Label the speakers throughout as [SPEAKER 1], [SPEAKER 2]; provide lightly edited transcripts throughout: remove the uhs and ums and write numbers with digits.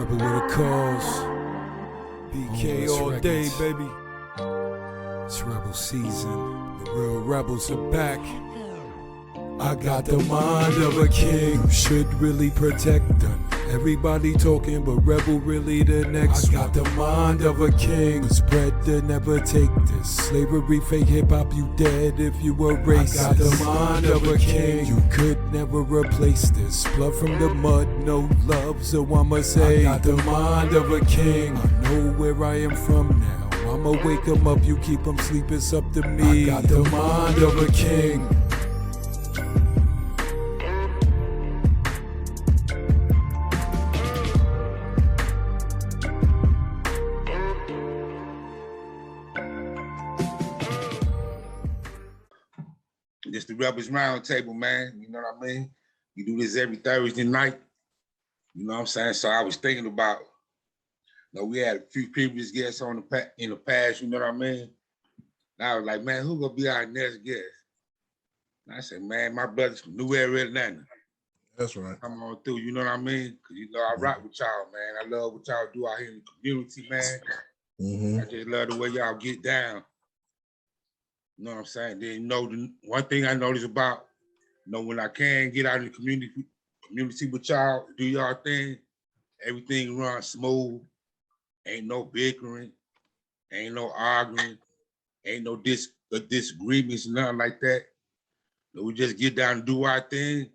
[SPEAKER 1] Rebel with a cause. BK all day, baby. It's Rebel season. The real rebels are back. I got the mind of a king. You should really protect them. Everybody talking, but Rebel really the next. I got the mind of a king. Spread to never take this. Slavery, fake hip hop, you dead if you were racist. I got the mind of a king. You could never replace this. Blood from the mud, no love, so I'ma say I got the mind of a king. I know where I am from now. I'ma wake 'em up, you keep 'em sleep, it's up to me. I got the mind of a king.
[SPEAKER 2] It's the Rebels Roundtable, man. You know what I mean? We do this every Thursday night. You know what I'm saying? So I was thinking about, we had a few previous guests in the past, you know what I mean? And I was like, man, who gonna be our next guest? And I said, man, my brothers from New Era, Atlanta.
[SPEAKER 3] That's right.
[SPEAKER 2] Come on through, you know what I mean? Because, I rock with y'all, man. I love what y'all do out here in the community, man. I just love the way y'all get down. You know what I'm saying? Then, the one thing I notice about, when I can get out in the community with y'all, do y'all thing, everything runs smooth. Ain't no bickering, ain't no arguing, ain't no disagreements, nothing like that. We just get down and do our thing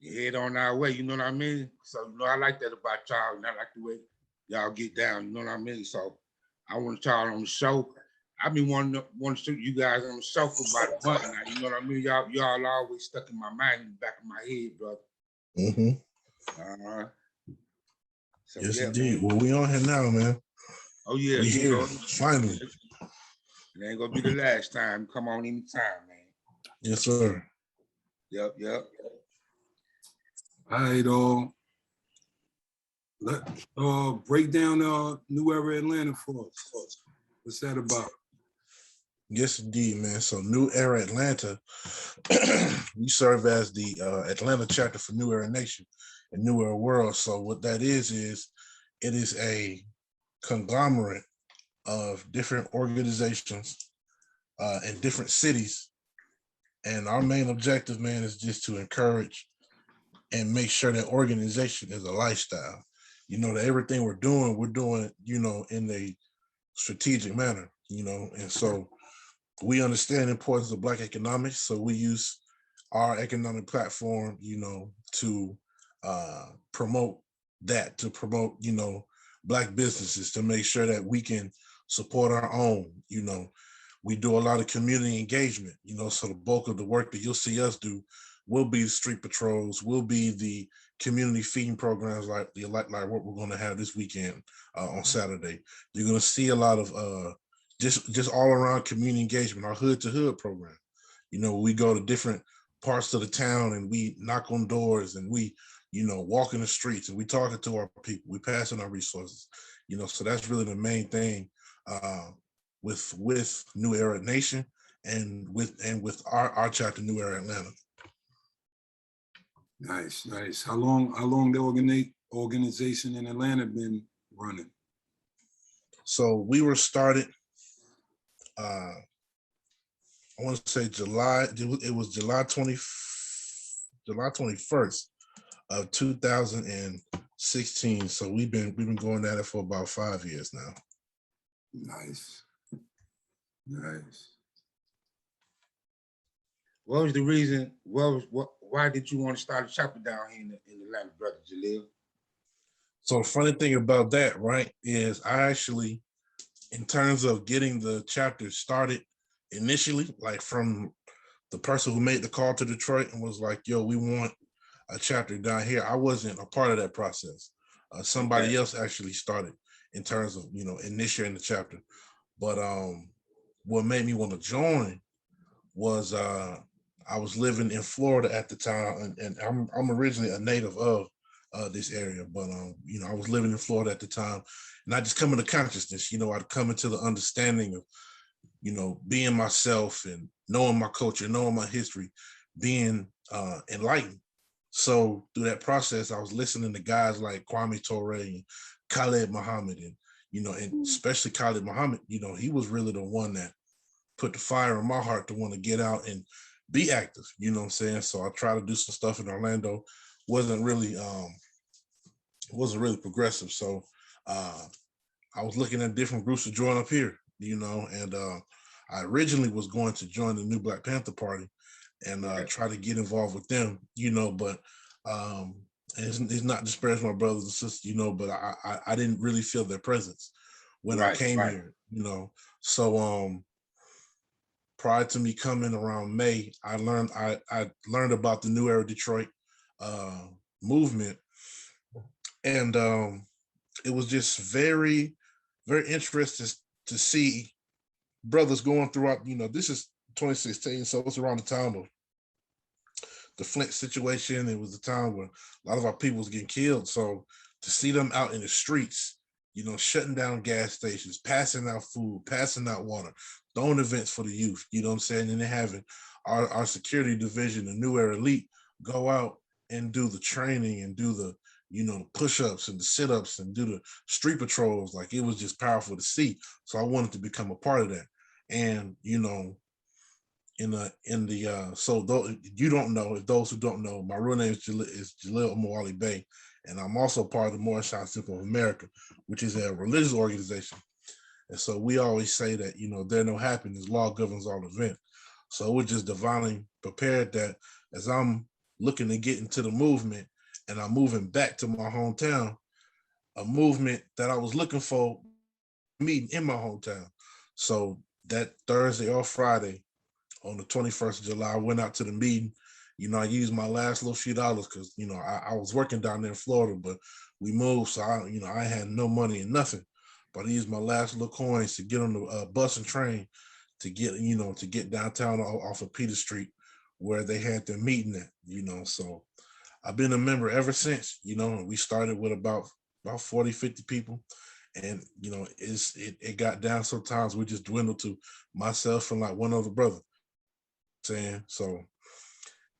[SPEAKER 2] and head on our way, you know what I mean? So, I like that about y'all, and I like the way y'all get down, you know what I mean? So, I want y'all on the show. I've been wanting to shoot you guys on the show for about a month now. You know what I mean? Y'all always stuck in my mind, in the back of my head, brother. So,
[SPEAKER 3] yes,
[SPEAKER 2] yeah,
[SPEAKER 3] indeed.
[SPEAKER 2] man.
[SPEAKER 3] Well, we on here now, man.
[SPEAKER 2] Oh, yeah.
[SPEAKER 3] We here, finally.
[SPEAKER 2] It ain't gonna be the last time. Come on anytime, man.
[SPEAKER 3] Yes, sir.
[SPEAKER 2] Yep.
[SPEAKER 1] All right, let's break down New Era Atlanta for us. What's that about?
[SPEAKER 3] Yes, indeed, man. So New Era Atlanta, we serve as the Atlanta chapter for New Era Nation and New Era World. So what that is it is a conglomerate of different organizations in different cities. And our main objective, man, is just to encourage and make sure that organization is a lifestyle. That everything we're doing, in a strategic manner, and so we understand the importance of Black economics. So we use our economic platform, to promote that, to promote, Black businesses, to make sure that we can support our own. We do a lot of community engagement, so the bulk of the work that you'll see us do will be the street patrols, will be the community feeding programs like what we're going to have this weekend on Saturday. You're going to see a lot of just all around community engagement, our hood to hood program. We go to different parts of the town and we knock on doors and we, walk in the streets and we talking to our people, we passing our resources, so that's really the main thing with New Era Nation and with our chapter, New Era Atlanta.
[SPEAKER 1] Nice. How long the organization in Atlanta been running?
[SPEAKER 3] So we were started, I want to say July. It was July 21st of 2016. So we've been going at it for about 5 years now.
[SPEAKER 1] Nice.
[SPEAKER 2] What was the reason? Why did you want to start a chapter down here in Atlanta, brother Jalil?
[SPEAKER 3] So the funny thing about that, right, is I actually, in terms of getting the chapter started initially, like from the person who made the call to Detroit and was like, yo, we want a chapter down here, I wasn't a part of that process. Somebody else actually started in terms of, initiating the chapter. But what made me want to join was I was living in Florida at the time, and I'm originally a native of this area, but I was living in Florida at the time, and I just come into consciousness. I'd come into the understanding of, being myself and knowing my culture, knowing my history, being enlightened, So through that process, I was listening to guys like Kwame Ture and Khaled Muhammad, and and especially Khaled Muhammad. He was really the one that put the fire in my heart to want to get out and be active. You know what I'm saying? So I tried to do some stuff in Orlando. Wasn't really progressive. So I was looking at different groups to join up here. And I originally was going to join the New Black Panther Party and try to get involved with them, but and it's not disparaging my brothers and sisters, but I didn't really feel their presence when I came here, So prior to me coming around May, I learned about the New Era Detroit movement, and it was just very, very interesting to see brothers going throughout. This is 2016, so it's around the time of the Flint situation. It was the time when a lot of our people was getting killed. So to see them out in the streets, shutting down gas stations, passing out food, passing out water, throwing events for the youth, you know what I'm saying? And then having our security division, the New Era Elite, go out and do the training and do the, push-ups and the sit-ups and do the street patrols. Like, it was just powerful to see. So I wanted to become a part of that. And, so you don't know, if those who don't know, my real name is Jalil Omowale Bey, and I'm also part of the Morrisons People America, which is a religious organization. And so we always say that, there no happiness, law governs all event. So we're just divinely prepared that as I'm looking to get into the movement and I'm moving back to my hometown, a movement that I was looking for meeting in my hometown. So that Thursday or Friday on the 21st of July, I went out to the meeting. I used my last little few dollars because, I was working down there in Florida, but we moved. So I had no money and nothing, but I used my last little coins to get on the bus and train to get downtown off of Peter Street where they had their meeting at, so I've been a member ever since, we started with about 40, 50 people. And, it got down sometimes we just dwindled to myself and like one other brother. Saying so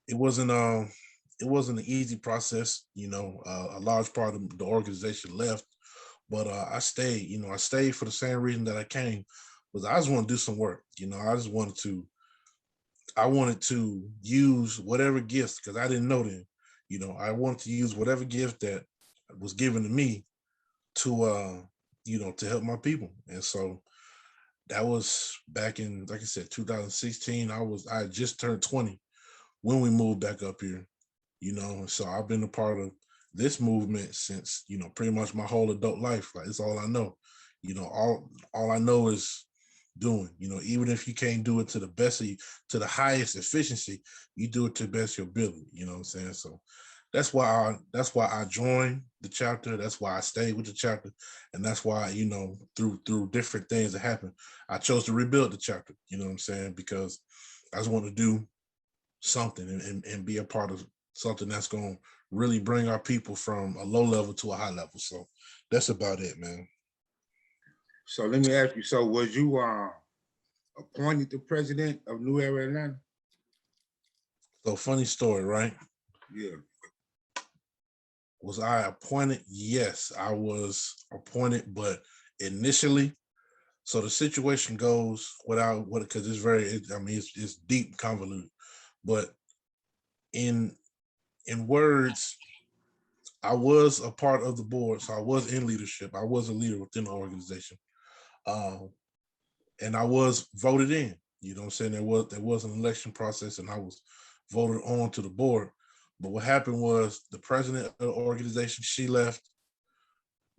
[SPEAKER 3] it wasn't an easy process. A large part of the organization left, but I stayed. I stayed for the same reason that I came, was I just want to do some work. I wanted to use whatever gifts, because I didn't know then. I wanted to use whatever gift that was given to me to to help my people. And so that was back in, like I said, 2016. I had just turned 20 when we moved back up here, so I've been a part of this movement since, pretty much my whole adult life. Like, it's all I know. All I know is doing, even if you can't do it to the best to the highest efficiency, you do it to the best of your ability, you know what I'm saying? So that's why I joined the chapter. That's why I stayed with the chapter. And that's why, through different things that happened, I chose to rebuild the chapter, you know what I'm saying? Because I just want to do something and be a part of something that's going to really bring our people from a low level to a high level. So that's about it, man.
[SPEAKER 2] So let me ask you, so was you appointed the president of New Era Atlanta?
[SPEAKER 3] So funny story, right?
[SPEAKER 2] Yeah.
[SPEAKER 3] Was I appointed? Yes, I was appointed, but initially, so the situation goes because it's deep, convoluted, but in words, I was a part of the board, so I was in leadership. I was a leader within the organization, and I was voted in. You know what I'm saying? There was an election process, and I was voted on to the board. But what happened was the president of the organization, she left.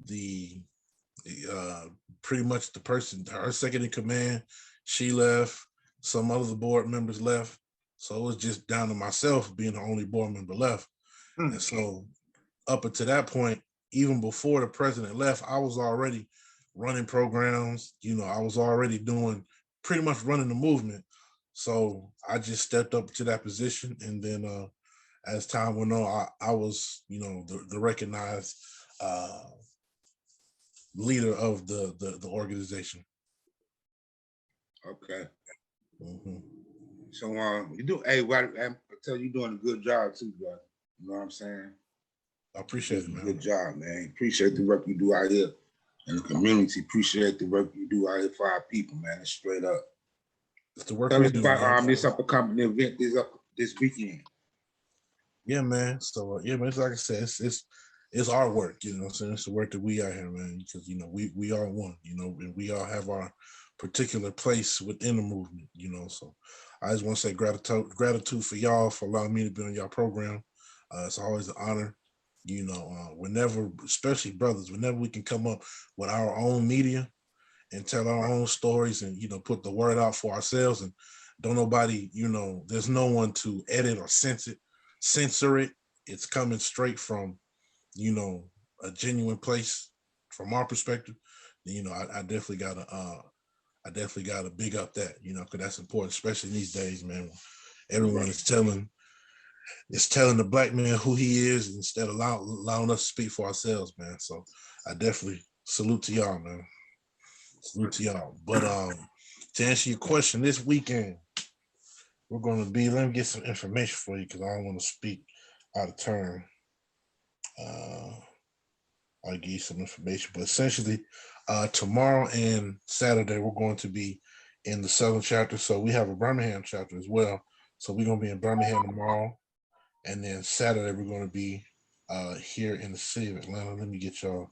[SPEAKER 3] Pretty much the person, her second in command, she left. Some other board members left. So it was just down to myself being the only board member left. And so up until that point, even before the president left, I was already running programs. I was already pretty much running the movement. So I just stepped up to that position. And then as time went on, I was, the recognized leader of the organization.
[SPEAKER 2] Okay.
[SPEAKER 3] Mm-hmm.
[SPEAKER 2] So I tell you, you're doing a good job too, bro. You know what I'm saying?
[SPEAKER 3] I appreciate it, man.
[SPEAKER 2] Good job, man. Appreciate the work you do out here in the community. Appreciate the work you do out here for our people, man. It's straight up.
[SPEAKER 3] It's the work
[SPEAKER 2] Tell
[SPEAKER 3] we
[SPEAKER 2] us
[SPEAKER 3] do,
[SPEAKER 2] about this up and coming event this weekend.
[SPEAKER 3] Yeah, man. So yeah, man. It's like I said, it's our work. You know what I'm saying? It's the work that we out here, man. Because you know we are one. You know, and we all have our particular place within the movement. You know, so I just want to say gratitude for y'all for allowing me to be on y'all program. It's always an honor. You know, whenever, especially brothers, whenever we can come up with our own media and tell our own stories and, you know, put the word out for ourselves, and don't nobody, you know, there's no one to edit or censor it. It's coming straight from, you know, a genuine place from our perspective. You know, I definitely gotta big up that, you know, because that's important, especially in these days, man. Everyone is telling the black man who he is instead of allowing us to speak for ourselves, man. So I definitely salute to y'all, man. Salute to y'all. But to answer your question, this weekend we're gonna be. Let me get some information for you because I don't want to speak out of turn. I'll give you some information, but essentially, tomorrow and Saturday we're going to be in the Southern chapter. So we have a Birmingham chapter as well. So we're gonna be in Birmingham tomorrow. And then Saturday, we're going to be here in the city of Atlanta. Let me get y'all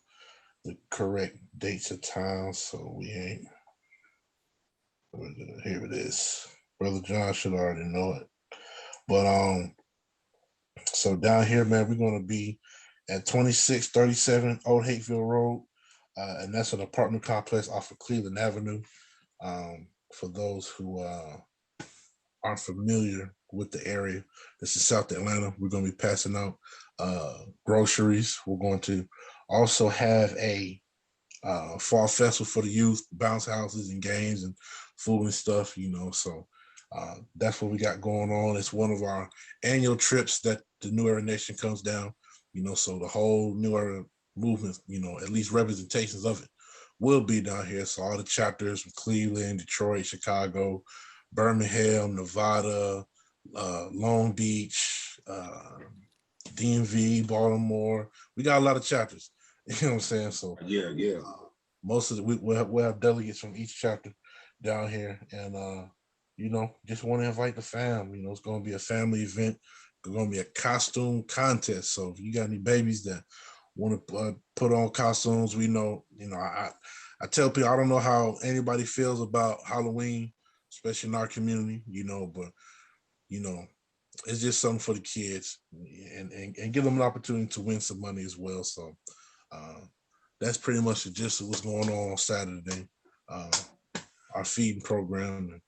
[SPEAKER 3] the correct dates and times. So we ain't. Here it is. Brother John should already know it. But so down here, man, we're going to be at 2637 Old Hateville Road. And that's an apartment complex off of Cleveland Avenue. For those who aren't familiar with the area, this is South Atlanta. We're going to be passing out groceries. We're going to also have a fall festival for the youth, bounce houses and games and food and stuff, you know. So that's what we got going on. It's one of our annual trips that the New Era Nation comes down, you know, so the whole New Era movement, you know, at least representations of it will be down here. So all the chapters from Cleveland, Detroit, Chicago, Birmingham, Nevada, Long Beach, DMV, Baltimore. We got a lot of chapters. You know what I'm saying? So
[SPEAKER 2] yeah.
[SPEAKER 3] Most of we'll have delegates from each chapter down here, and you know, just want to invite the fam. You know, it's going to be a family event. It's going to be a costume contest. So if you got any babies that want to put on costumes, we know. You know, I tell people I don't know how anybody feels about Halloween, especially in our community, you know, but, you know, it's just something for the kids and give them an opportunity to win some money as well. So that's pretty much the gist of what's going on Saturday, our feeding program. And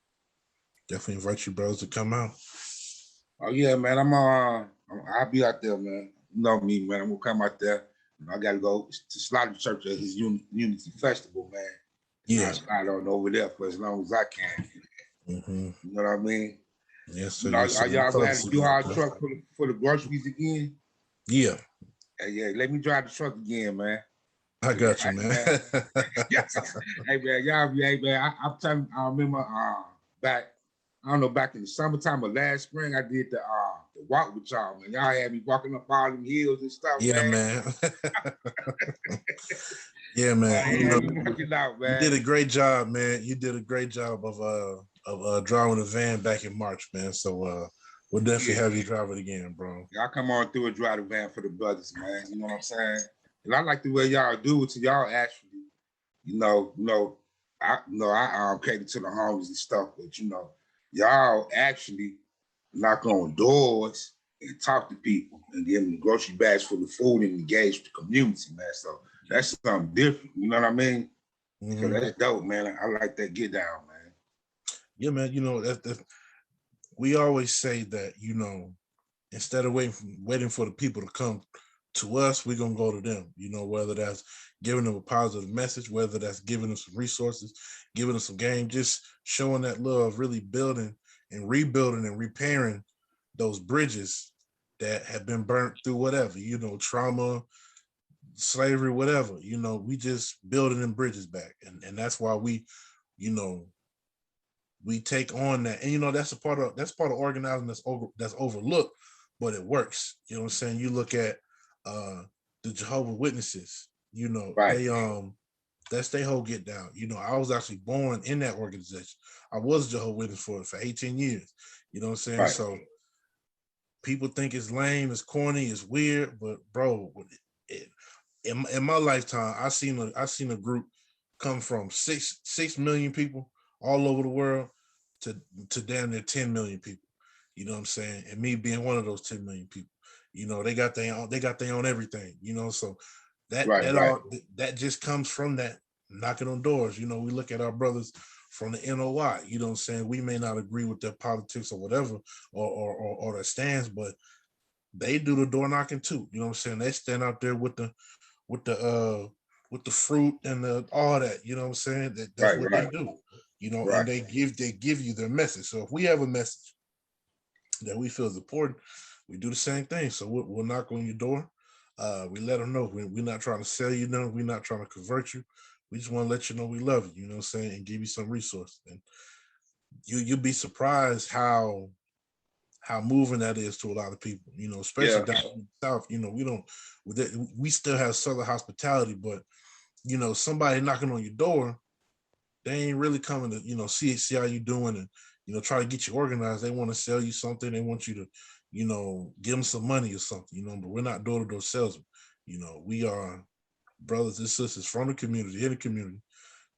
[SPEAKER 3] definitely invite you brothers to come out.
[SPEAKER 2] Oh yeah, man, I'll be out there, man. You know me, man. I'm gonna come out there. I gotta go to Slaughter Church at his Unity Festival, man.
[SPEAKER 3] Yeah,
[SPEAKER 2] I'll slide on over there for as long as I can.
[SPEAKER 3] Mm-hmm.
[SPEAKER 2] You know what I mean?
[SPEAKER 3] Yes, sir.
[SPEAKER 2] You know,
[SPEAKER 3] Yes, sir.
[SPEAKER 2] are y'all gonna have to do our truck for the groceries again?
[SPEAKER 3] Yeah.
[SPEAKER 2] Hey, yeah, let me drive the truck again, man.
[SPEAKER 3] I got you, man.
[SPEAKER 2] Hey man, hey man, I'm telling you, I remember back in the summertime of last spring, I did the walk with y'all, man. Y'all had me walking up all them hills and stuff,
[SPEAKER 3] yeah, man. Yeah, man. You did a great job, man. You did a great job of driving the van back in March, man. So we'll definitely have you drive it again, bro.
[SPEAKER 2] Y'all come on through and drive the van for the brothers, man. You know what I'm saying? And I like the way y'all do it to y'all actually, I cater to the homies and stuff, but y'all actually knock on doors and talk to people and give them grocery bags full of food and engage with the community, man. So that's something different. You know what I mean? Mm-hmm. So that's dope, man. I like that get down, man.
[SPEAKER 3] Yeah, man. You know, we always say that, instead of waiting for the people to come to us, we're going to go to them, whether that's giving them a positive message, whether that's giving them some resources, giving them some game, just showing that love, really building and rebuilding and repairing those bridges that have been burnt through whatever, trauma, slavery, whatever, we just building them bridges back. And that's why we take on that. And, that's part of organizing that's overlooked. but it works. You know what I'm saying? You look at the Jehovah's Witnesses, you know,
[SPEAKER 2] Right.
[SPEAKER 3] that's their whole get down. You know, I was actually born in that organization. I was a Jehovah's Witness for 18 years. You know what I'm saying?
[SPEAKER 2] Right.
[SPEAKER 3] So people think it's lame, it's corny, it's weird, but bro, in my lifetime, I seen a group come from 6 million people all over the world to damn near 10 million people. You know what I'm saying? And me being one of those 10 million people. You know, they got their own everything, you know. So that just comes from that knocking on doors. You know, we look at our brothers from the NOI, you know what I'm saying? We may not agree with their politics or whatever, or their stance, but they do the door knocking too. You know what I'm saying? They stand out there with the fruit and all that, you know what I'm saying? That's what they do. You know, and they give you their message. So if we have a message that we feel is important, we do the same thing. So we'll knock on your door. We let them know we're not trying to sell you nothing. We're not trying to convert you. We just want to let you know we love you, you know what I'm saying, and give you some resources. And you'll be surprised how moving that is to a lot of people, you know, especially down in the South. You know, we still have Southern hospitality, but you know, somebody knocking on your door, they ain't really coming to, you know, see how you doing and, you know, try to get you organized. They want to sell you something. They want you to, you know, give them some money or something, you know, but we're not door-to-door salesmen. You know, we are brothers and sisters from the community, in the community,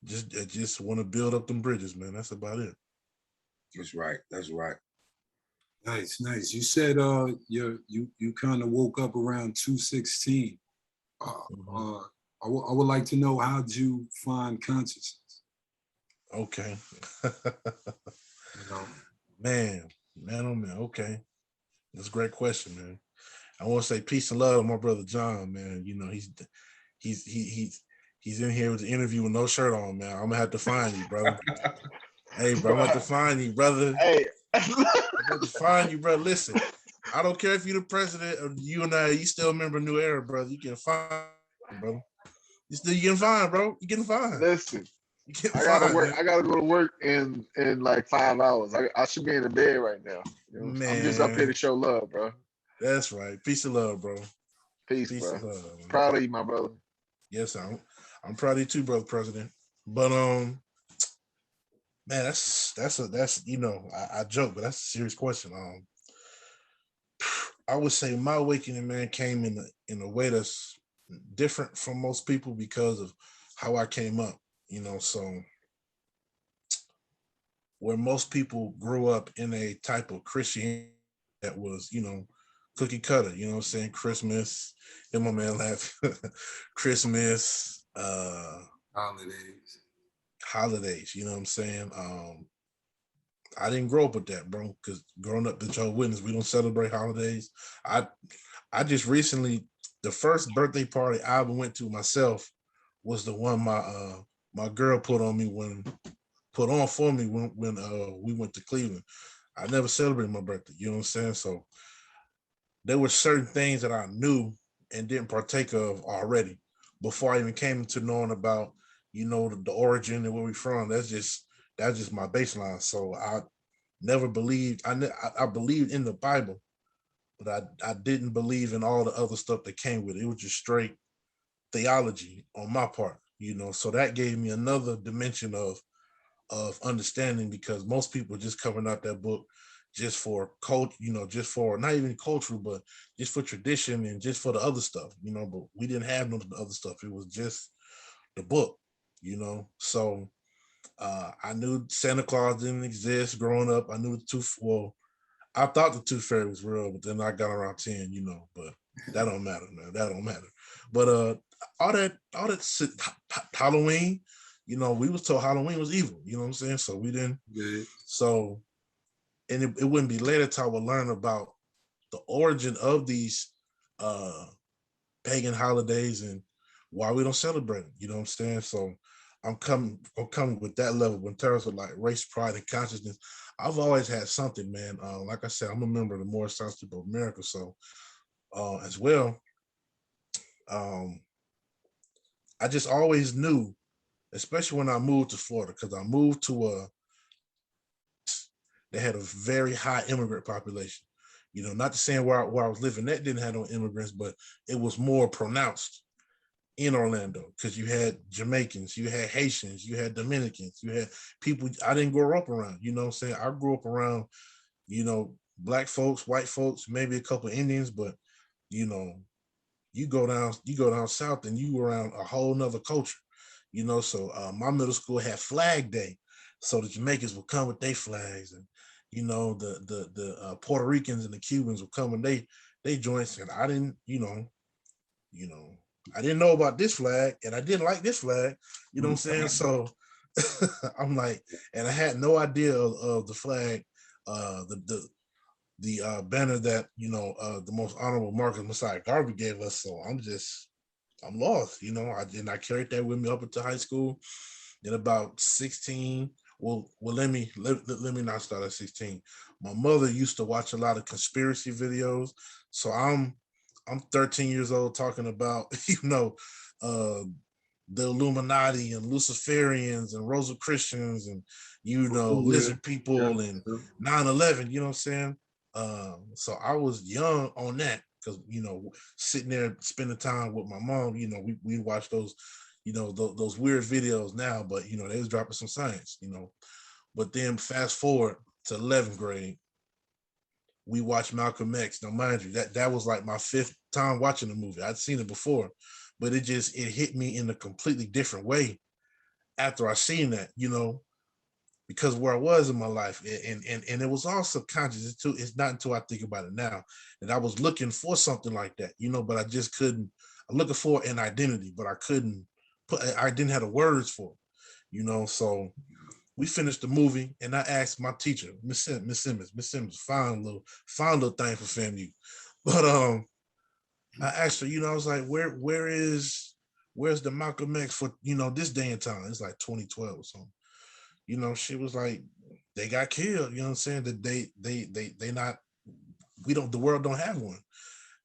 [SPEAKER 3] just want to build up them bridges, man. That's about it.
[SPEAKER 2] That's right.
[SPEAKER 1] Nice. You said you kind of woke up around 216. I would like to know, how'd you find consciousness?
[SPEAKER 3] Okay.
[SPEAKER 1] You know?
[SPEAKER 3] Man, oh man, okay. That's a great question, man. I want to say peace and love to my brother John, man. You know, he's in here with the interview with no shirt on, man. I'm gonna have to find you, brother. Hey, bro, I'm gonna have to find you, brother. Hey, I'm gonna have to find you, brother. Listen, I don't care if you're the president or you still a member of New Era, brother. You can find, brother. You can find, bro. You can find.
[SPEAKER 4] Listen, I gotta work. Man. I gotta go to work in like 5 hours. I should be in the bed right now. You know? Man, I'm just up here to show love, bro.
[SPEAKER 3] That's right. Peace and love, bro.
[SPEAKER 4] Peace bro. And love, proud of you, my brother.
[SPEAKER 3] Yes, I'm proud of you too, brother president. But man, that's you know, I joke, but that's a serious question. I would say my awakening, man, came in a way that's different from most people because of how I came up, you know. So where most people grew up in a type of Christianity that was, you know, cookie cutter, you know what I'm saying? Christmas, and my man laugh. Christmas, holidays, you know what I'm saying? I didn't grow up with that, bro, because growing up the Jehovah's Witness, we don't celebrate holidays. I just recently, the first birthday party I ever went to myself was the one my girl put on for me when we went to Cleveland. I never celebrated my birthday, you know what I'm saying? So there were certain things that I knew and didn't partake of already before I even came into knowing about, you know, the origin and where we're from. That's just my baseline. So I never believed, I believed in the Bible, but I didn't believe in all the other stuff that came with it. It was just straight theology on my part, you know. So that gave me another dimension of understanding, because most people just covering out that book just for cult, you know, just for not even cultural, but just for tradition and just for the other stuff, you know. But we didn't have none of the other stuff. It was just the book, you know. So I knew Santa Claus didn't exist growing up. I knew I thought the Tooth Fairy was real, but then I got around 10, you know. But that don't matter, man. That don't matter. But all that Halloween, you know, we was told Halloween was evil, you know what I'm saying? So we didn't. Yeah. So, and it wouldn't be later till I would learn about the origin of these pagan holidays and why we don't celebrate them, you know what I'm saying? So I'm coming with that level in terms of like race, pride, and consciousness. I've always had something, man. Like I said, I'm a member of the Morrisons People America, so as well, I just always knew, especially when I moved to Florida, because I moved to they had a very high immigrant population. You know, not to saying where I was living that didn't have no immigrants, but it was more pronounced in Orlando because you had Jamaicans, you had Haitians, you had Dominicans, you had people I didn't grow up around. You know what I'm saying? I grew up around, you know, black folks, white folks, maybe a couple of Indians, but you know, you go down south and you around a whole nother culture. You know, so my middle school had Flag Day, so the Jamaicans would come with their flags, and you know the Puerto Ricans and the Cubans would come and they joints, and I didn't, you know, I didn't know about this flag, and I didn't like this flag. You know what I'm saying? So I'm like, and I had no idea of the flag, the banner that the most honorable Marcus Messiah Garvey gave us. So I'm lost. You know, I carried that with me up into high school. Then about 16. Well, let me not start at 16. My mother used to watch a lot of conspiracy videos, so I'm 13 years old talking about the Illuminati and Luciferians and Rosicrucians and lizard people and 9/11. You know what I'm saying? So I was young on that because sitting there spending time with my mom. We watch those those weird videos now, but they was dropping some science. But then fast forward to 11th grade, we watched Malcolm X. Now, mind you, that was like my 5th time watching the movie. I'd seen it before, but it hit me in a completely different way after I seen that, because where I was in my life, and it was all subconscious. It's not until I think about it now that I was looking for something like that, but I just couldn't. I'm looking for an identity, but I didn't have the words for it, so we finished the movie, and I asked my teacher, Miss Simmons, fine little thing for FAMU. But I asked her, I was like, where's the Malcolm X for this day and time? It's like 2012 or something. She was like, they got killed. You know what I'm saying? That they not, the world don't have one.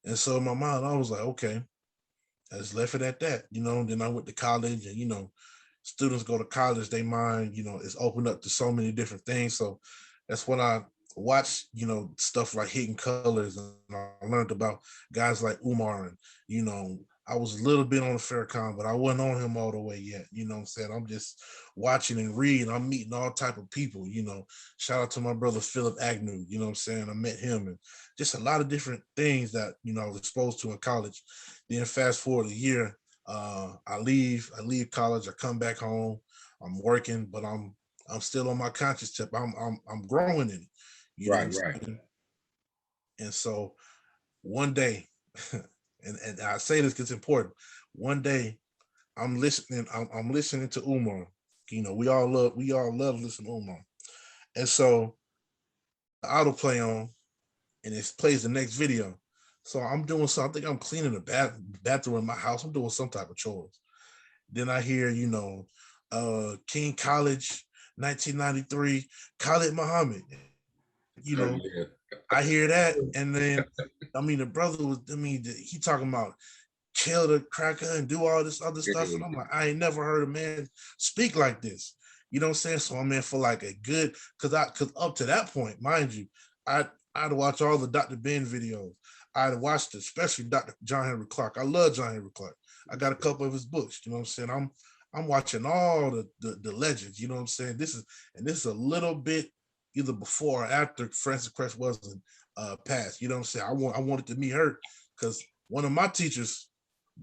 [SPEAKER 3] And so in my mind, I was like, okay, I just left it at that. Then I went to college, and students go to college, they mind, is opened up to so many different things. So that's when I watched, stuff like Hidden Colors, and I learned about guys like Umar, and, I was a little bit on the Farrakhan, but I wasn't on him all the way yet. You know what I'm saying? I'm just watching and reading. I'm meeting all type of people, shout out to my brother, Philip Agnew, you know what I'm saying? I met him, and just a lot of different things that, I was exposed to in college. Then fast forward a year, I leave college. I come back home. I'm working, but I'm still on my conscious tip. I'm growing in it.
[SPEAKER 2] Right.
[SPEAKER 3] And so one day, and I say this because it's important. One day, I'm listening. I'm listening to Umar. We all love listening to Umar. And so the autoplay on, and it plays the next video. So I'm doing something. I think I'm cleaning the bathroom in my house. I'm doing some type of chores. Then I hear, King College, 1993, Khalid Muhammad. I hear that, and then the brother was, he talking about kill the cracker and do all this other stuff, and I'm like, I ain't never heard a man speak like this. You know what I'm saying? So I'm in for like a good, because up to that point, mind you, I'd watch all the Dr. Ben videos. I'd watched especially Dr. John Henry Clark. I love John Henry Clark. I got a couple of his books. You know what I'm saying? I'm watching all the legends. You know what I'm saying? This is a little bit either before or after Frances Cress wasn't passed. You know what I'm saying? I wanted to meet her because one of my teachers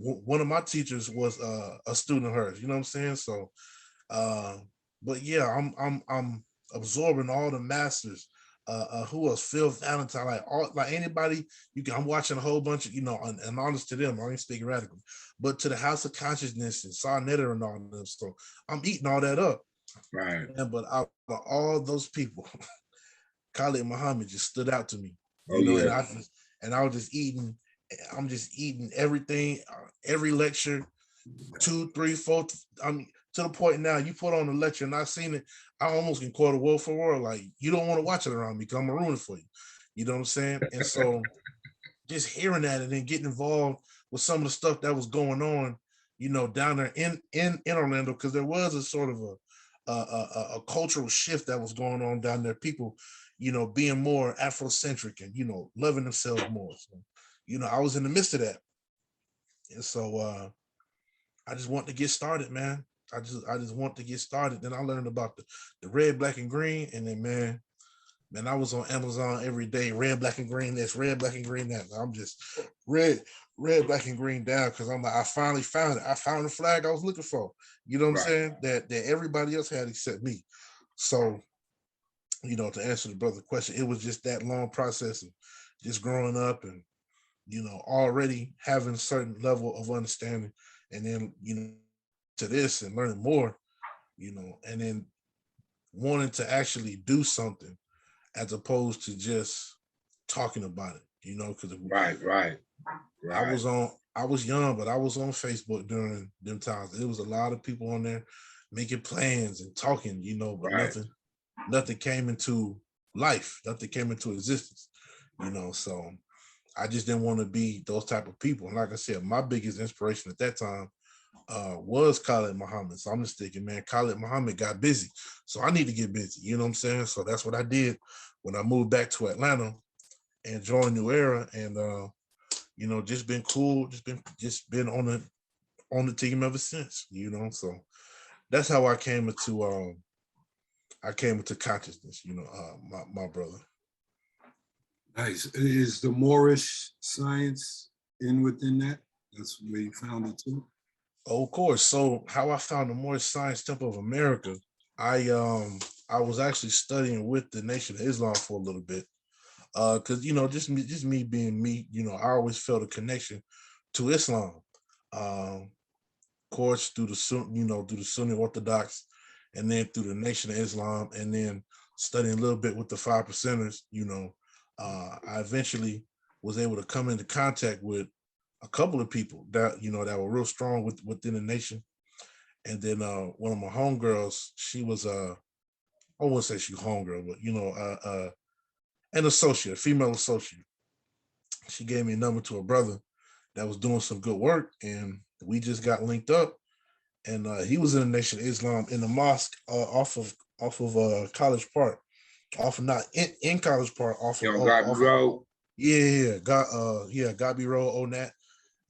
[SPEAKER 3] was a student of hers. You know what I'm saying? So, but yeah, I'm absorbing all the masters. Who else? Phil Valentine, like anybody you can. I'm watching a whole bunch of, and honest to them, I ain't speaking radically, but to the House of Consciousness and Saw Netter and all them. So I'm eating all that up.
[SPEAKER 2] Right.
[SPEAKER 3] But out of all those people, Khalid Muhammad just stood out to me. And I was just eating. I'm just eating everything, every lecture, 2, 3, 4. To the point now, you put on a lecture and I seen it, I almost can quote a word for word. Like, you don't want to watch it around me because I'm gonna ruin it for you. You know what I'm saying? And so just hearing that and then getting involved with some of the stuff that was going on, down there in Orlando, because there was a sort of a cultural shift that was going on down there. People, being more Afrocentric and, loving themselves more. So, I was in the midst of that. And so I just want to get started, man. I just want to get started. Then I learned about the red, black, and green. And then, man, I was on Amazon every day, red, black, and green this, red, black, and green that. I'm just red, black, and green down because I'm like, I finally found it. I found the flag I was looking for. You know what I'm saying? That everybody else had except me. So, to answer the brother question, it was just that long process of just growing up and, already having a certain level of understanding. And then, to this and learning more, and then wanting to actually do something as opposed to just talking about it, because
[SPEAKER 2] right.
[SPEAKER 3] I was young, but I was on Facebook during them times. There was a lot of people on there making plans and talking, but nothing came into life, nothing came into existence, so I just didn't want to be those type of people. And like I said, my biggest inspiration at that time was Khalid Muhammad. So I'm just thinking, man, Khalid Muhammad got busy. So I need to get busy. You know what I'm saying? So that's what I did when I moved back to Atlanta and joined New Era. And just been cool, just been on the team ever since, So that's how I came into consciousness, my brother.
[SPEAKER 1] Nice. Is the Moorish science within that? That's where you found it too?
[SPEAKER 3] Oh, of course. So how I found the Moorish Science Temple of America, I was actually studying with the Nation of Islam for a little bit. Because just me being me, I always felt a connection to Islam. Of course, through the Sunni Orthodox, and then through the Nation of Islam, and then studying a little bit with the 5 percenters, I eventually was able to come into contact with a couple of people that that were real strong within the nation. And then one of my homegirls, she was I wouldn't say she homegirl, but an associate, a female associate. She gave me a number to a brother that was doing some good work, and we just got linked up. And he was in the Nation of Islam in the mosque off of College Park, off of not in College Park, off of
[SPEAKER 2] Garvey Road.
[SPEAKER 3] Garvey Road on that.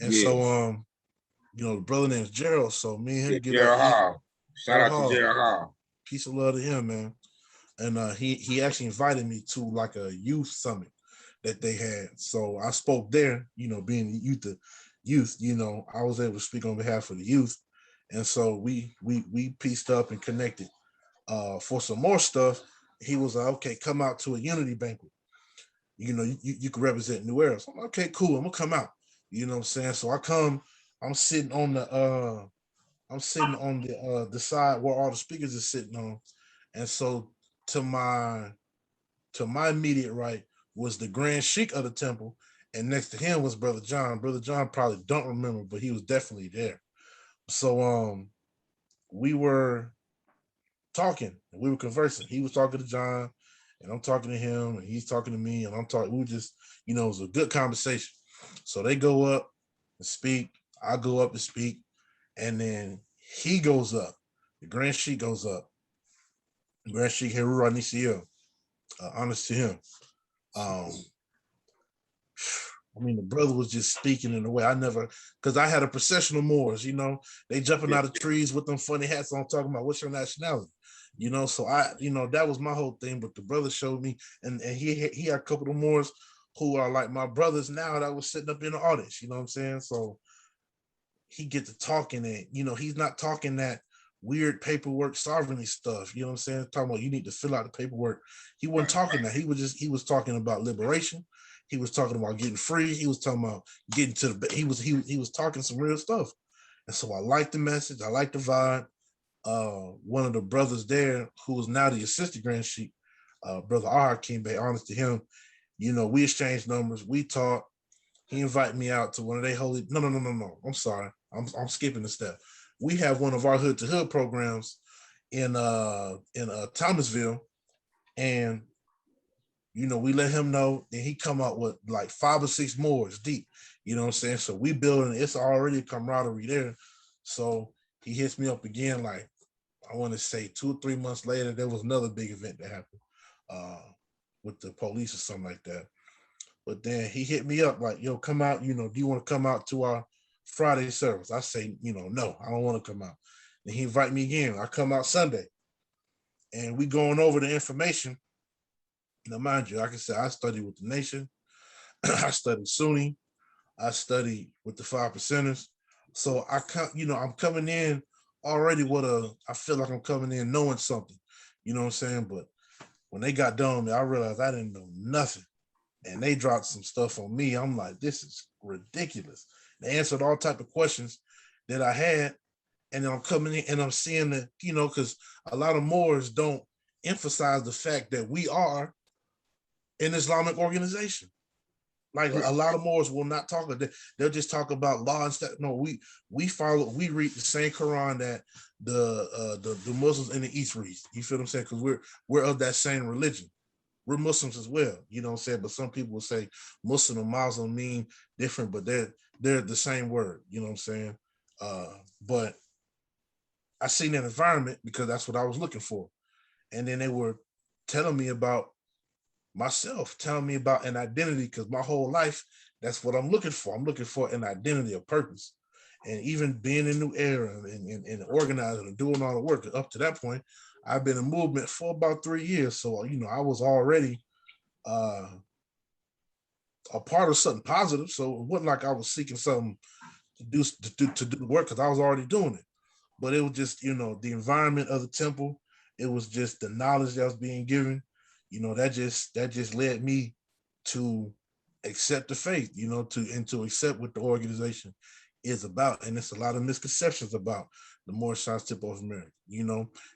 [SPEAKER 3] And so the brother named Gerald. So me and him get
[SPEAKER 2] Gerald
[SPEAKER 3] up.
[SPEAKER 2] Hall. Shout out to Gerald Hall.
[SPEAKER 3] Peace of love to him, man. And he actually invited me to like a youth summit that they had. So I spoke there, being youth, I was able to speak on behalf of the youth. And so we pieced up and connected for some more stuff. He was like, okay, come out to a unity banquet. You can represent New Era. So I'm like, okay, cool. I'm gonna come out. You know what I'm saying? So I come, I'm sitting on the side where all the speakers are sitting on. And so to my immediate right was the Grand Sheik of the temple, and next to him was Brother John. Brother John probably don't remember, but he was definitely there. So we were talking and we were conversing. He was talking to John, and I'm talking to him, and he's talking to me, and I'm talking. We were just, it was a good conversation. So they go up and speak. I go up and speak, and then he goes up. The Grand Sheik goes up. Grand Sheik Heru Anisiel. Honest to him. The brother was just speaking in a way I never, because I had a procession of Moors, they jumping out of trees with them funny hats on, talking about what's your nationality, so I, that was my whole thing. But the brother showed me, and he had a couple of Moors who are like my brothers now that was sitting up in the audience, you know what I'm saying? So he get to talking, and he's not talking that weird paperwork sovereignty stuff, you know what I'm saying? Talking about you need to fill out the paperwork. He wasn't talking that. He was talking about liberation. He was talking about getting free. He was talking about getting to the, he was talking some real stuff. And so I liked the message. I liked the vibe. One of the brothers there, who was now the assistant Grand Sheik, Brother Ahar Kimbe, honest to him, we exchanged numbers. We talked. He invited me out to one of their holy, no. I'm sorry. I'm skipping a step. We have one of our hood to hood programs in Thomasville, and we let him know, and he come out with like 5 or 6 more. It's deep, you know what I'm saying? So we building, it's already camaraderie there. So he hits me up again, like I want to say 2 or 3 months later, there was another big event that happened. with the police or something like that. But then he hit me up like, yo, come out, do you want to come out to our Friday service? I say, no, I don't want to come out. Then he invite me again. I come out Sunday and we going over the information. Now, mind you, like I said, I studied with the Nation. I studied Sunni. I studied with the 5%ers. So I'm coming in already I feel like I'm coming in knowing something, you know what I'm saying? But when they got done with me, I realized I didn't know nothing. And they dropped some stuff on me. I'm like, this is ridiculous. They answered all type of questions that I had. And then I'm coming in and I'm seeing that, because a lot of Moors don't emphasize the fact that we are an Islamic organization. Like a lot of Moors will not talk about that. They'll just talk about law and stuff. No, we read the same Quran that the Muslims in the East read. You feel what I'm saying? Because we're of that same religion. We're Muslims as well, you know what I'm saying? But some people will say Muslim and Muslim mean different, but they're the same word, you know what I'm saying? But I seen that environment because that's what I was looking for. And then they were telling me about myself, telling me about an identity, because my whole life, that's what I'm looking for. I'm looking for an identity, a purpose. And even being in New Era and organizing and doing all the work up to that point, I've been in movement for about 3 years. So, I was already a part of something positive. So it wasn't like I was seeking something to do the work, because I was already doing it. But it was just, the environment of the temple. It was just the knowledge that was being given. That just led me to accept the faith, to accept what the organization is about. And it's a lot of misconceptions about the Morrisons People America,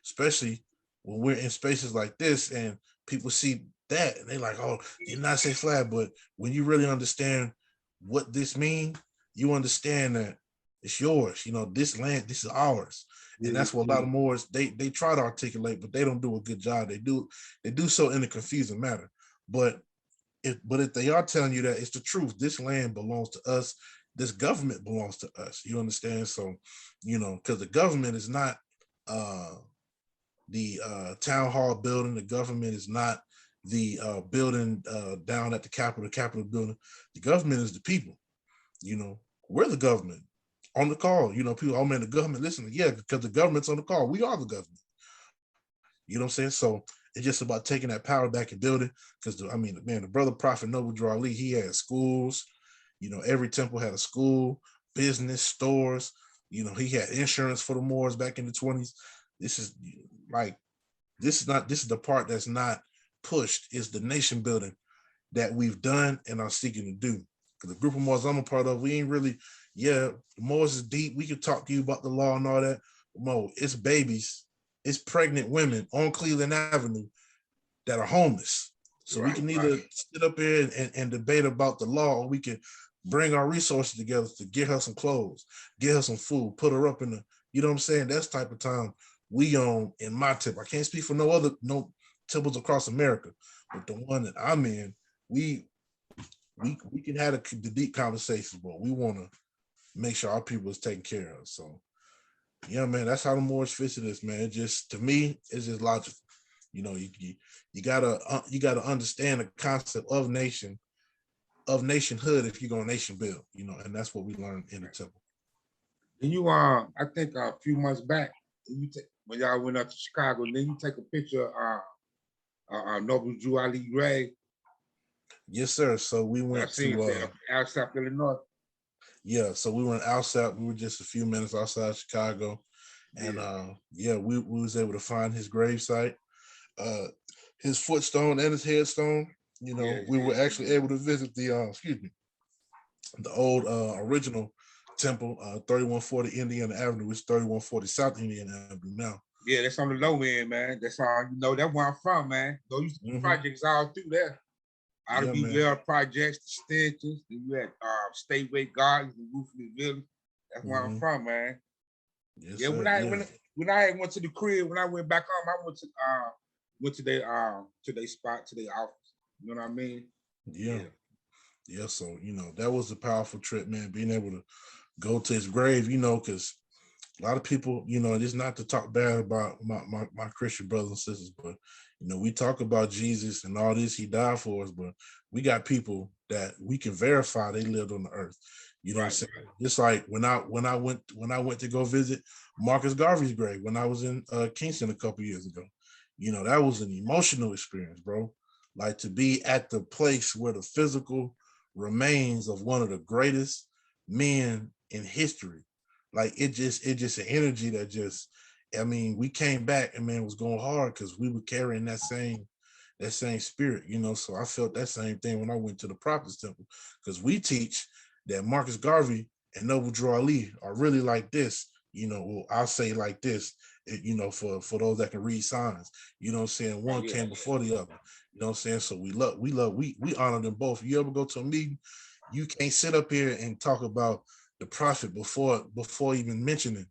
[SPEAKER 3] especially when we're in spaces like this and people see that and they're like, oh, you're not say flag. But when you really understand what this means, you understand that it's yours. This land, this is ours. And that's what a lot of Moors, they try to articulate, but they don't do a good job. They do so in a confusing manner. But if they are telling you that it's the truth, this land belongs to us, this government belongs to us. You understand? So, because the government is not the town hall building, the government is not the building down at the Capitol building. The government is the people. We're the government. On the call, people, oh man, the government, listen, yeah, because the government's on the call. We are the government. You know what I'm saying? So it's just about taking that power back and building. Because the brother Prophet Noble Drew Ali, he had schools. Every temple had a school, business, stores. He had insurance for the Moors back in the 20s. This is the part that's not pushed, is the nation building that we've done and are seeking to do. Because the group of Moors I'm a part of, we ain't really, the Moors is deep. We could talk to you about the law and all that. Mo, it's babies, it's pregnant women on Cleveland Avenue that are homeless. So we can either sit up here and debate about the law, or we can bring our resources together to get her some clothes, get her some food, put her up in the, you know what I'm saying? That's the type of time we on in my tip. I can't speak for no temples across America, but the one that I'm in, we can have the deep conversations, but we want to make sure our people is taken care of. So, yeah, man, that's how the Moors fits this, man. It just, to me, it's just logical. You gotta understand the concept of nationhood if you're gonna nation build. And that's what we learned in the temple.
[SPEAKER 2] And you, I think a few months back, when y'all went up to Chicago, then you take a picture of Noble Drew Ali Ray.
[SPEAKER 3] Yes, sir. So we went to
[SPEAKER 2] Alsap, Illinois.
[SPEAKER 3] Yeah, so we were in Alsap. We were just a few minutes outside Chicago, and we was able to find his gravesite, his footstone and his headstone. We were actually able to visit the old original temple, 3140 Indiana Avenue, which is 3140 South Indiana Avenue now.
[SPEAKER 2] Yeah, that's on the low end, man. That's all that's where I'm from, man. Those used to be projects all through there. Out of BL projects, extensions, then you had Stateway Gardens and Roofless Village. That's where I'm from, man.
[SPEAKER 3] Yes,
[SPEAKER 2] yeah,
[SPEAKER 3] sir,
[SPEAKER 2] when I went to the crib, when I went back home, I went to their spot, to their office. You know what I mean?
[SPEAKER 3] Yeah. So that was a powerful trip, man. Being able to go to his grave, because a lot of people, you know, it's not to talk bad about my Christian brothers and sisters, but you know, we talk about Jesus and all this, he died for us, but we got people that we can verify they lived on the earth. You know what I'm saying? Just like when I went to go visit Marcus Garvey's grave when I was in Kingston a couple years ago. You know, that was an emotional experience, bro. Like to be at the place where the physical remains of one of the greatest men in history. Like it just an energy that just, I mean, we came back and man, it was going hard because we were carrying that same spirit, you know. So I felt that same thing when I went to the Prophets Temple, because we teach that Marcus Garvey and Noble Drew Ali are really like this, you know. Well, I'll say like this, you know, for those that can read signs, you know what I'm saying? One came before the other, you know what I'm saying? So we honor them both. If you ever go to a meeting, you can't sit up here and talk about the prophet before even mentioning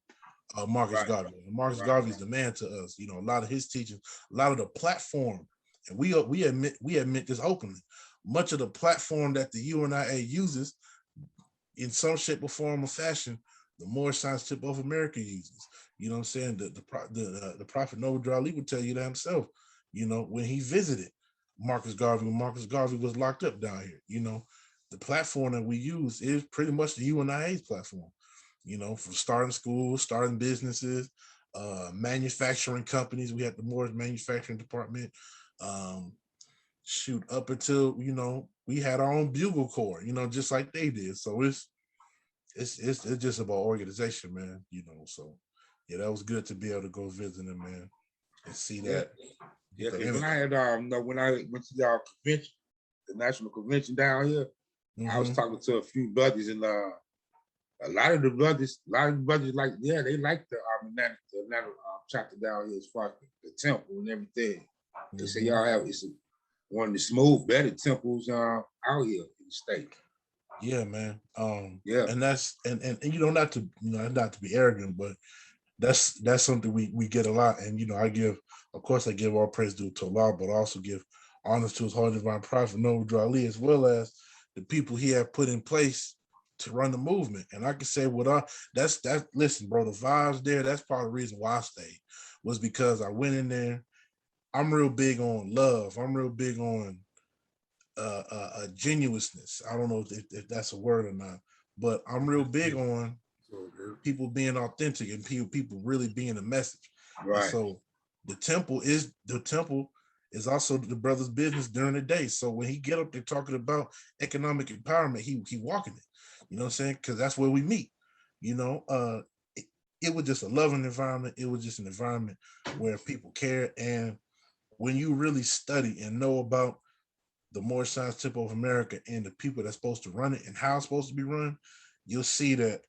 [SPEAKER 3] Marcus Garvey. Marcus Garvey is the man to us. You know, a lot of his teachings, a lot of the platform, and we admit this openly. Much of the platform that the UNIA uses, in some shape or form or fashion, the Morrisons People America uses. You know what I'm saying? The prophet Noble Drew Ali would tell you that himself. You know, when he visited Marcus Garvey, when Marcus Garvey was locked up down here, you know, the platform that we use is pretty much the UNIA's platform, you know, from starting schools, starting businesses, manufacturing companies. We had the Morris Manufacturing Department, shoot, up until, you know, we had our own bugle corps, you know, just like they did. So it's just about organization, man, you know. So yeah, that was good to be able to go visit them, man, and see that.
[SPEAKER 2] Yeah, because when I had when I went to y'all convention, the national convention down here, I was talking to a few brothers, and a lot of the brothers like, yeah, they like the Atlanta chapter down here as far as the temple and everything. They say y'all have one of the smooth, better temples out here in the state.
[SPEAKER 3] Yeah, man. And that's and you know, not to be arrogant, but that's something we get a lot. And you know, I give all praise due to Allah, but also give honors to his holy divine prophet Noble Drew Ali, as well as the people he had put in place to run the movement. And I can say listen, bro, the vibes there, that's part of the reason why I stayed, was because I went in there. I'm real big on love. I'm real big on genuineness. I don't know if that's a word or not, but I'm real big on people being authentic and people really being a message. Right. And so the temple is also the brother's business during the day. So when he get up there talking about economic empowerment, he walking it. You know what I'm saying? Because that's where we meet. You know, it was just a loving environment. It was just an environment where people care. And when you really study and know about the Morrisons People of America and the people that's supposed to run it and how it's supposed to be run, you'll see that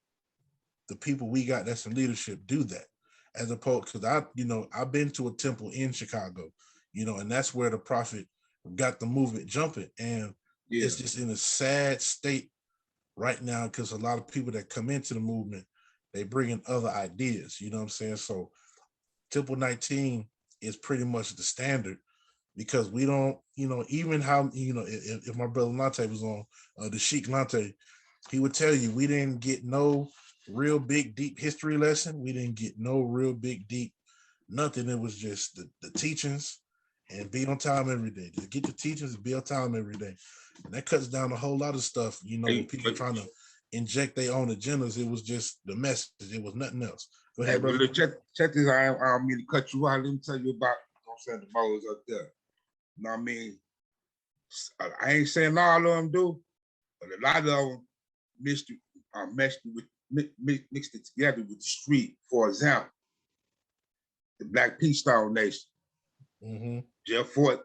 [SPEAKER 3] the people we got that's in leadership do that. As opposed, because I've been to a temple in Chicago, you know, and that's where the prophet got the movement jumping. And it's just in a sad state right now, because a lot of people that come into the movement, they bring in other ideas, you know what I'm saying? So Temple 19 is pretty much the standard, because we don't, you know, even how, you know, if my brother Lante was on, the Sheikh Lante, he would tell you we didn't get no real big, deep history lesson. We didn't get no real big, deep, nothing. It was just the teachings and be on time every day. Just get the teachings and be on time every day. And that cuts down a whole lot of stuff, you know, when people trying to inject their own agendas. It was just the message. It was nothing else. Go ahead, brother.
[SPEAKER 2] Check this out. I don't mean to cut you out. Let me tell you about, you know, the Moles up there. You know what I mean? I ain't saying all of them do, but a lot of them mixed it together with the street. For example, the Black Peace Stone Nation. Jeff Fort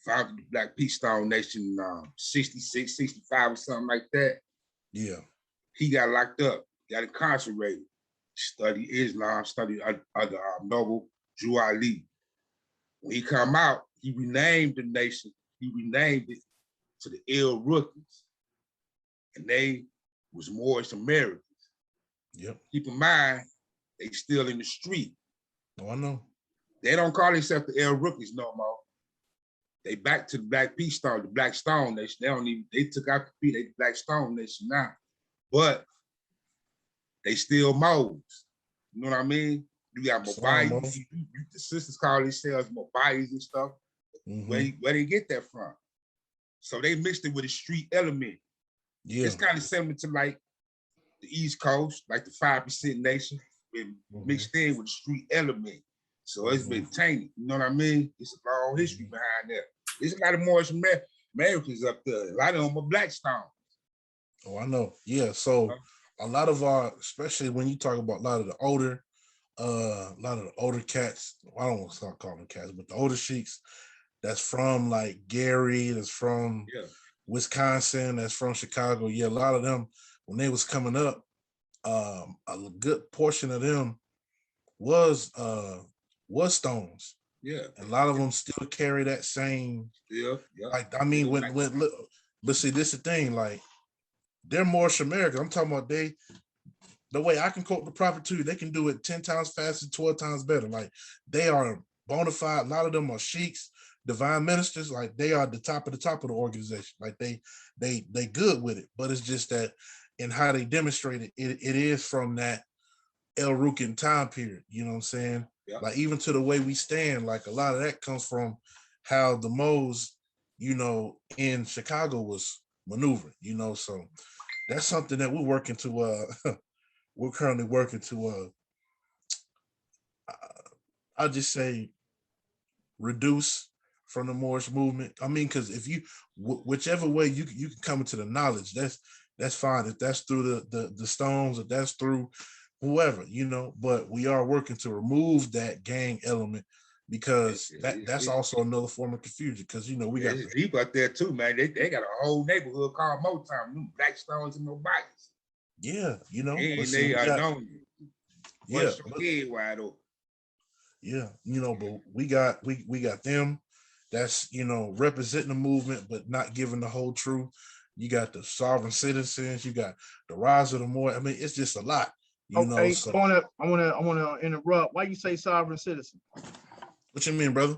[SPEAKER 2] founded the Black Peace Stone Nation in 66, 65 or something like that.
[SPEAKER 3] Yeah.
[SPEAKER 2] He got locked up, got incarcerated, studied Islam, studied other Noble Drew Ali. When he come out, he renamed the nation. He renamed it to the Ill Rookies. And they was Morris Americans.
[SPEAKER 3] Yep.
[SPEAKER 2] Keep in mind, they still in the street.
[SPEAKER 3] Oh, I know.
[SPEAKER 2] They don't call themselves the Ill Rookies no more. They back to the Black Peace Stone, the Black Stone Nation. They took out the P, they the Black Stone Nation now. But they still moles. You know what I mean? You got mobiles. The sisters call themselves mobiles and stuff. Where they get that from? So they mixed it with a street element. Yeah. It's kind of similar to like the East Coast, like the 5% Nation, been mixed in with the street element. So it's been tainted. You know what I mean? It's a long history behind that. There's a lot of Morris Americans up there. A lot of them are Blackstone.
[SPEAKER 3] Oh, I know. Yeah. So a lot of our, especially when you talk about a lot of the older cats, I don't want to start calling them cats, but the older sheiks that's from like Gary, that's from Wisconsin, that's from Chicago. Yeah, a lot of them, when they was coming up, a good portion of them was Stones. Yeah. A lot of them still carry that same. Yeah. Like, I mean, but see, this is the thing, like, they're Morris America. I'm talking about the way I can quote the prophet to you, they can do it 10 times faster, 12 times better. Like, they are bona fide. A lot of them are sheiks, divine ministers. Like, they are the top of the organization. Like, they good with it. But it's just that in how they demonstrate it, it is from that El Rukin time period. You know what I'm saying? Yeah. Like, even to the way we stand, like, a lot of that comes from how the Mo's, you know, in Chicago was maneuvering, you know. So that's something that we're working to we're currently working to I'll just say reduce from the Morris movement. I mean, because if you whichever way you can come into the knowledge, that's fine. If that's through the Stones, if that's through whoever, you know, but we are working to remove that gang element, because that's also another form of confusion. Because, you know, we got
[SPEAKER 2] people out there too, man. They got a whole neighborhood called Motown, Black Stones and Mobiles.
[SPEAKER 3] Yeah, you know,
[SPEAKER 2] and they are known. Yeah, head wide open.
[SPEAKER 3] Yeah, you know, but we got them that's, you know, representing the movement but not giving the whole truth. You got the sovereign citizens, you got the rise of the more. I mean, it's just a lot. You know, so
[SPEAKER 5] I wanna interrupt. Why you say sovereign citizen?
[SPEAKER 3] What you mean, brother?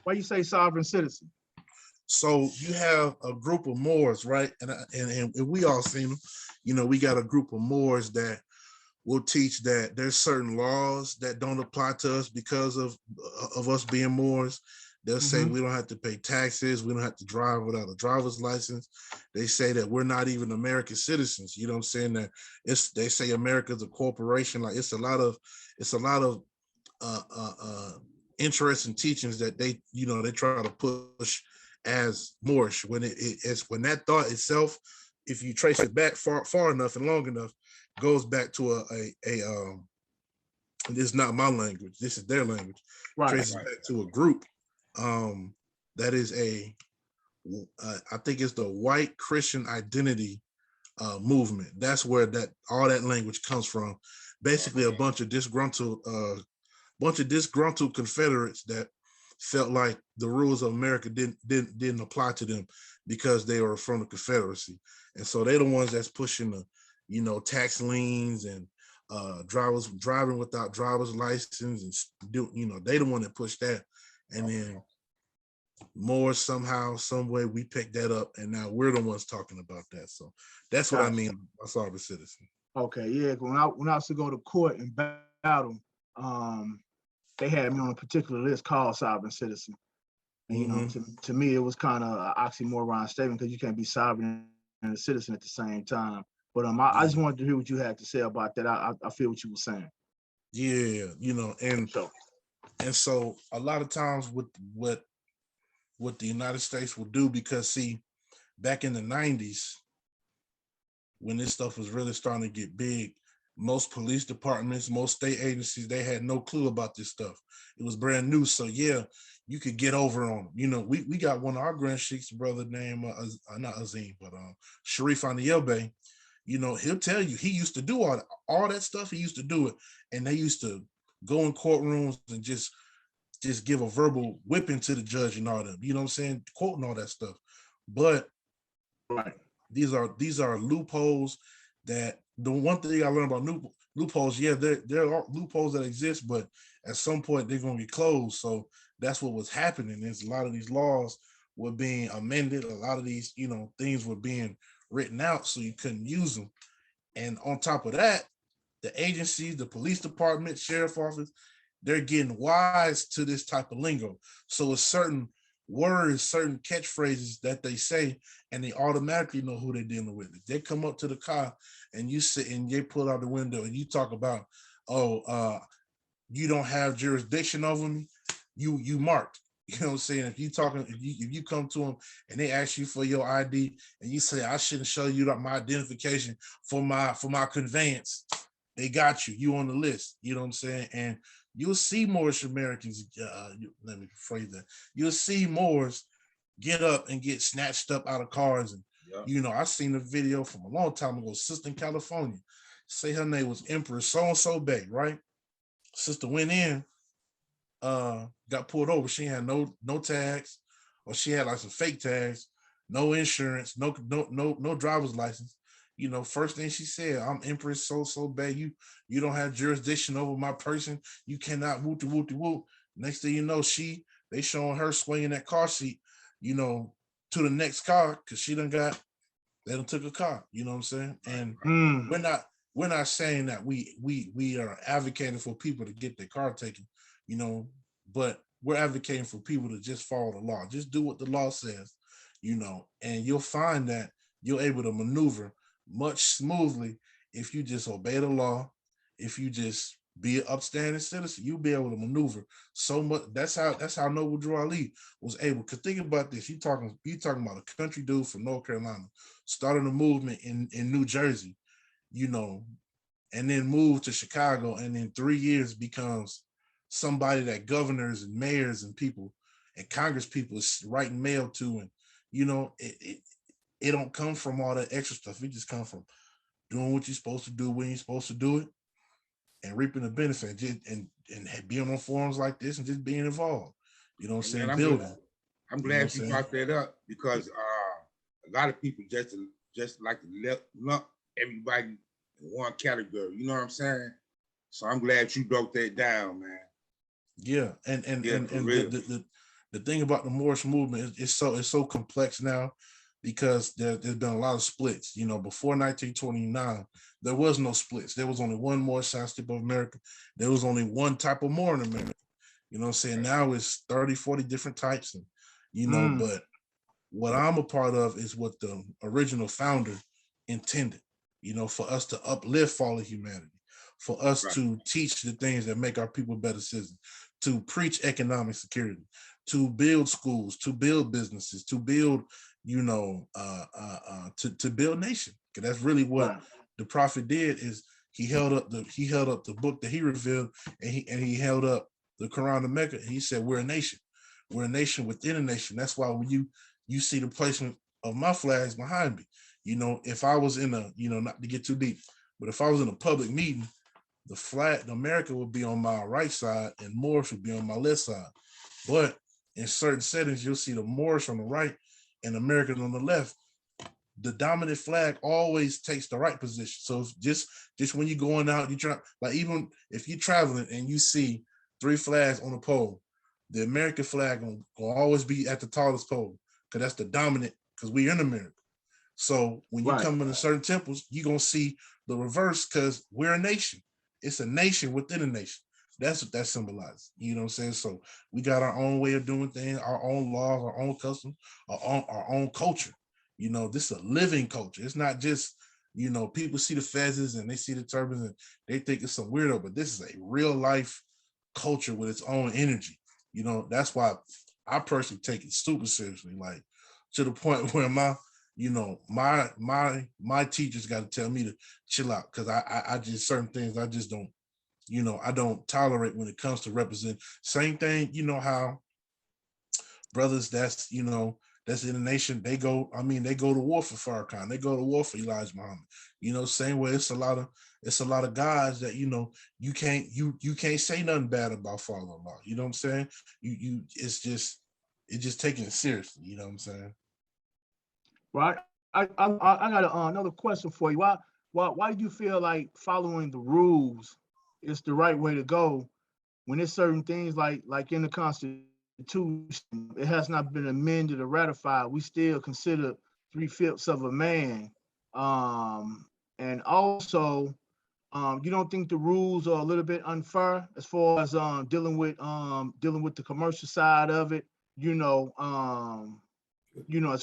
[SPEAKER 5] Why you say sovereign citizen?
[SPEAKER 3] So you have a group of Moors, right? And we all seen them. You know, we got a group of Moors that will teach that there's certain laws that don't apply to us because of us being Moors. They'll say we don't have to pay taxes. We don't have to drive without a driver's license. They say that we're not even American citizens. You know what I'm saying? That they say America's a corporation. Like, it's a lot of interesting teachings that they try to push as Moorish, when it's when that thought itself, if you trace it back far enough and long enough, goes back to this is not my language, this is their language. Right, traces back to a group that is I think it's the white Christian identity movement. That's where all that language comes from. Basically, a bunch of disgruntled Confederates that felt like the rules of America didn't apply to them because they were from the Confederacy. And so they're the ones that's pushing the, you know, tax liens and driving without driver's license, and they the one that pushed that. And then more somehow, some way, we picked that up, and now we're the ones talking about that. So that's what I mean by sovereign citizen.
[SPEAKER 5] Okay, yeah. When I used to go to court and battle, they had me on a particular list called sovereign citizen. And, you know, to me, it was kind of an oxymoron statement, because you can't be sovereign and a citizen at the same time. But I just wanted to hear what you had to say about that. I feel what you were saying.
[SPEAKER 3] Yeah, you know, and so a lot of times with what the United States will do, because see, back in the 90s, when this stuff was really starting to get big, most police departments, most state agencies, they had no clue about this stuff. It was brand new. So yeah, you could get over on them. You know, we got one of our Grand Sheiks brother named, not Azim, but Sharif Aniyelbe. You know, he'll tell you, he used to do all that stuff. He used to do it. And they used to go in courtrooms and just give a verbal whipping to the judge and all that, you know what I'm saying? Quoting all that stuff. But these are loopholes that, the one thing I learned about loopholes, yeah, there are loopholes that exist, but at some point they're going to get closed. So that's what was happening. Is a lot of these laws were being amended. A lot of these, you know, things were being written out so you couldn't use them. And on top of that, the agencies, the police department, sheriff office, they're getting wise to this type of lingo. So it's certain words, certain catchphrases that they say, and they automatically know who they're dealing with. If they come up to the car and you sit and they pull out the window and you talk about, you don't have jurisdiction over me, you marked. You know what I'm saying? If you come to them and they ask you for your ID and you say, I shouldn't show you my identification for my conveyance, they got you. You on the list. You know what I'm saying? And you'll see Moorish Americans, let me phrase that. You'll see Moors get up and get snatched up out of cars. And, you know, I seen a video from a long time ago, sister in California, say her name was Empress so-and-so Bay, right? Sister went in, got pulled over. She had no tags, or she had like some fake tags, no insurance, no driver's license. You know, first thing she said, I'm Empress so Bay. You don't have jurisdiction over my person. You cannot whoop. Next thing you know, they showing her swinging that car seat, you know, to the next car because they done took a car. You know what I'm saying? And we're not saying that we are advocating for people to get their car taken, you know, but we're advocating for people to just follow the law. Just do what the law says, you know, and you'll find that you're able to maneuver much smoothly if you just obey the law. If you just be an upstanding citizen, you'll be able to maneuver so much. That's how Noble Drew Ali was able. Because think about this: you talking about a country dude from North Carolina, starting a movement in New Jersey, you know, and then moved to Chicago, and in 3 years becomes somebody that governors and mayors and people and Congress people is writing mail to, and you know it don't come from all that extra stuff. It just come from doing what you're supposed to do when you're supposed to do it and reaping the benefit, and being on forums like this and just being involved. You know what I'm saying?
[SPEAKER 2] Man,
[SPEAKER 3] building.
[SPEAKER 2] I'm glad you brought that up because a lot of people just like to lump everybody in one category. You know what I'm saying? So I'm glad you broke that down, man.
[SPEAKER 3] Yeah, and the thing about the Moorish movement is it's so complex now, because there's been a lot of splits. You know, before 1929, there was no splits. There was only one Morrisons People America. There was only one type of Moor in America. You know what I'm saying? Now it's 30, 40 different types. And, you know, but what I'm a part of is what the original founder intended, you know, for us to uplift all of humanity, for us to teach the things that make our people better citizens, to preach economic security, to build schools, to build businesses, to build, you know, to build nation. Because that's really what the prophet did. Is he held up the book that he revealed, and he held up the Quran of Mecca. And he said, we're a nation within a nation. That's why when you see the placement of my flags behind me, you know, if I was in a, you know, not to get too deep, but if I was in a public meeting, the flag, America would be on my right side and Moorish would be on my left side. But in certain settings, you'll see the Moorish on the right and American on the left. The dominant flag always takes the right position. So just when you're going out, you try, like even if you're traveling and you see 3 flags on a pole, the American flag will always be at the tallest pole, because that's the dominant, because we're in America. So when you come into certain temples, you're going to see the reverse, because we're a nation. It's a nation within a nation. That's what that symbolizes. You know what I'm saying? So we got our own way of doing things, our own laws, our own customs, our own culture. You know, this is a living culture. It's not just, you know, people see the fezzes and they see the turbans and they think it's some weirdo, but this is a real life culture with its own energy. You know, that's why I personally take it super seriously, like to the point where my teachers got to tell me to chill out, because I just, certain things I just don't, you know, I don't tolerate when it comes to represent. Same thing, you know, how brothers that's, you know, that's in the nation, they go to war for Farrakhan, they go to war for Elijah Muhammad. You know, same way it's a lot of guys that, you know, you can't say nothing bad about following law. You know what I'm saying? It's just taking it seriously. You know what I'm saying?
[SPEAKER 5] Right. I got another question for you. Why do you feel like following the rules is the right way to go when there's certain things like in the Constitution, it has not been amended or ratified? We still consider 3/5 of a man. And also You don't think the rules are a little bit unfair as far as dealing with the commercial side of it? As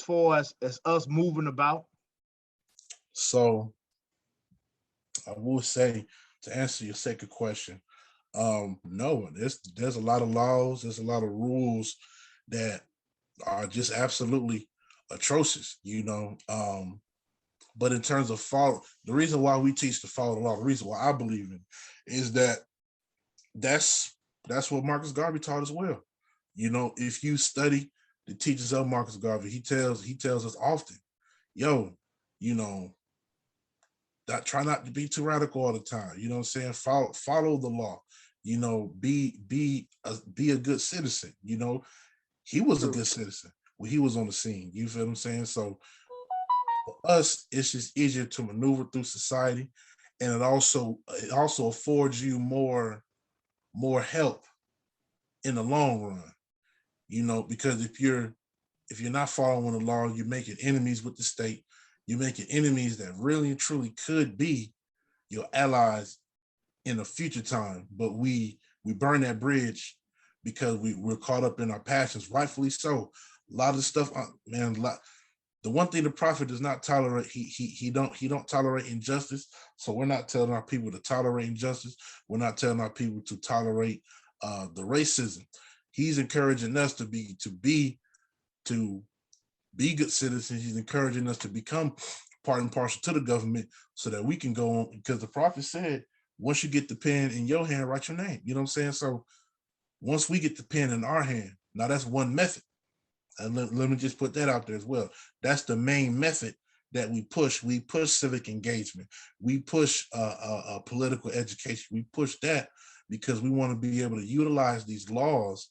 [SPEAKER 5] far as us moving about.
[SPEAKER 3] So I will say, to answer your second question, no, there's a lot of laws, there's a lot of rules that are just absolutely atrocious, but in terms of the reason why we teach to follow the law, the reason why I believe in is that's what Marcus Garvey taught as well. If you study the teachings of Marcus Garvey, he tells us often, try not to be too radical all the time. You know what I'm saying? Follow the law. Be a good citizen. He was a good citizen when he was on the scene. You feel what I'm saying? So for us, it's just easier to maneuver through society, and it also affords you more help in the long run. Because if you're not following the law, you're making enemies with the state. You're making enemies that really and truly could be your allies in a future time, but we burn that bridge because we're caught up in our passions, rightfully so. A lot of the stuff, man. The one thing the prophet does not tolerate, he don't tolerate injustice. So we're not telling our people to tolerate injustice. We're not telling our people to tolerate the racism. He's encouraging us to be good citizens. He's encouraging us to become part and parcel to the government so that we can go on, because the prophet said, once you get the pen in your hand, write your name. You know what I'm saying? So once we get the pen in our hand, now that's one method. And let me just put that out there as well. That's the main method that we push. We push civic engagement. We push political education. We push that because we want to be able to utilize these laws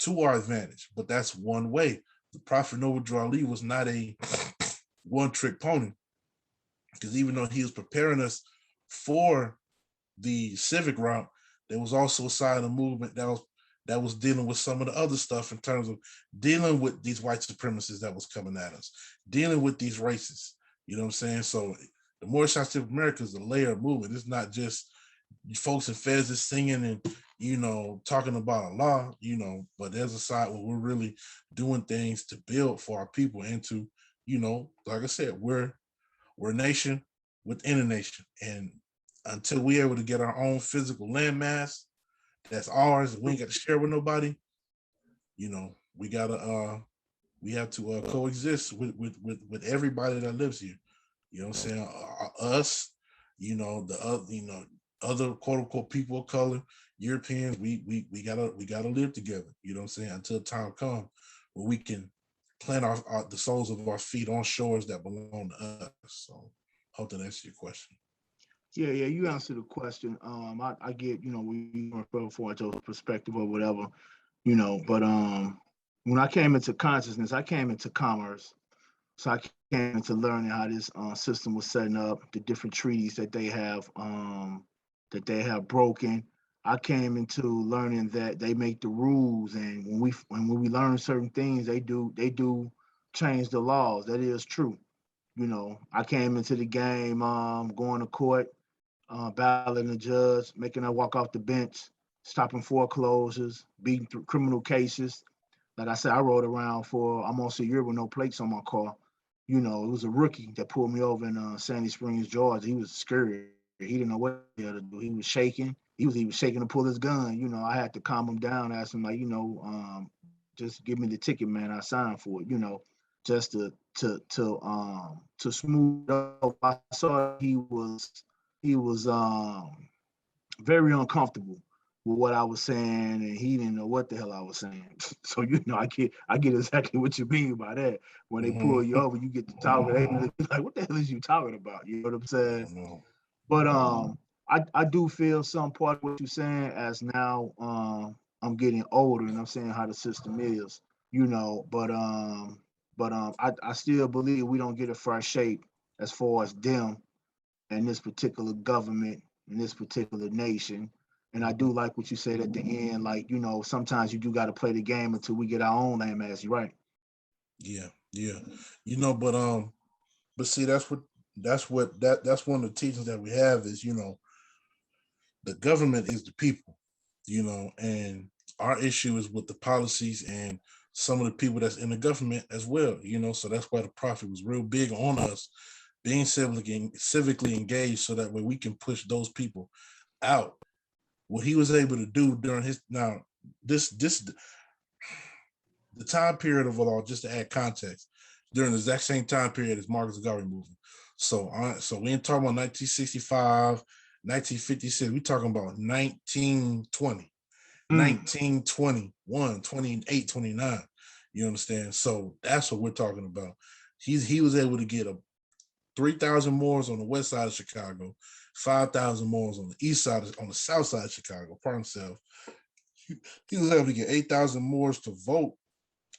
[SPEAKER 3] to our advantage. But that's one way. The Prophet Noah Ali was not a one-trick pony, because even though he was preparing us for the civic route, there was also a side of the movement that was dealing with some of the other stuff in terms of dealing with these white supremacists that was coming at us, dealing with these racists. You know what I'm saying? So the Morrisons People America is a layered movement. It's not just folks in feds singing and talking about Allah, but there's a side where we're really doing things to build for our people and to, like I said, we're a nation within a nation. And until we're able to get our own physical landmass that's ours and we ain't got to share with nobody, we have to coexist with everybody that lives here. You know what I'm saying? Us, other quote unquote people of color, Europeans, we gotta live together. You know what I'm saying? Until time comes where we can plant the soles of our feet on shores that belong to us. So hope that answers your question.
[SPEAKER 5] Yeah, you answered the question. I get, we refer for your perspective or whatever, but when I came into consciousness, I came into commerce. So I came into learning how this system was setting up, the different treaties that they have broken. I came into learning that they make the rules, and when we learn certain things, they do change the laws. That is true. I came into the game going to court, battling the judge, making her walk off the bench, stopping foreclosures, beating through criminal cases. Like I said, I rode around for almost a year with no plates on my car. It was a rookie that pulled me over in Sandy Springs, Georgia. He was scared. He didn't know what to do. He was shaking. He was even shaking to pull his gun. I had to calm him down, ask him just give me the ticket, man. I signed for it. Just to smooth up. I saw he was very uncomfortable with what I was saying, and he didn't know what the hell I was saying. So I get exactly what you mean by that. When they pull you over, you get to talking. They like, what the hell is you talking about? You know what I'm saying? But I do feel some part of what you're saying as now I'm getting older and I'm saying how the system is. But I still believe we don't get a fair shake as far as them and this particular government in this particular nation. And I do like what you said at the end, like, sometimes you do got to play the game until we get our own landmass. You're right.
[SPEAKER 3] Yeah. But see, that's one of the teachings that we have is, the government is the people, and our issue is with the policies and some of the people that's in the government as well, so that's why the prophet was real big on us being civically engaged so that way we can push those people out. What he was able to do during his, now this the time period of it all, just to add context, during the exact same time period as Marcus Garvey movement. So we ain't talking about 1965, 1956, we talking about 1920, 1921, 28, 29. You understand? So that's what we're talking about. He was able to get 3,000 Moors on the west side of Chicago, 5,000 Moors on the east side, on the south side of Chicago, pardon himself. He was able to get 8,000 Moors to vote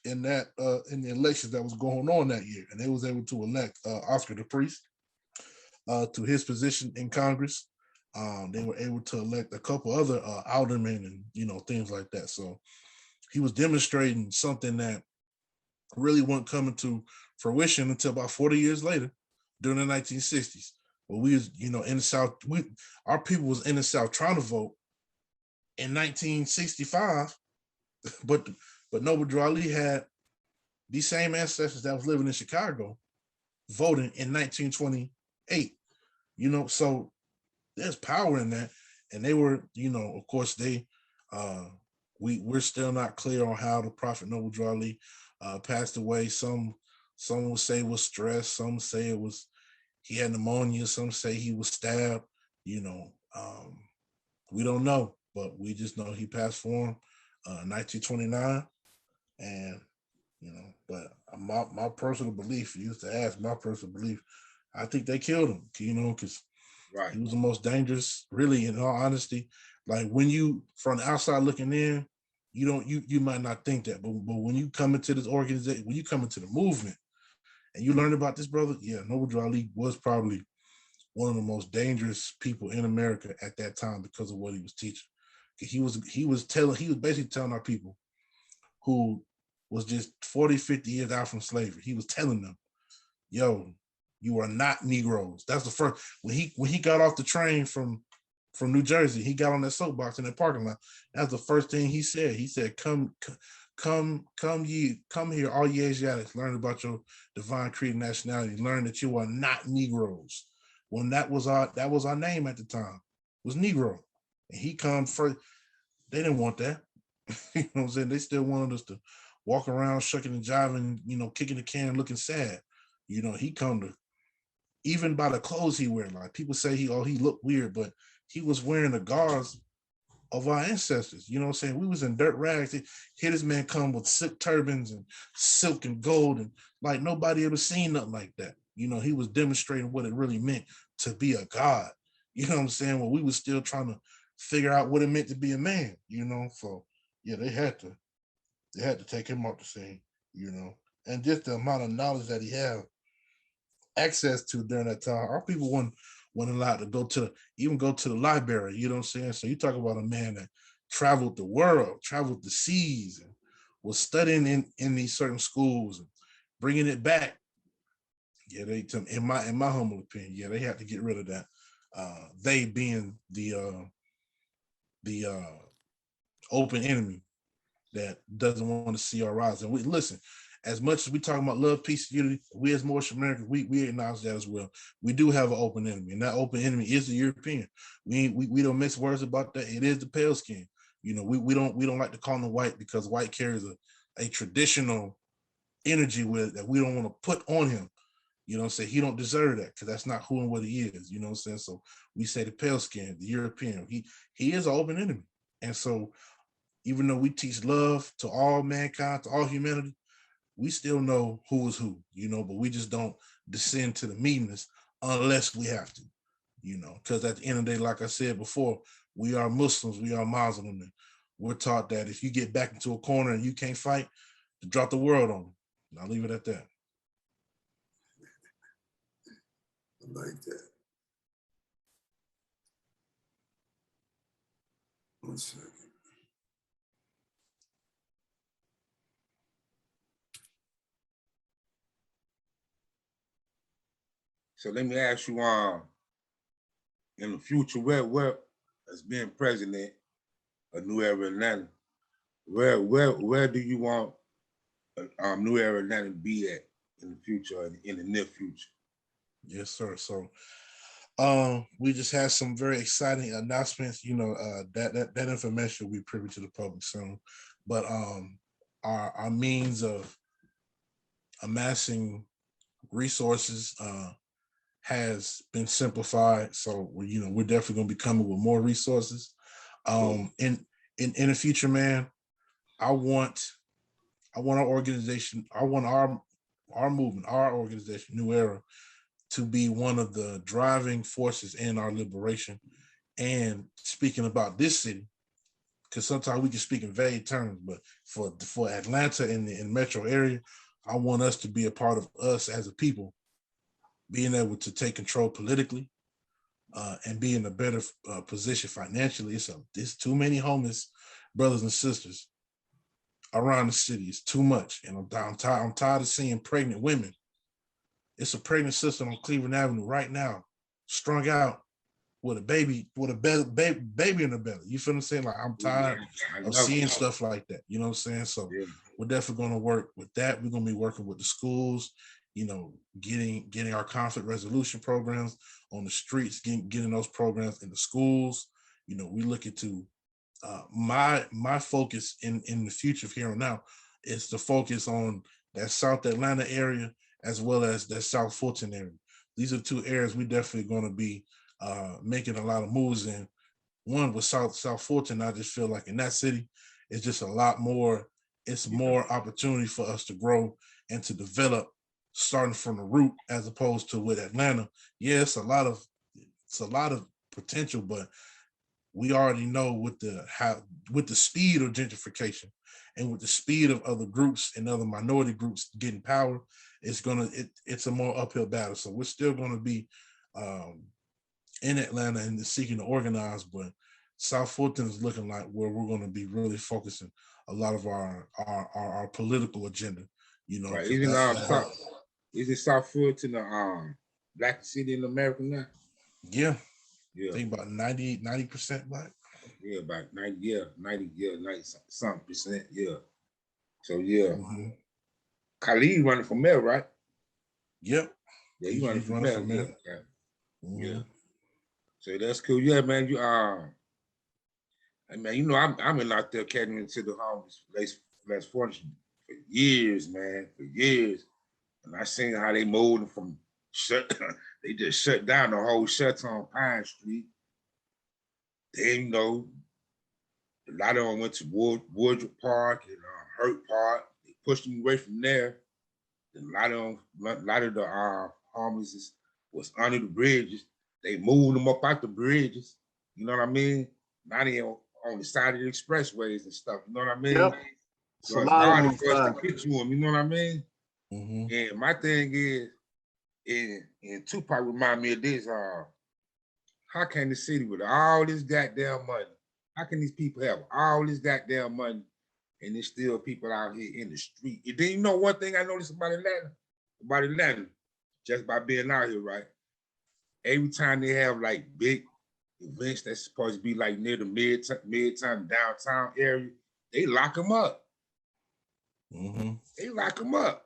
[SPEAKER 3] in that in the elections that was going on that year, and they was able to elect Oscar the Priest to his position in Congress. They were able to elect a couple other aldermen and things like that. So he was demonstrating something that really wasn't coming to fruition until about 40 years later, during the 1960s. Well, we was in the South. Our people was in the South trying to vote in 1965, but Noble Drew Ali had these same ancestors that was living in Chicago voting in 1928. So there's power in that. And they were, of course, we're still not clear on how the Prophet Noble Drew Ali passed away. Some will say it was stress, some say it was he had pneumonia, some say he was stabbed. We don't know, but we just know he passed for him 1929. And but my personal belief, you used to ask my personal belief, I think they killed him, because
[SPEAKER 2] right.
[SPEAKER 3] He was the most dangerous, really, in all honesty. Like when you from the outside looking in, you might not think that, but when you come into this organization, when you come into the movement and you learn about this brother, yeah, Noble Drew Ali was probably one of the most dangerous people in America at that time because of what he was teaching. He was basically telling our people who was just 40, 50 years out from slavery. He was telling them, yo, you are not Negroes. That's the first, when he got off the train from New Jersey, he got on that soapbox in that parking lot. That's the first thing he said. He said, come here, all ye Asiatics, learn about your divine creed and nationality, learn that you are not Negroes. When that was our name at the time, was Negro. And he come first. They didn't want that. You know what I'm saying? They still wanted us to walk around shucking and jiving, kicking the can, looking sad. He come to, even by the clothes he wear, like people say he looked weird, but he was wearing the gauze of our ancestors. You know what I'm saying? We was in dirt rags. Here this man come with silk turbans and silk and gold, and like nobody ever seen nothing like that. He was demonstrating what it really meant to be a god. You know what I'm saying? Well, we was still trying to figure out what it meant to be a man, So yeah, they had to take him off the scene, and just the amount of knowledge that he had access to during that time. Our people weren't allowed to go to the library, you know what I'm saying? So you talk about a man that traveled the world, traveled the seas, and was studying in these certain schools and bringing it back. Yeah, in my humble opinion, yeah, they had to get rid of that. They being the open enemy that doesn't want to see our rise. And we listen, as much as we talk about love, peace, unity, we as Morrisons Americans, we acknowledge that as well. We do have an open enemy, and that open enemy is the European. We don't mix words about that. It is the pale skin. We don't like to call them white because white carries a traditional energy with it that we don't want to put on him. Say he don't deserve that because that's not who and what he is. You know what I'm saying? So we say the pale skin, the European. He is an open enemy, and so even though we teach love to all mankind, to all humanity, we still know who is who, but we just don't descend to the meanness unless we have to, because at the end of the day, like I said before, we are Muslims, we are Muslim, and we're taught that if you get back into a corner and you can't fight, to drop the world on them. And I'll leave it at that.
[SPEAKER 1] I like that. One second.
[SPEAKER 2] So let me ask you, in the future, where as being president of New Era Atlanta, where do you want New Era Atlanta to be at in the future, in the near future?
[SPEAKER 3] Yes, sir. So we just had some very exciting announcements. You know, that information will be privy to the public soon. But our means of amassing resources has been simplified. So we're definitely going to be coming with more resources. In the future, man, I want our organization, I want our movement, our organization, New Era, to be one of the driving forces in our liberation. And speaking about this city, because sometimes we can speak in vague terms, but for Atlanta in the metro area, I want us to be a part of us as a people, being able to take control politically and be in a better position financially. It's too many homeless brothers and sisters around the city. It's too much. And I'm tired of seeing pregnant women. It's a pregnant sister on Cleveland Avenue right now, strung out with a baby, baby in the belly. You feel what I'm saying? Like, I'm tired of seeing stuff like that. You know what I'm saying? So we're definitely going to work with that. We're going to be working with the schools, getting our conflict resolution programs on the streets, getting those programs in the schools. We looking to my focus in the future here and now is to focus on that South Atlanta area as well as that South Fulton area. These are two areas we definitely going to be making a lot of moves in. One with South Fulton, I just feel like in that city, it's just a lot more. It's more opportunity for us to grow and to develop, starting from the root, as opposed to with Atlanta. Yeah, it's a lot of potential, but we already know with the speed of gentrification and with the speed of other groups and other minority groups getting power, it's a more uphill battle. So we're still going to be in Atlanta and seeking to organize, but South Fulton is looking like where we're going to be really focusing a lot of our political agenda.
[SPEAKER 2] Right. Isn't South Fulton the blackest city in America now?
[SPEAKER 3] Yeah. I think about 90% black.
[SPEAKER 2] Yeah, about 90 something percent. Yeah. So yeah. Mm-hmm. Khalid running for mayor, right?
[SPEAKER 3] Yep.
[SPEAKER 2] Yeah, he's running for mayor. Yeah. Mm-hmm. Yeah. So that's cool. Yeah, man. I've been out there catering to the homeless less fortunate for years, man. For years. And I seen how they moved from they just shut down the whole shelter on Pine Street. Then, a lot of them went to Woodruff Park and Hurt Park. They pushed them away from there. And a lot of the homeless was under the bridges. They moved them up out the bridges. You know what I mean? Now they on the side of the expressways and stuff. You know what I mean?
[SPEAKER 5] Yep.
[SPEAKER 2] So it's harder for us to get to them. You know what I mean?
[SPEAKER 3] Mm-hmm.
[SPEAKER 2] And my thing is, and Tupac remind me of this. How can the city with all this goddamn money? How can these people have all this goddamn money and there's still people out here in the street? And then one thing I noticed about Atlanta, just by being out here, right? Every time they have like big events that's supposed to be like near the midtown downtown area, they lock them up.
[SPEAKER 3] Mm-hmm.
[SPEAKER 2] They lock them up.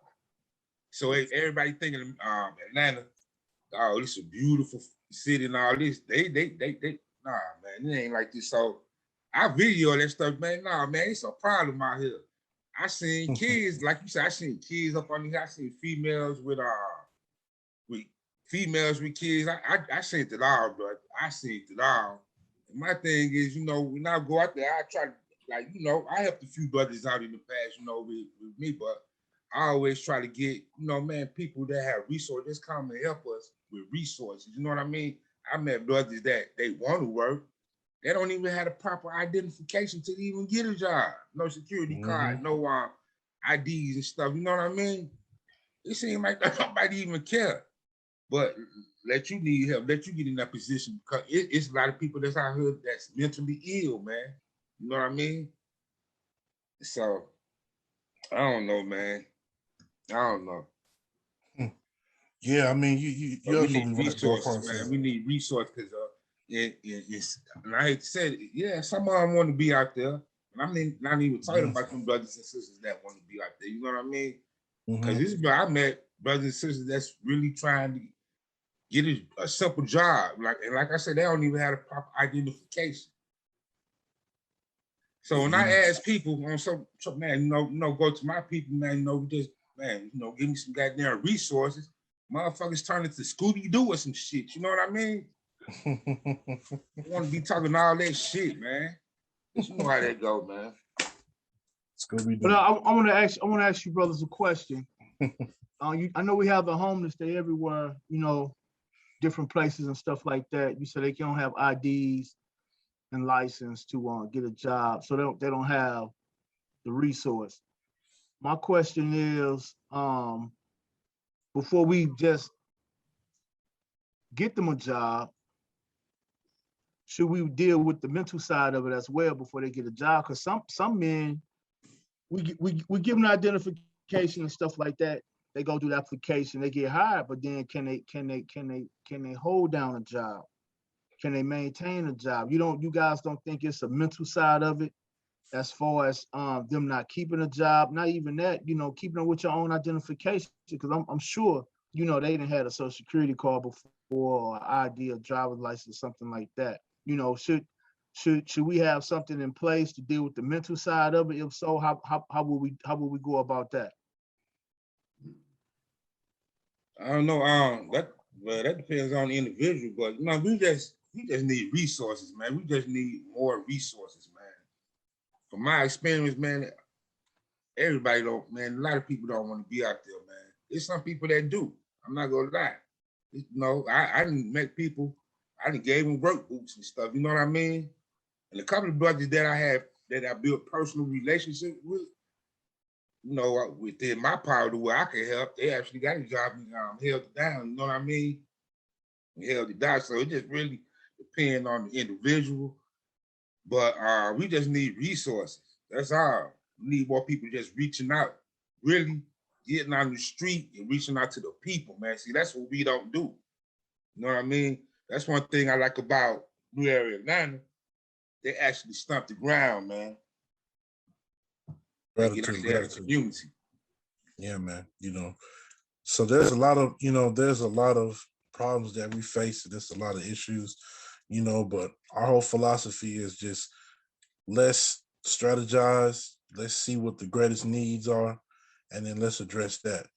[SPEAKER 2] So everybody thinking Atlanta, oh, this is a beautiful city and all this. They nah, man, it ain't like this. So I video that stuff, man. Nah, man, it's a problem out here. I seen kids, like you said, I seen kids up on here. I seen females with kids. I seen it all, bro. I seen it all. And my thing is, when I go out there, I try to, I helped a few brothers out in the past, with me, but I always try to get, people that have resources, come and help us with resources. You know what I mean? I met brothers that they want to work. They don't even have the proper identification to even get a job. No security card, no IDs and stuff. You know what I mean? It seems like nobody even care. But let you need help, let you get in that position, because it's a lot of people that's out here that's mentally ill, man. You know what I mean? So, I don't know, man. I don't know.
[SPEAKER 3] Yeah, I mean, you
[SPEAKER 2] we need resources, man. We need resources because it's, and I hate to say it, yeah, some of them want to be out there. And I mean, not even talking about them brothers and sisters that want to be out there. You know what I mean? Because this is where I met brothers and sisters that's really trying to get a simple job. Like I said, they don't even have a proper identification. So when I ask people on some man, go to my people, man, just man, give me some goddamn resources. Motherfuckers turn into Scooby-Doo or some shit. You know what I mean? I want to be talking all that shit, man. But you know how that go, man.
[SPEAKER 3] Scooby-Doo.
[SPEAKER 5] But I want to ask you brothers a question. I know we have the homeless, they everywhere, different places and stuff like that. You said they don't have IDs and license to get a job, so they don't have the resource. My question is, before we just get them a job, should we deal with the mental side of it as well before they get a job? Because some men, we give them identification and stuff like that. They go do the application, they get hired, but then can they hold down a job? Can they maintain a job? You guys don't think it's a mental side of it, as far as them not keeping a job, not even that, keeping it with your own identification, because I'm sure, they didn't have a social security card before, or an ID, a driver's license, something like that. Should we have something in place to deal with the mental side of it? If so, how will we go about that?
[SPEAKER 2] I don't know. That depends on the individual, but we just need resources, man. We just need more resources, man. From my experience, man, everybody don't, man. A lot of people don't want to be out there, man. There's some people that do. I'm not gonna lie. I didn't met people. I didn't gave them work boots and stuff. You know what I mean? And a couple of brothers that I have that I built personal relationships with, within my power to where I can help, they actually got a job and held it down. You know what I mean? Held it down. So it just really depends on the individual. But we just need resources. That's all. We need more people just reaching out, really getting on the street and reaching out to the people, man. See, that's what we don't do. You know what I mean? That's one thing I like about New Area Atlanta. They actually stomp the ground, man.
[SPEAKER 3] Gratitude.
[SPEAKER 2] Community.
[SPEAKER 3] Yeah, man. So there's a lot of problems that we face, and there's a lot of issues, but our whole philosophy is just let's strategize, let's see what the greatest needs are, and then let's address that.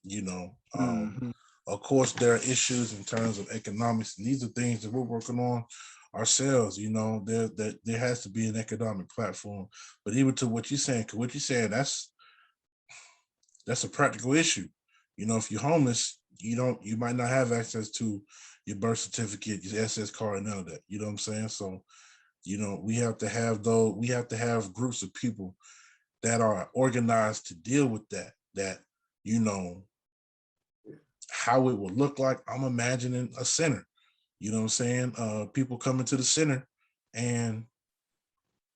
[SPEAKER 3] Of course, there are issues in terms of economics, and these are things that we're working on ourselves. There has to be an economic platform. But even to what you're saying, that's a practical issue. If you're homeless, you might not have access to your birth certificate, your SS card, and none of that. You know what I'm saying? So, we have to have groups of people that are organized to deal with that, how it would look like. I'm imagining a center, you know what I'm saying? People coming to the center and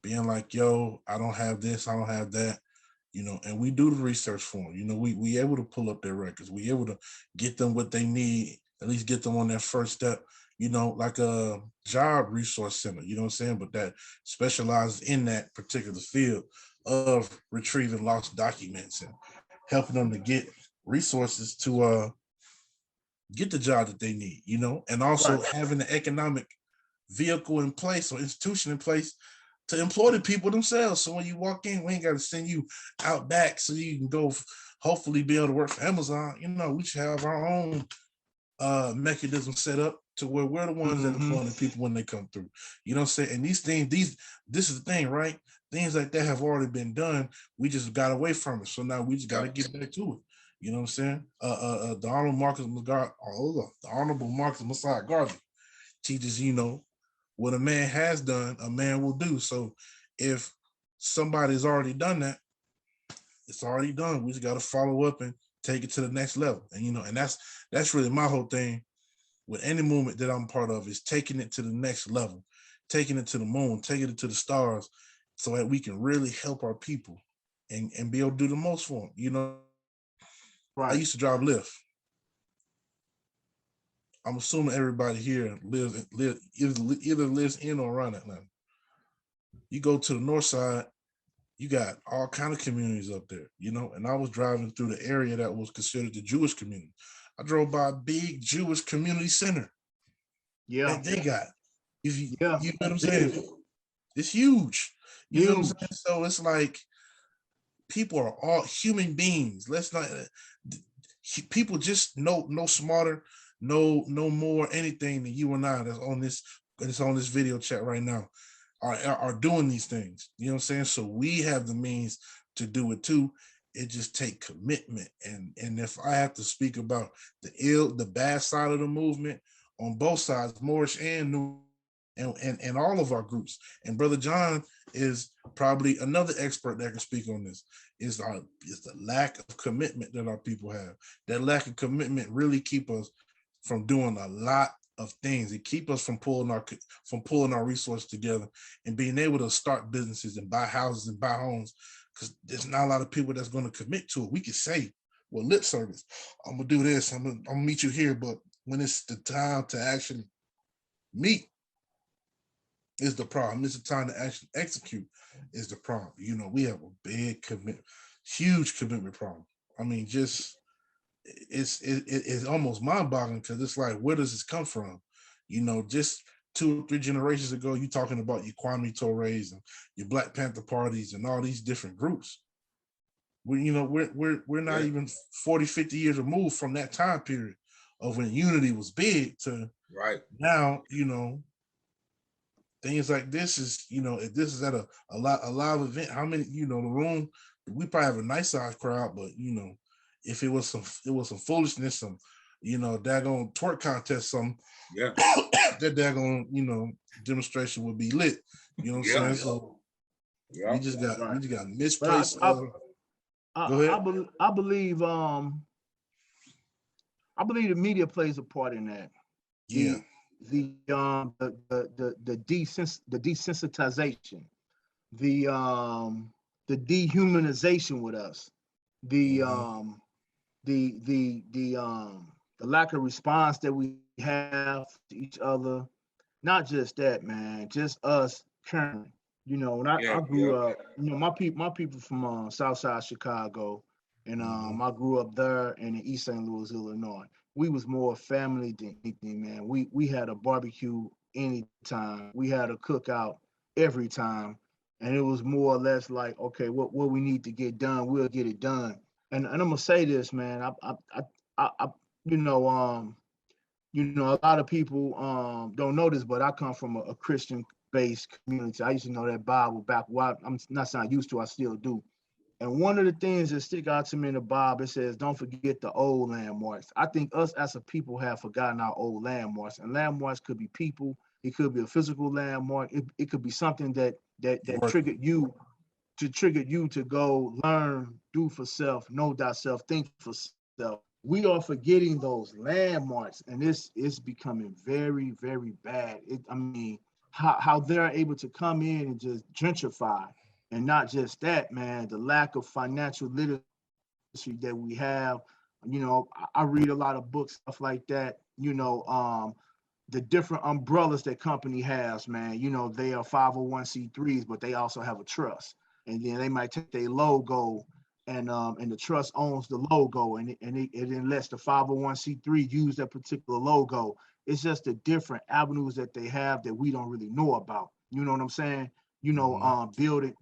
[SPEAKER 3] being like, yo, I don't have this, I don't have that, and we do the research for them. We able to pull up their records. We able to get them what they need, at least get them on their first step, like a job resource center, you know what I'm saying? But that specializes in that particular field of retrieving lost documents and helping them to get resources to get the job that they need, and also having the economic vehicle in place or institution in place to employ the people themselves. So when you walk in, we ain't got to send you out back so you can go hopefully be able to work for Amazon. We should have our own mechanism set up to where we're the ones that employ the people when they come through. You know what I'm saying? And these things, this is the thing, right? Things like that have already been done. We just got away from it. So now we just got to get back to it. You know what I'm saying? The Honorable Marcus Messiah Garvey teaches, what a man has done, a man will do. So if somebody's already done that, it's already done. We just got to follow up and take it to the next level. And, and that's really my whole thing with any movement that I'm part of, is taking it to the next level, taking it to the moon, taking it to the stars, so that we can really help our people and be able to do the most for them. Right. I used to drive Lyft. I'm assuming everybody here either lives in or around Atlanta. You go to the north side, you got all kind of communities up there, you know. And I was driving through the area that was considered the Jewish community. I drove by a big Jewish community center.
[SPEAKER 5] Yeah,
[SPEAKER 3] that they got. You
[SPEAKER 5] yeah,
[SPEAKER 3] know what I'm saying? It's huge. You know what I'm saying? So it's like people are all human beings. Let's not people just no smarter, no more anything than you and I that's on this video chat right now are doing these things. You know what I'm saying? So we have the means to do it too. It just take commitment. And if I have to speak about the bad side of the movement on both sides, Morris and New and all of our groups. And Brother John is probably another expert that can speak on this. Is the lack of commitment that our people have. That lack of commitment really keep us from doing a lot of things. It keep us from pulling our resources together and being able to start businesses and buy houses and buy homes, because there's not a lot of people that's going to commit to it. We could say, well, lip service, I'm gonna do this, I'm gonna meet you here, but when it's the time to actually meet is the problem. It's the time to actually execute is the problem. You know, we have a big huge commitment problem. I mean, just it's almost mind-boggling, because it's like, where does this come from? You know, just 2 or 3 generations ago, you talking about your Kwame Torres and your Black Panther parties and all these different groups. We're not even 40, 50 years removed from that time period of when unity was big to
[SPEAKER 2] right
[SPEAKER 3] now. You know, things like this is, you know, if this is at a live event, how many, you know, the room, we probably have a nice size crowd, but you know, if it was some foolishness, some, you know, daggone twerk contest, some
[SPEAKER 2] that
[SPEAKER 3] daggone, you know, demonstration would be lit. You know what I'm saying? So we just got misplaced. Go ahead.
[SPEAKER 5] I believe the media plays a part in that.
[SPEAKER 3] Yeah.
[SPEAKER 5] The desensitization, the dehumanization with us, the lack of response that we have to each other. Not just that, man, just us caring. You know, when I grew up, you know, my people from Southside Chicago, and I grew up there in the East St. Louis, Illinois. We was more family than anything, man. We had a barbecue anytime. We had a cookout every time. And it was more or less like, okay, what we need to get done, we'll get it done. And I'm gonna say this, man. A lot of people don't know this, but I come from a Christian-based community. I used to know that Bible back. I'm not saying I used to, I still do. And one of the things that stick out to me in the Bible, it says, don't forget the old landmarks. I think us as a people have forgotten our old landmarks. And landmarks could be people. It could be a physical landmark. It could be something that triggered you to go learn, do for self, know thyself, think for self. We are forgetting those landmarks, and this is becoming very, very bad. How they're able to come in and just gentrify. And not just that, man, the lack of financial literacy that we have. You know, I read a lot of books, stuff like that. You know, the different umbrellas that company has, man. You know, they are 501c3s, but they also have a trust. And then they might take their logo, and the trust owns the logo, and it then lets the 501c3 use that particular logo. It's just the different avenues that they have that we don't really know about. You know what I'm saying? You know, building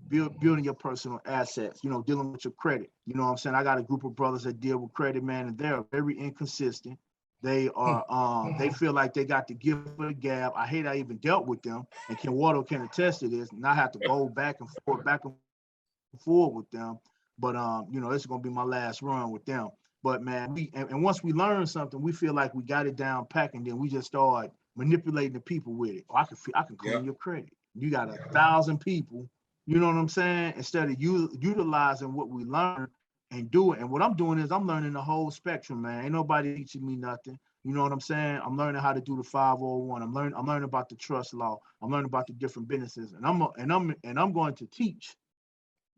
[SPEAKER 5] your personal assets, you know, dealing with your credit. You know what I'm saying? I got a group of brothers that deal with credit, man, and they're very inconsistent. They are, they feel like they got the gift of the gab. I hate I even dealt with them, and Ken Waddle can attest to this, and I have to go back and forth with them. But, you know, it's going to be my last run with them. But, man, and once we learn something, we feel like we got it down packed, and then we just start manipulating the people with it. Oh, I can clean your credit. You got 1,000 people, you know what I'm saying? Instead of utilizing what we learn and do it. And what I'm doing is I'm learning the whole spectrum, man. Ain't nobody teaching me nothing. You know what I'm saying? I'm learning how to do the 501. I'm learning about the trust law. I'm learning about the different businesses, and I'm going to teach.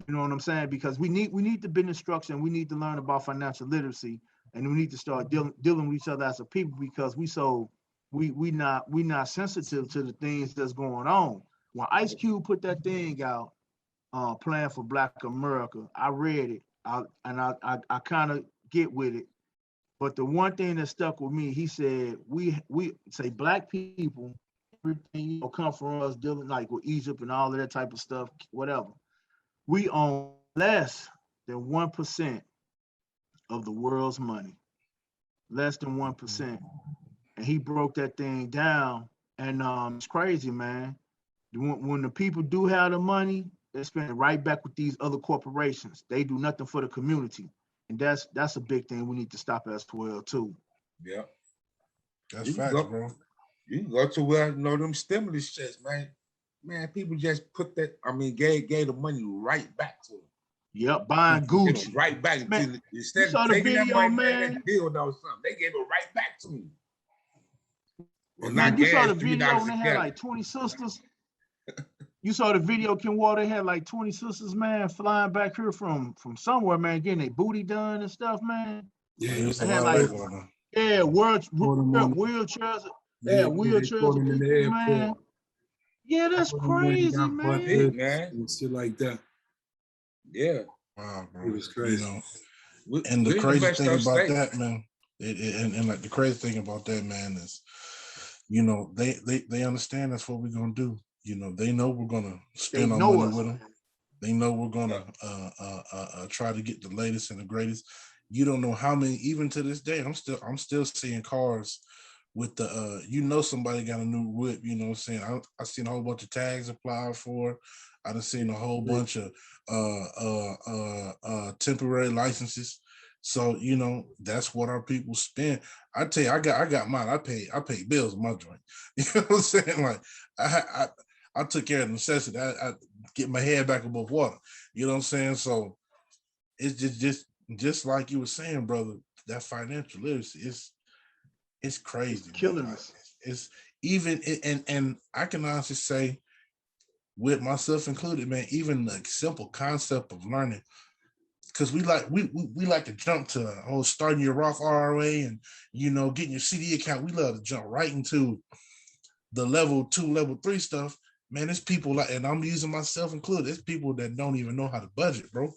[SPEAKER 5] You know what I'm saying? Because we need the business structure, and we need to learn about financial literacy, and we need to start dealing with each other as a people, because we so we not sensitive to the things that's going on. When Ice Cube put that thing out, Plan for Black America, I read it, I kind of get with it. But the one thing that stuck with me, he said, we say black people, everything come from us dealing like with Egypt and all of that type of stuff, whatever. We own less than 1% of the world's money, less than 1%. And he broke that thing down, and it's crazy, man. When the people do have the money, they spend it right back with these other corporations. They do nothing for the community. And that's a big thing we need to stop as well too.
[SPEAKER 2] Yeah,
[SPEAKER 3] that's facts, bro.
[SPEAKER 2] You can go to where them stimulus checks, man. Man, people just put that. I mean, gave the money right back to them.
[SPEAKER 5] Yep, buying Gucci
[SPEAKER 2] right back.
[SPEAKER 5] Man,
[SPEAKER 2] Instead of taking that money, man, that deal or something, they gave it right back to me.
[SPEAKER 5] Well, man, you saw the video when they had like 20 sisters. You saw the video, Ken Walter had like 20 sisters, man, flying back here from somewhere, man, getting their booty done and stuff, man.
[SPEAKER 3] Yeah,
[SPEAKER 5] they had like wheelchairs. Yeah, wheelchairs, man. Yeah, that's crazy, man.
[SPEAKER 1] And shit like that.
[SPEAKER 2] Yeah.
[SPEAKER 3] Wow, bro.
[SPEAKER 1] It was crazy.
[SPEAKER 3] And the crazy thing about that, man, and like the crazy thing about that, man, is, they understand that's what we're gonna do. They know we're gonna spend our money with them. They know we're gonna try to get the latest and the greatest. You don't know how many, even to this day, I'm still seeing cars with the somebody got a new whip, you know what I'm saying? I seen a whole bunch of tags applied for. I done seen a whole bunch of temporary licenses. So that's what our people spend. I tell you, I got mine. I pay bills in my joint. You know what I'm saying? Like I took care of the necessity. I get my head back above water. You know what I'm saying? So it's just like you were saying, brother. That financial literacy, it's crazy.
[SPEAKER 5] It's killing us.
[SPEAKER 3] It's even and I can honestly say, with myself included, man, even the simple concept of learning, because we like to jump to starting your Roth IRA and getting your CD account. We love to jump right into the level 2, level 3 stuff. Man, there's people and I'm using myself included. There's people that don't even know how to budget, bro.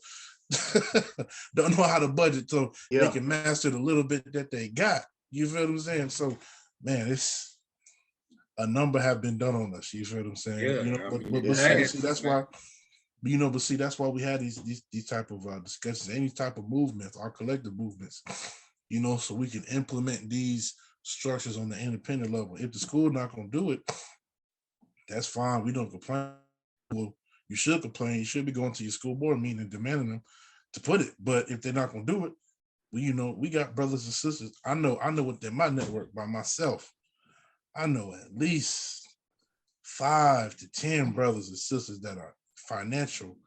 [SPEAKER 3] Don't know how to budget, so they can master the little bit that they got. You feel what I'm saying? So, man, it's a number have been done on us. You feel what I'm saying?
[SPEAKER 2] Yeah,
[SPEAKER 3] but see, that's why. But see, that's why we had these type of discussions, any type of movements, our collective movements. So we can implement these structures on the independent level. If the school not gonna do it, that's fine. We don't complain. Well, you should complain. You should be going to your school board meeting and demanding them to put it. But if they're not gonna do it, we got brothers and sisters. I know within my network by myself, I know at least 5 to 10 brothers and sisters that are financial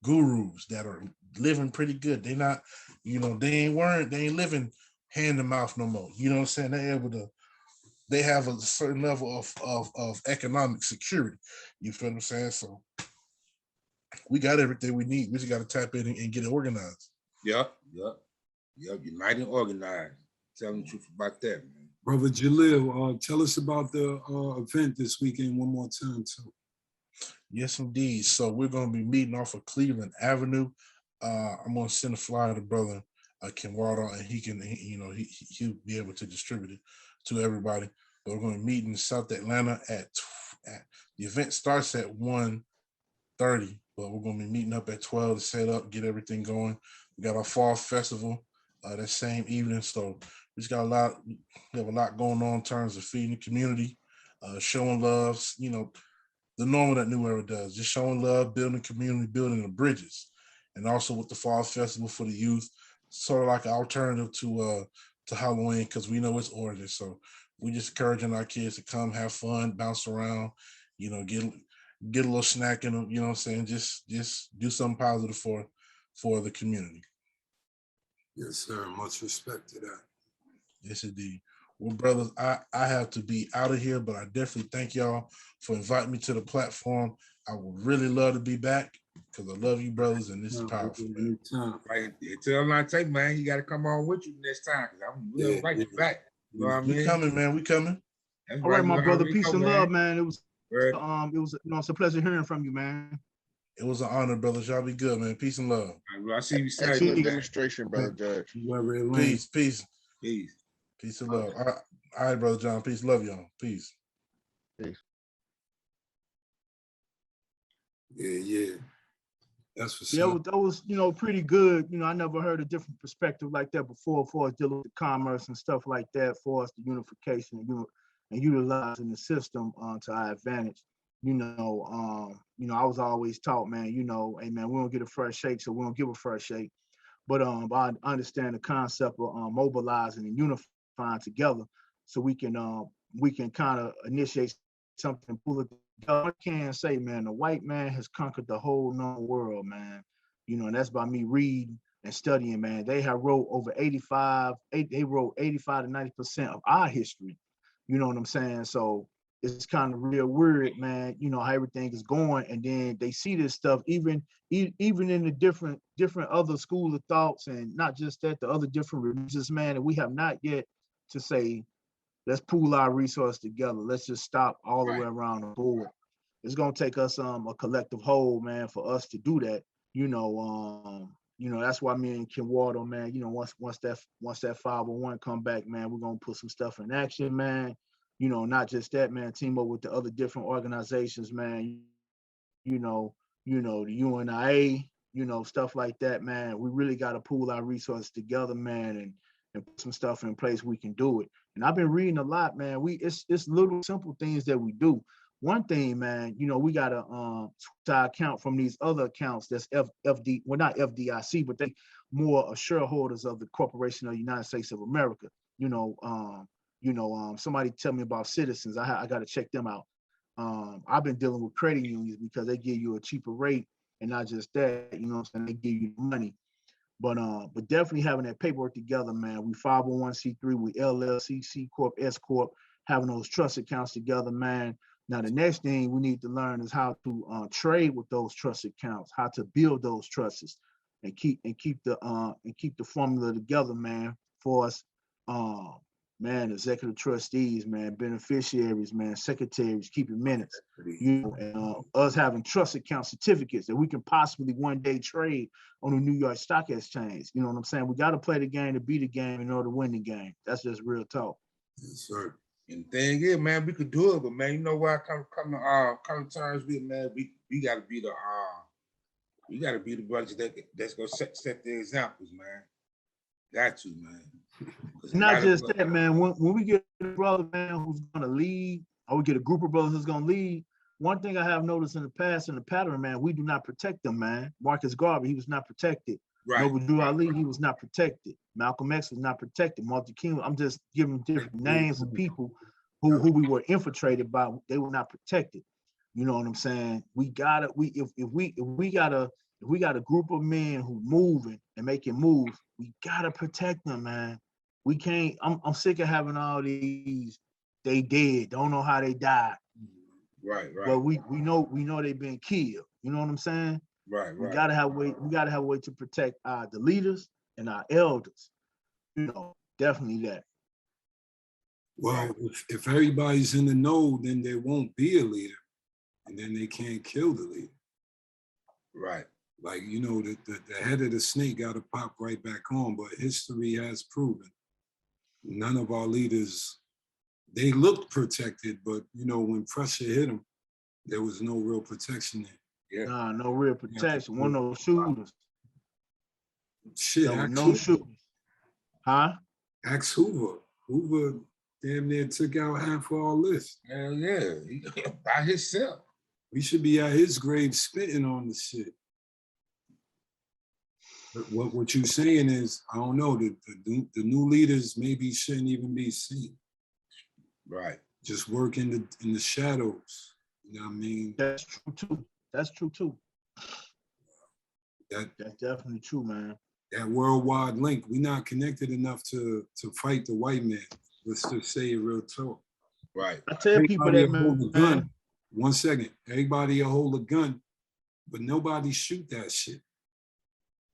[SPEAKER 3] gurus that are living pretty good. They not, they ain't living hand to mouth no more. You know what I'm saying? They have a certain level of economic security. You feel what I'm saying? So we got everything we need. We just got to tap in and get it organized.
[SPEAKER 2] Yep. United and organized. Tell them the truth about that, man.
[SPEAKER 1] Brother Jalil, tell us about the event this weekend one more time, too.
[SPEAKER 3] Yes, indeed. So we're going to be meeting off of Cleveland Avenue. I'm going to send a flyer to brother Ken Walter, and he'll be able to distribute it to everybody. But we're going to meet in South Atlanta at the event starts at 1:30, but we're going to be meeting up at 12 to set up, get everything going. We got our fall festival that same evening, so we just got we have a lot going on in terms of feeding the community, showing love, the normal that New Era does, just showing love, building community, building the bridges, and also with the fall festival for the youth, sort of like an alternative to Halloween, because we know its origin. So we just encouraging our kids to come, have fun, bounce around, get a little snack in them, you know what I'm saying? Just do something positive for the community.
[SPEAKER 1] Yes, sir. Much respect to that.
[SPEAKER 3] Yes, indeed. Well, brothers, I have to be out of here, but I definitely thank y'all for inviting me to the platform. I would really love to be back because I love you, brothers, and this is powerful.
[SPEAKER 2] Right. Tell Lante, man, he got to come on with you next time because I'm really inviting you back. You know what I mean?
[SPEAKER 3] We coming, man. We coming.
[SPEAKER 2] That's
[SPEAKER 5] All right, my
[SPEAKER 2] you
[SPEAKER 5] brother.
[SPEAKER 2] already
[SPEAKER 5] Peace
[SPEAKER 2] know,
[SPEAKER 5] and
[SPEAKER 2] man.
[SPEAKER 5] love, man. It was
[SPEAKER 2] Right.
[SPEAKER 5] it's a pleasure hearing from you, man.
[SPEAKER 3] It was an honor, brothers. Y'all be good, man. Peace and love.
[SPEAKER 2] I see you Saturday,
[SPEAKER 4] Excellent
[SPEAKER 2] man.
[SPEAKER 4] demonstration, brother Judge.
[SPEAKER 1] You ever in
[SPEAKER 3] Peace, peace,
[SPEAKER 2] Peace.
[SPEAKER 3] peace and love. All right, brother John. Peace, love y'all. Peace.
[SPEAKER 1] Yeah. That's what's
[SPEAKER 5] Yeah,
[SPEAKER 1] up.
[SPEAKER 5] that was pretty good. I never heard a different perspective like that before, for us dealing with commerce and stuff like that, for us the unification and utilizing the system to our advantage. I was always taught, man, hey man, we don't get a fair shake, so we don't give a fair shake. But I understand the concept of mobilizing and unifying together, so we can kind of initiate something, pull it together. I can say, man, the white man has conquered the whole known world, man. And that's by me reading and studying, man. They have wrote over 85 to 90% of our history. You know what I'm saying? So it's kind of real weird, man, how everything is going. And then they see this stuff, even in the different other school of thoughts, and not just that, the other different religions, man. And we have not yet to say, let's pool our resources together. Let's just stop all the way around the board. It's gonna take us a collective whole, man, for us to do that. That's why me and Kim Wardle, man, once that 501 come back, man, we're gonna put some stuff in action, man. Not just that, man, team up with the other different organizations, man. The UNIA, stuff like that, man. We really gotta pool our resources together, man, and put some stuff in place. We can do it. And I've been reading a lot, man. It's little simple things that we do. One thing, man, we gotta switch our account from these other accounts that's FD, well, not FDIC, but they more shareholders of the Corporation of the United States of America. Somebody tell me about Citizens. I got to check them out. I've been dealing with credit unions because they give you a cheaper rate, and not just that, they give you money. But definitely having that paperwork together, man. We 501c3, we LLC, C Corp, S Corp, having those trust accounts together, man. Now the next thing we need to learn is how to trade with those trust accounts, how to build those trusts, and keep the formula together, man. For us, man, executive trustees, man, beneficiaries, man, secretaries, keeping minutes, and us having trust account certificates that we can possibly one day trade on the New York Stock Exchange. You know what I'm saying? We got to play the game to beat the game in order to win the game. That's just real talk.
[SPEAKER 1] Yes, sir.
[SPEAKER 2] And the thing is, man, we could do it, but man, you know what I come to terms with, man. We gotta be the brothers that's gonna set the examples, man. Got to, man.
[SPEAKER 5] Not just that, man. When we get a brother, man, who's gonna lead, or we get a group of brothers who's gonna lead, one thing I have noticed in the past in the pattern, man, we do not protect them, man. Marcus Garvey, he was not protected.
[SPEAKER 2] Right.
[SPEAKER 5] Noble Drew Ali, he was not protected. Malcolm X was not protected. Martin King, I'm just giving different names of people who we were infiltrated by. They were not protected. You know what I'm saying? If we got a group of men who moving and making moves, we gotta protect them, man. We can't. I'm sick of having all these. They dead. Don't know how they died.
[SPEAKER 2] Right.
[SPEAKER 5] But we know they've been killed. You know what I'm saying?
[SPEAKER 2] Right.
[SPEAKER 5] We gotta have a way to protect the leaders and our elders. Definitely that.
[SPEAKER 1] Well, if everybody's in the know, then there won't be a leader, and then they can't kill the leader.
[SPEAKER 2] Right.
[SPEAKER 1] Like, the head of the snake got to pop right back on, but history has proven none of our leaders, they looked protected, but when pressure hit them, there was no real protection there.
[SPEAKER 2] Yeah.
[SPEAKER 5] Nah, no real protection. One of those shooters.
[SPEAKER 1] Shit,
[SPEAKER 5] No shooters. Huh?
[SPEAKER 1] Axe Hoover. Hoover damn near took out half of our list.
[SPEAKER 2] Hell yeah. By himself.
[SPEAKER 1] We should be at his grave spitting on the shit. But what you're saying is, I don't know, the new leaders maybe shouldn't even be seen.
[SPEAKER 2] Right.
[SPEAKER 1] Just work in the shadows. You know what I mean?
[SPEAKER 5] That's true too. That's definitely true, man.
[SPEAKER 1] That worldwide link, we're not connected enough to fight the white man. Let's just say it real talk.
[SPEAKER 2] Right.
[SPEAKER 5] I tell people that, man.
[SPEAKER 1] One second. Everybody will hold a gun, but nobody shoot that shit.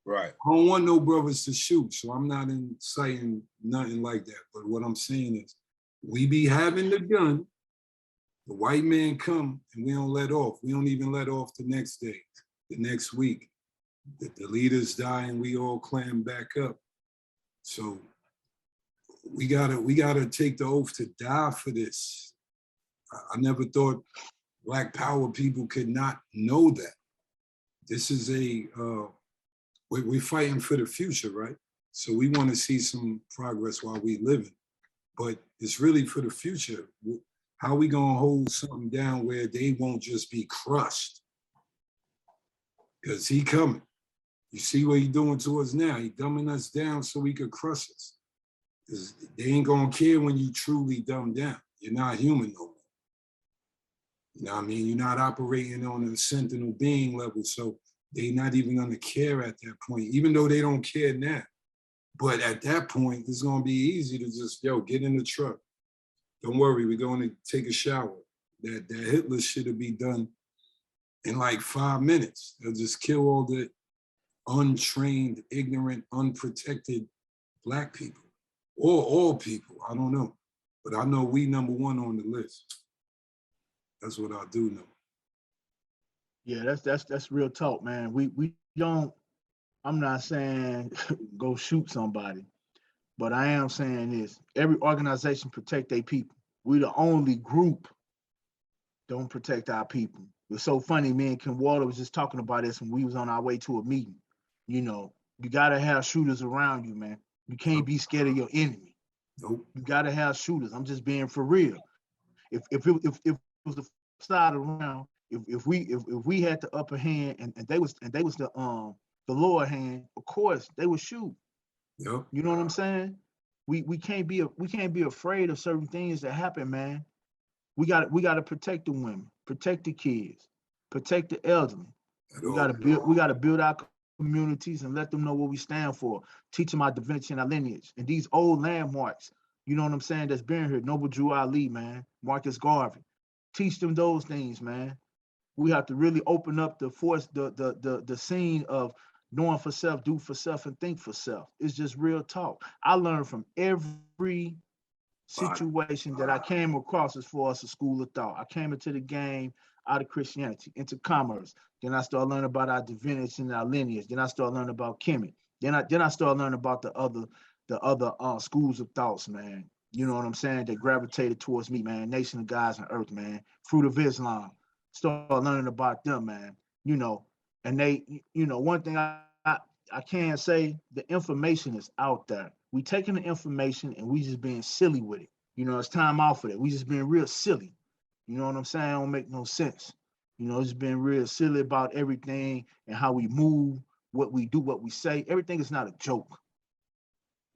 [SPEAKER 2] Right.
[SPEAKER 1] I don't want no brothers to shoot, so I'm not inciting nothing like that. But what I'm saying is, we be having the gun, the white man come and we don't let off. We don't even let off the next day, the next week. The leaders die and we all clam back up. So we gotta take the oath to die for this. I never thought Black Power people could not know that. This is we're fighting for the future, right? So we want to see some progress while we living, but it's really for the future. How we gonna hold something down where they won't just be crushed? Because he coming. You see what he doing to us now. He dumbing us down so he could crush us. Because they ain't gonna care when you truly dumb down. You're not human no more. You know what I mean? You're not operating on a sentinel being level, so they're not even gonna care at that point, even though they don't care now. But at that point, it's gonna be easy to just, get in the truck. Don't worry, we're going to take a shower. That Hitler shit will be done in like 5 minutes. They'll just kill all the untrained, ignorant, unprotected Black people. Or all people, I don't know. But I know we number one on the list. That's what I do know.
[SPEAKER 5] Yeah, that's real talk, man. We don't, I'm not saying go shoot somebody, but I am saying this: every organization protect their people. We the only group don't protect our people. It's so funny, me and Kim Waller was just talking about this when we was on our way to a meeting. You know, you gotta have shooters around you, man. You can't be scared of your enemy.
[SPEAKER 1] Nope.
[SPEAKER 5] You gotta have shooters. I'm just being for real. If it was the side around, if we had the upper hand and they was the lower hand, of course they would shoot.
[SPEAKER 1] Yep.
[SPEAKER 5] You know what I'm saying? We can't be afraid of certain things that happen, man. We got to protect the women, protect the kids, protect the elderly. We got to build our communities and let them know what we stand for. Teach them our divinity and our lineage and these old landmarks. You know what I'm saying? That's been here. Noble Drew Ali, man. Marcus Garvey. Teach them those things, man. We have to really open up the force, the scene of knowing for self, do for self, and think for self. It's just real talk. I learned from every situation that I came across as far as a school of thought. I came into the game out of Christianity, into commerce. Then I started learning about our divinity and our lineage. Then I started learning about Kemet. Then I started learning about the other schools of thoughts, man. You know what I'm saying? They gravitated towards me, man. Nation of Gods and Earth, man. Fruit of Islam. Started learning about them, man. You know, and they, one thing I can say, the information is out there. We taking the information and we just being silly with it. You know, it's time out for that. We just being real silly. You know what I'm saying? It don't make no sense. You know, it's been real silly about everything and how we move, what we do, what we say. Everything is not a joke.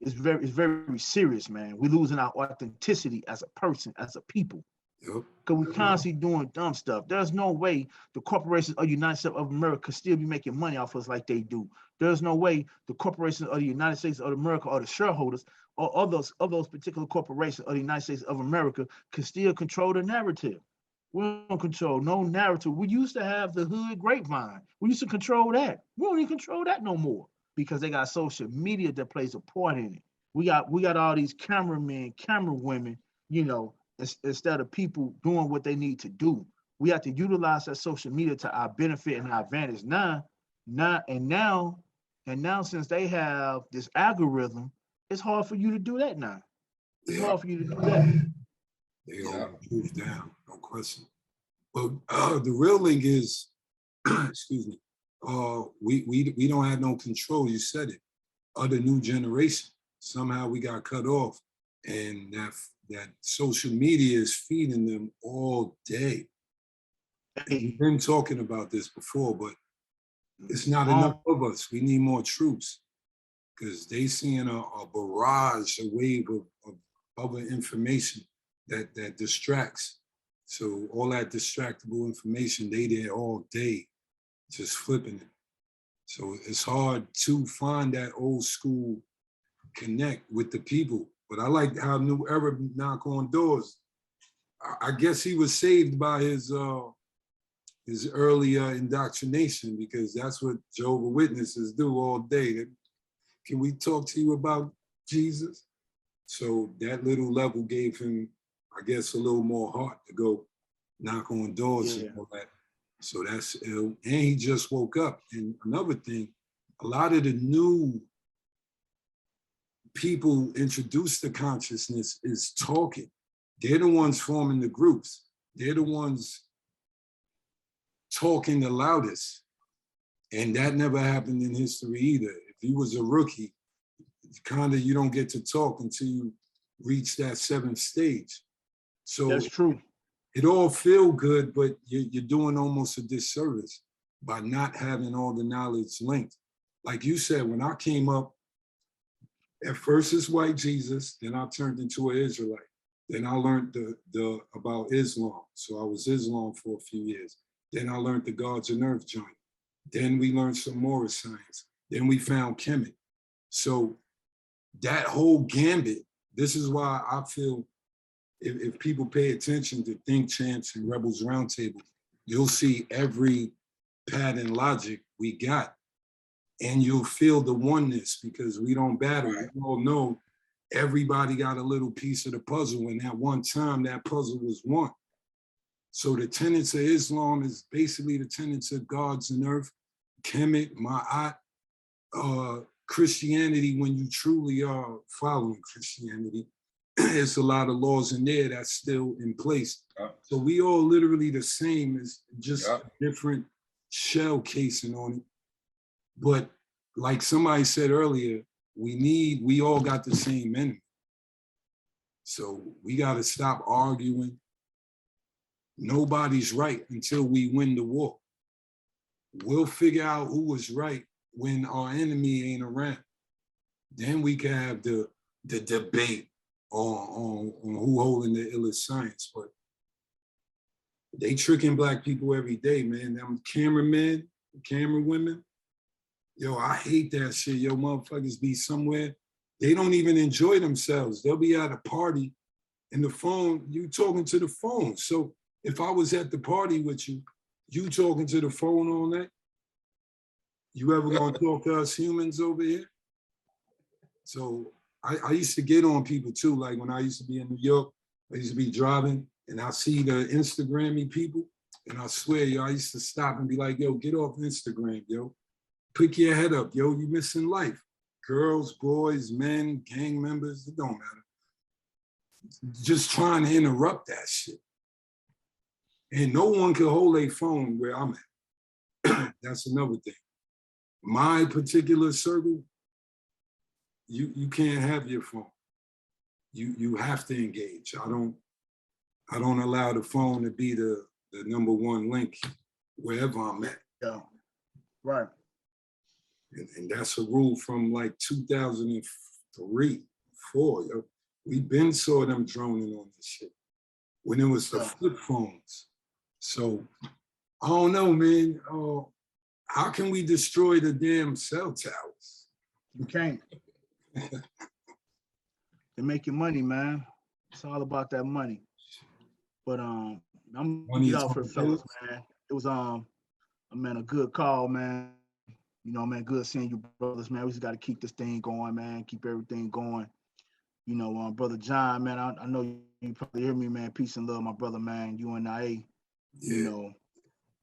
[SPEAKER 5] It's very serious, man. We're losing our authenticity as a person, as a people.
[SPEAKER 1] Yep.
[SPEAKER 5] Because we're constantly doing dumb stuff. There's no way the corporations of the United States of America could still be making money off us like they do. There's no way the corporations of the United States of America or the shareholders or others of those particular corporations of the United States of America can still control the narrative. We don't control no narrative. We used to have the hood grapevine. We used to control that. We don't even control that no more because they got social media that plays a part in it. We got all these cameramen, camera women, instead of people doing what they need to do. We have to utilize that social media to our benefit and our advantage now, since they have this algorithm, it's hard for you to do that now. It's hard for you to do that.
[SPEAKER 1] They hold the truth down, no question. But the real thing is, excuse me, we don't have no control, you said it, of the new generation. Somehow we got cut off, and that social media is feeding them all day. And we've been talking about this before, but it's not enough of us. We need more troops because they seeing a barrage, a wave of other information that distracts. So all that distractible information, they there all day, just flipping it. So it's hard to find that old school connect with the people. But I like how New Era knock on doors. I guess he was saved by his early indoctrination, because that's what Jehovah's Witnesses do all day. Can we talk to you about Jesus? So that little level gave him I guess, a little more heart to go knock on doors
[SPEAKER 5] Yeah.
[SPEAKER 1] and all that. So that's ill. And he just woke up. And another thing, a lot of the new people introduced to consciousness is talking. They're the ones forming the groups. They're the ones talking the loudest. And that never happened in history either. If you was a rookie, kind of you don't get to talk until you reach that 7th stage. So
[SPEAKER 5] that's true.
[SPEAKER 1] It all feel good, but you're doing almost a disservice by not having all the knowledge linked. Like you said, when I came up, at first it's white Jesus, then I turned into an Israelite. Then I learned the about Islam. So I was Islam for a few years. Then I learned the Gods and Earth joint. Then we learned some more science. Then we found Kemet. So that whole gambit, this is why I feel if people pay attention to Think Chance and Rebels Roundtable, you'll see every pattern logic we got. And you'll feel the oneness because we don't battle. We all know everybody got a little piece of the puzzle. And at one time, that puzzle was one. So the tenets of Islam is basically the tenets of Gods and Earth, Kemet, Ma'at, Christianity, when you truly are following Christianity, it's a lot of laws in there that's still in place. So we all literally the same, as just a different shell casing on it. But like somebody said earlier, we all got the same enemy. So we got to stop arguing. Nobody's right until we win the war. We'll figure out who was right when our enemy ain't around. Then we can have the debate on who holding the illest science. But they tricking Black people every day, man. Them cameramen, camera women, yo, I hate that shit. Yo, motherfuckers be somewhere. They don't even enjoy themselves. They'll be at a party and the phone, you talking to the phone. So if I was at the party with you, you talking to the phone all night? You ever gonna talk to us humans over here? So I used to get on people too. Like when I used to be in New York, I used to be driving and I see the Instagram-y people. And I swear, yo, I used to stop and be like, yo, get off Instagram, yo. Pick your head up, yo, you missing life. Girls, boys, men, gang members, it don't matter. Just trying to interrupt that shit. And no one can hold a phone where I'm at. That's another thing. My particular circle, you can't have your phone. You have to engage. I don't allow the phone to be the number one link wherever I'm at.
[SPEAKER 5] Yeah, right.
[SPEAKER 1] And that's a rule from like 2003, 4. Yo. We been saw them droning on this shit when it was the flip phones. So I don't know, man. How can we destroy the damn cell towers?
[SPEAKER 5] You can't. They're making money, man. It's all about that money. But I'm gonna get out for fellas, man. It was a good call, man. You know, man, good seeing you brothers, man. We just got to keep this thing going, man. Keep everything going. You know, Brother John, man, I know you probably hear me, man. Peace and love, my brother, man. UNIA, you know,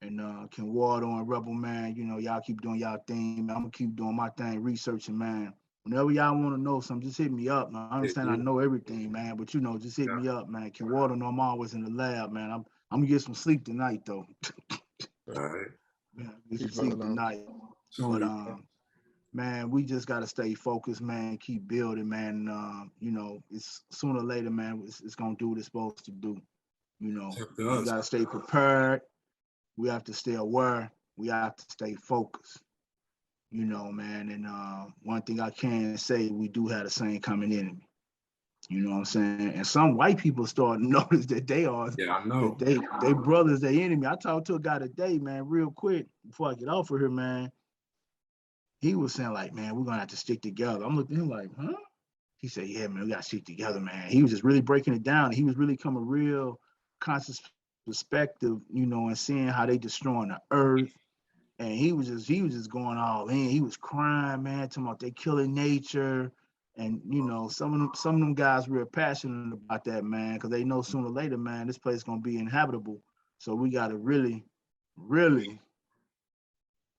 [SPEAKER 5] and Ken Wardle and Rebel, man. You know, y'all keep doing y'all thing, man. I'm going to keep doing my thing, researching, man. Whenever y'all want to know something, just hit me up. Man. I understand I know everything, man, but, you know, just hit me up, man. Ken Wardle, know I'm always in the lab, man. I'm going to get some sleep tonight, though.
[SPEAKER 1] All right.
[SPEAKER 5] Yeah, get some sleep tonight. But man, we just gotta stay focused, man. Keep building, man. You know, it's sooner or later, man. It's gonna do what it's supposed to do. You know, we gotta stay prepared. We have to stay aware. We have to stay focused. You know, man. And one thing I can say, we do have the same common enemy. You know what I'm saying? And some white people start to notice that they are.
[SPEAKER 1] Yeah, I know.
[SPEAKER 5] They brothers, they enemy. I talked to a guy today, man, real quick before I get off of here, man. He was saying like, man, we're gonna have to stick together. I'm looking at him like, huh? He said, yeah, man, we gotta stick together, man. He was just really breaking it down. He was really coming real conscious perspective, you know, and seeing how they destroying the earth. And he was just going all in. He was crying, man, talking about they killing nature And you know, some of them guys real passionate about that, man, because they know sooner or later, man, this place gonna be inhabitable. So we gotta really, really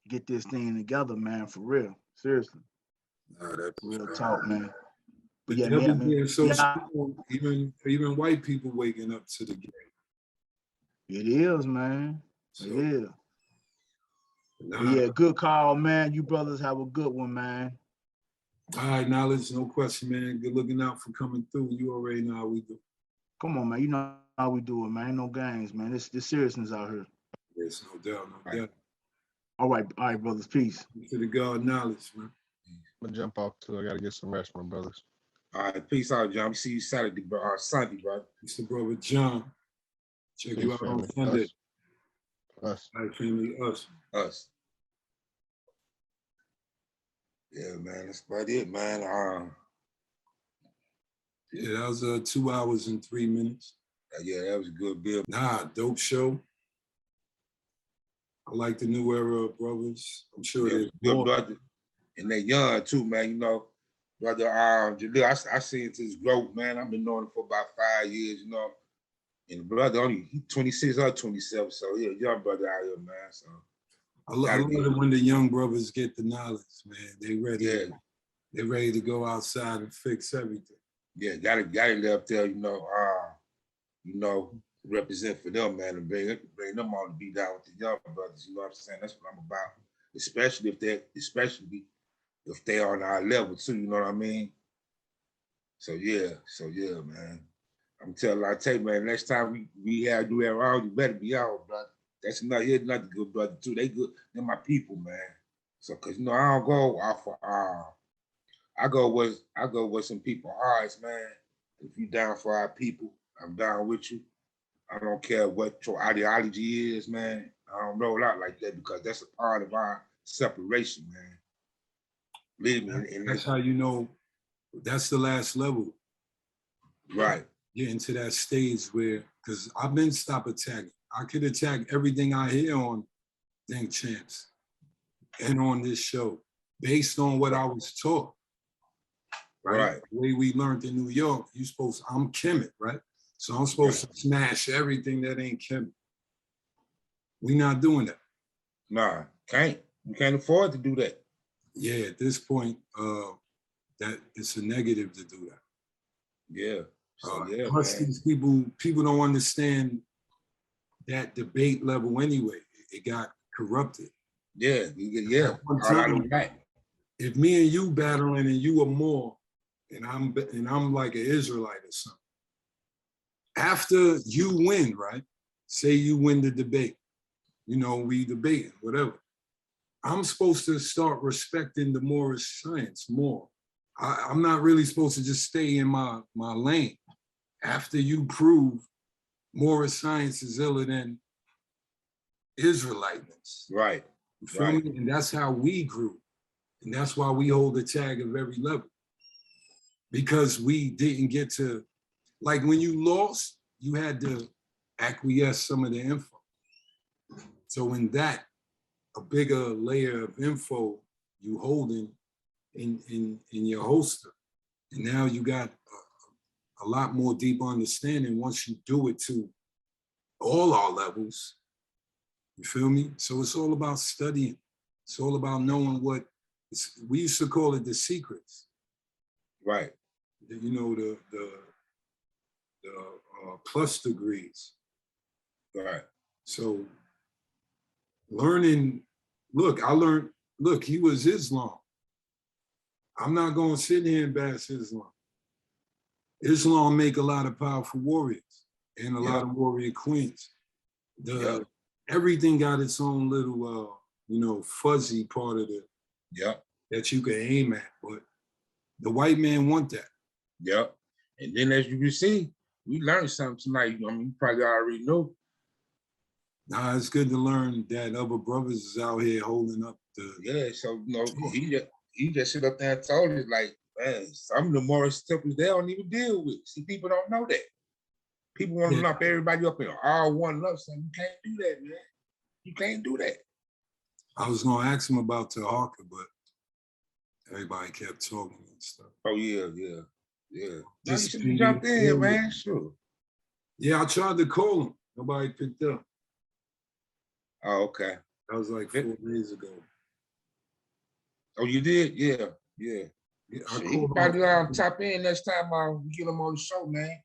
[SPEAKER 5] get this thing together, man, for real. Seriously.
[SPEAKER 1] Nah, that's
[SPEAKER 5] Real talk, man.
[SPEAKER 1] the
[SPEAKER 5] But yeah,
[SPEAKER 1] devil
[SPEAKER 5] man,
[SPEAKER 1] being so
[SPEAKER 5] yeah,
[SPEAKER 1] strong, even white people waking up to the game.
[SPEAKER 5] it is, man. It
[SPEAKER 1] So
[SPEAKER 5] is. But
[SPEAKER 1] nah,
[SPEAKER 5] yeah, good call, man. You brothers have a good one, man.
[SPEAKER 1] all right, knowledge, no question, man. Good looking out for coming through. You already know how we do.
[SPEAKER 5] Come on, man. You know how we do it, man. Ain't no games, man. This seriousness out here.
[SPEAKER 1] Yes, no doubt, no doubt.
[SPEAKER 5] All right, brothers. Peace.
[SPEAKER 1] To the God knowledge, man.
[SPEAKER 4] I'm gonna jump off too. I gotta get some rest, my brothers.
[SPEAKER 2] All right, peace out, John. See you Saturday, bro. Sunday, bro.
[SPEAKER 1] It's the brother John. Check
[SPEAKER 4] Peace,
[SPEAKER 1] you out on
[SPEAKER 4] family.
[SPEAKER 1] Sunday.
[SPEAKER 4] Us.
[SPEAKER 1] All right, family, us.
[SPEAKER 2] Yeah, man, that's about it, man.
[SPEAKER 1] Yeah, that was 2 hours and 3 minutes.
[SPEAKER 2] Yeah, that was a good bill.
[SPEAKER 1] Nah, dope show. I like the new era of brothers. I'm sure there's more.
[SPEAKER 2] Brother, and they young too, man. You know, brother Jalil, I seen his growth, man. I've been knowing him for about 5 years, you know. And the brother only 26 or 27, so yeah, young brother out here, man. So
[SPEAKER 1] I love it when the young brothers get the knowledge, man. They ready.
[SPEAKER 2] yeah,
[SPEAKER 1] They're ready to go outside and fix everything.
[SPEAKER 2] yeah, gotta live up there, you know, represent for them, man, and bring them on to be down with the young brothers. You know what I'm saying? That's what I'm about. Especially if they're on our level too. You know what I mean? So yeah, man. I tell you, man, next time we have do that around, you better be out, brother. That's another good brother too. They good. They're my people, man. So, cause you know, I don't go off of I go with some people hearts, man. If you down for our people, I'm down with you. I don't care what your ideology is, man. I don't roll out like that because that's a part of our separation, man. Believe me. And
[SPEAKER 1] that's how you know that's the last level.
[SPEAKER 2] Right.
[SPEAKER 1] Getting to that stage where, because I've been stop attacking. I could attack everything I hear on Think Champs and on this show based on what I was taught. Right. The way we learned in New York, I'm Kemet, right? So I'm supposed to smash everything that ain't Kemet. We not doing that.
[SPEAKER 2] Nah, can't. You can't afford to do that.
[SPEAKER 1] Yeah, at this point, that it's a negative to do that.
[SPEAKER 2] Yeah. So
[SPEAKER 1] plus these people don't understand that debate level anyway. It got corrupted.
[SPEAKER 2] Yeah.
[SPEAKER 1] One time, if me and you battling and you are more, and I'm like an Israelite or something. After you win, right? Say you win the debate. You know, we debating, whatever. I'm supposed to start respecting the Morris science more. I'm not really supposed to just stay in my lane. After you prove Morris science is iller than Israeliteness.
[SPEAKER 2] Right.
[SPEAKER 1] You feel me? And that's how we grew. And that's why we hold the tag of every level. Because we didn't get to, like when you lost, you had to acquiesce some of the info. So in that, a bigger layer of info you holding in your holster. And now you got a lot more deep understanding once you do it to all our levels. You feel me? So it's all about studying. It's all about knowing we used to call it the secrets.
[SPEAKER 2] Right.
[SPEAKER 1] You know, the plus degrees.
[SPEAKER 2] Right.
[SPEAKER 1] So learning, he was Islam. I'm not going to sit here and bash Islam. Islam make a lot of powerful warriors and a lot of warrior queens. Everything got its own little, fuzzy part of that you can aim at, but the white man want that.
[SPEAKER 2] Yep. And then as you can see, we learned something tonight. I mean, you probably already know.
[SPEAKER 1] Nah, it's good to learn that other brothers is out here holding up the.
[SPEAKER 2] Yeah, so he just sit up there and told us like, man, some of the Morris temples they don't even deal with. See, people don't know that. People want to lump everybody up in all one lump sum. You can't do that, man. You can't do that.
[SPEAKER 1] I was gonna ask him about Tahaka, but everybody kept talking and stuff.
[SPEAKER 2] Oh yeah, yeah, yeah.
[SPEAKER 1] Just
[SPEAKER 2] you should jump in, man. Sure.
[SPEAKER 1] Yeah, I tried to call him. Nobody picked up.
[SPEAKER 2] Oh, okay.
[SPEAKER 1] That was like 4 days ago.
[SPEAKER 2] Oh, you did? Yeah, yeah.
[SPEAKER 1] I
[SPEAKER 2] called probably tap in next time we get him on the show, man.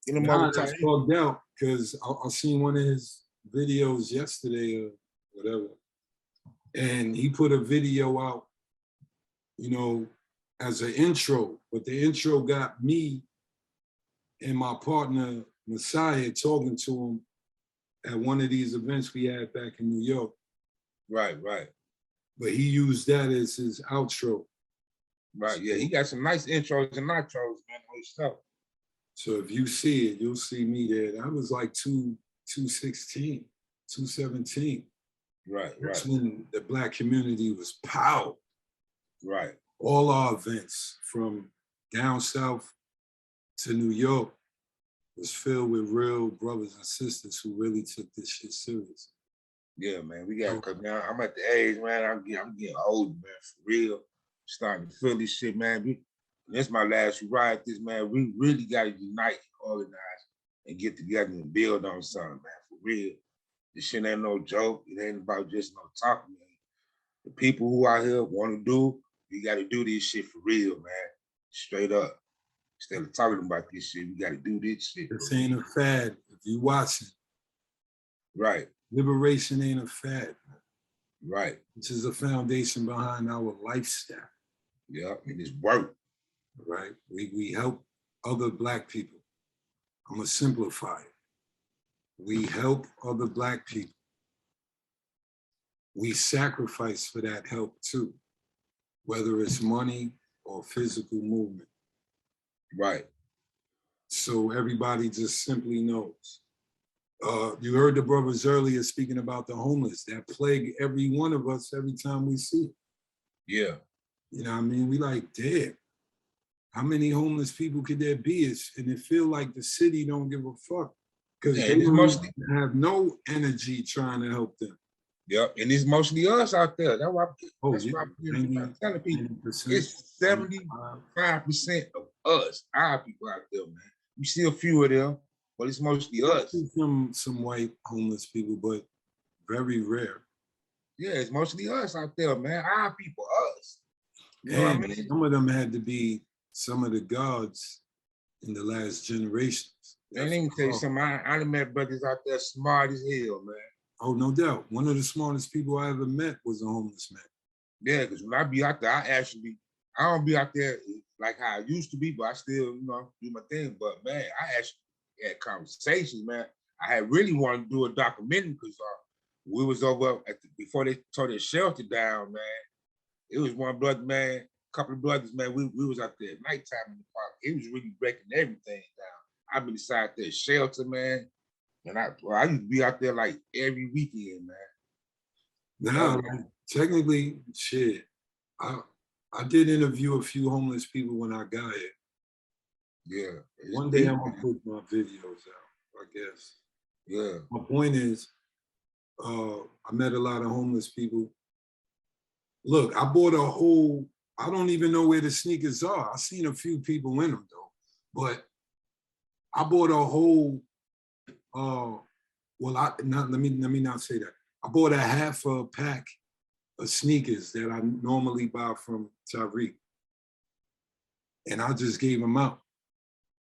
[SPEAKER 2] Get him on the
[SPEAKER 1] that's bugged out because I seen one of his videos yesterday or whatever, and he put a video out, you know, as an intro, but the intro got me and my partner Messiah talking to him at one of these events we had back in New York.
[SPEAKER 2] Right, right.
[SPEAKER 1] But he used that as his outro.
[SPEAKER 2] Right, yeah, he got some nice intros and outros, man, on his stuff.
[SPEAKER 1] So if you see it, you'll see me there. That was like 216, 217.
[SPEAKER 2] Right,
[SPEAKER 1] That's
[SPEAKER 2] right.
[SPEAKER 1] when the Black community was pow.
[SPEAKER 2] Right.
[SPEAKER 1] All our events from down south to New York was filled with real brothers and sisters who really took this shit serious.
[SPEAKER 2] Yeah, man, we got, cause now I'm at the age, man, I'm getting old, man, for real. Starting to feel this shit, man. This my last ride this, man. We really got to unite, organize, and get together and build on something, man, for real. This shit ain't no joke. It ain't about just no talking, man. The people who out here want to do, we got to do this shit for real, man. Straight up. Instead of talking about this shit, we got to do this shit.
[SPEAKER 1] This ain't a fad. If you watching.
[SPEAKER 2] Right.
[SPEAKER 1] Liberation ain't a fad.
[SPEAKER 2] Right.
[SPEAKER 1] This is the foundation behind our lifestyle.
[SPEAKER 2] Yeah, and it's work.
[SPEAKER 1] Right? We help other Black people. I'm gonna simplify it. We help other Black people. We sacrifice for that help too, whether it's money or physical movement.
[SPEAKER 2] Right.
[SPEAKER 1] So everybody just simply knows. You heard the brothers earlier speaking about the homeless. That plague every one of us every time we see it.
[SPEAKER 2] Yeah.
[SPEAKER 1] You know what I mean? We like, damn, how many homeless people could there be? And it feel like the city don't give a fuck. Because they mostly have no energy trying to help them.
[SPEAKER 2] Yep, and it's mostly us out there. That's why I'm telling people. It's 75% of us, our people out there, man. We see a few of them, but it's mostly us.
[SPEAKER 1] Some white homeless people, but very rare.
[SPEAKER 2] Yeah, it's mostly us out there, man. Our people, us. You know what I mean?
[SPEAKER 1] Some of them had to be some of the gods in the last generations.
[SPEAKER 2] And let me tell you something. I done met brothers out there smart as hell, man.
[SPEAKER 1] Oh, no doubt. One of the smartest people I ever met was a homeless man.
[SPEAKER 2] Yeah, because when I be out there, I don't be out there like how I used to be, but I still, do my thing. But man, I actually had conversations, man. I had really wanted to do a documentary because we was over before they tore their shelter down, man. It was one brother, man, a couple of brothers, man. We was out there at nighttime in the park. It was really breaking everything down. I've been inside that shelter, man. And I used to be out there like every weekend, man.
[SPEAKER 1] Now, technically, shit, I did interview a few homeless people when I got here.
[SPEAKER 2] Yeah.
[SPEAKER 1] One day I'm gonna put my videos out, I guess.
[SPEAKER 2] Yeah.
[SPEAKER 1] My point is, I met a lot of homeless people. Look, I bought I don't even know where the sneakers are. I seen a few people in them though, but I bought a whole, let me not say that. I bought a half a pack of sneakers that I normally buy from Tariq. And I just gave them out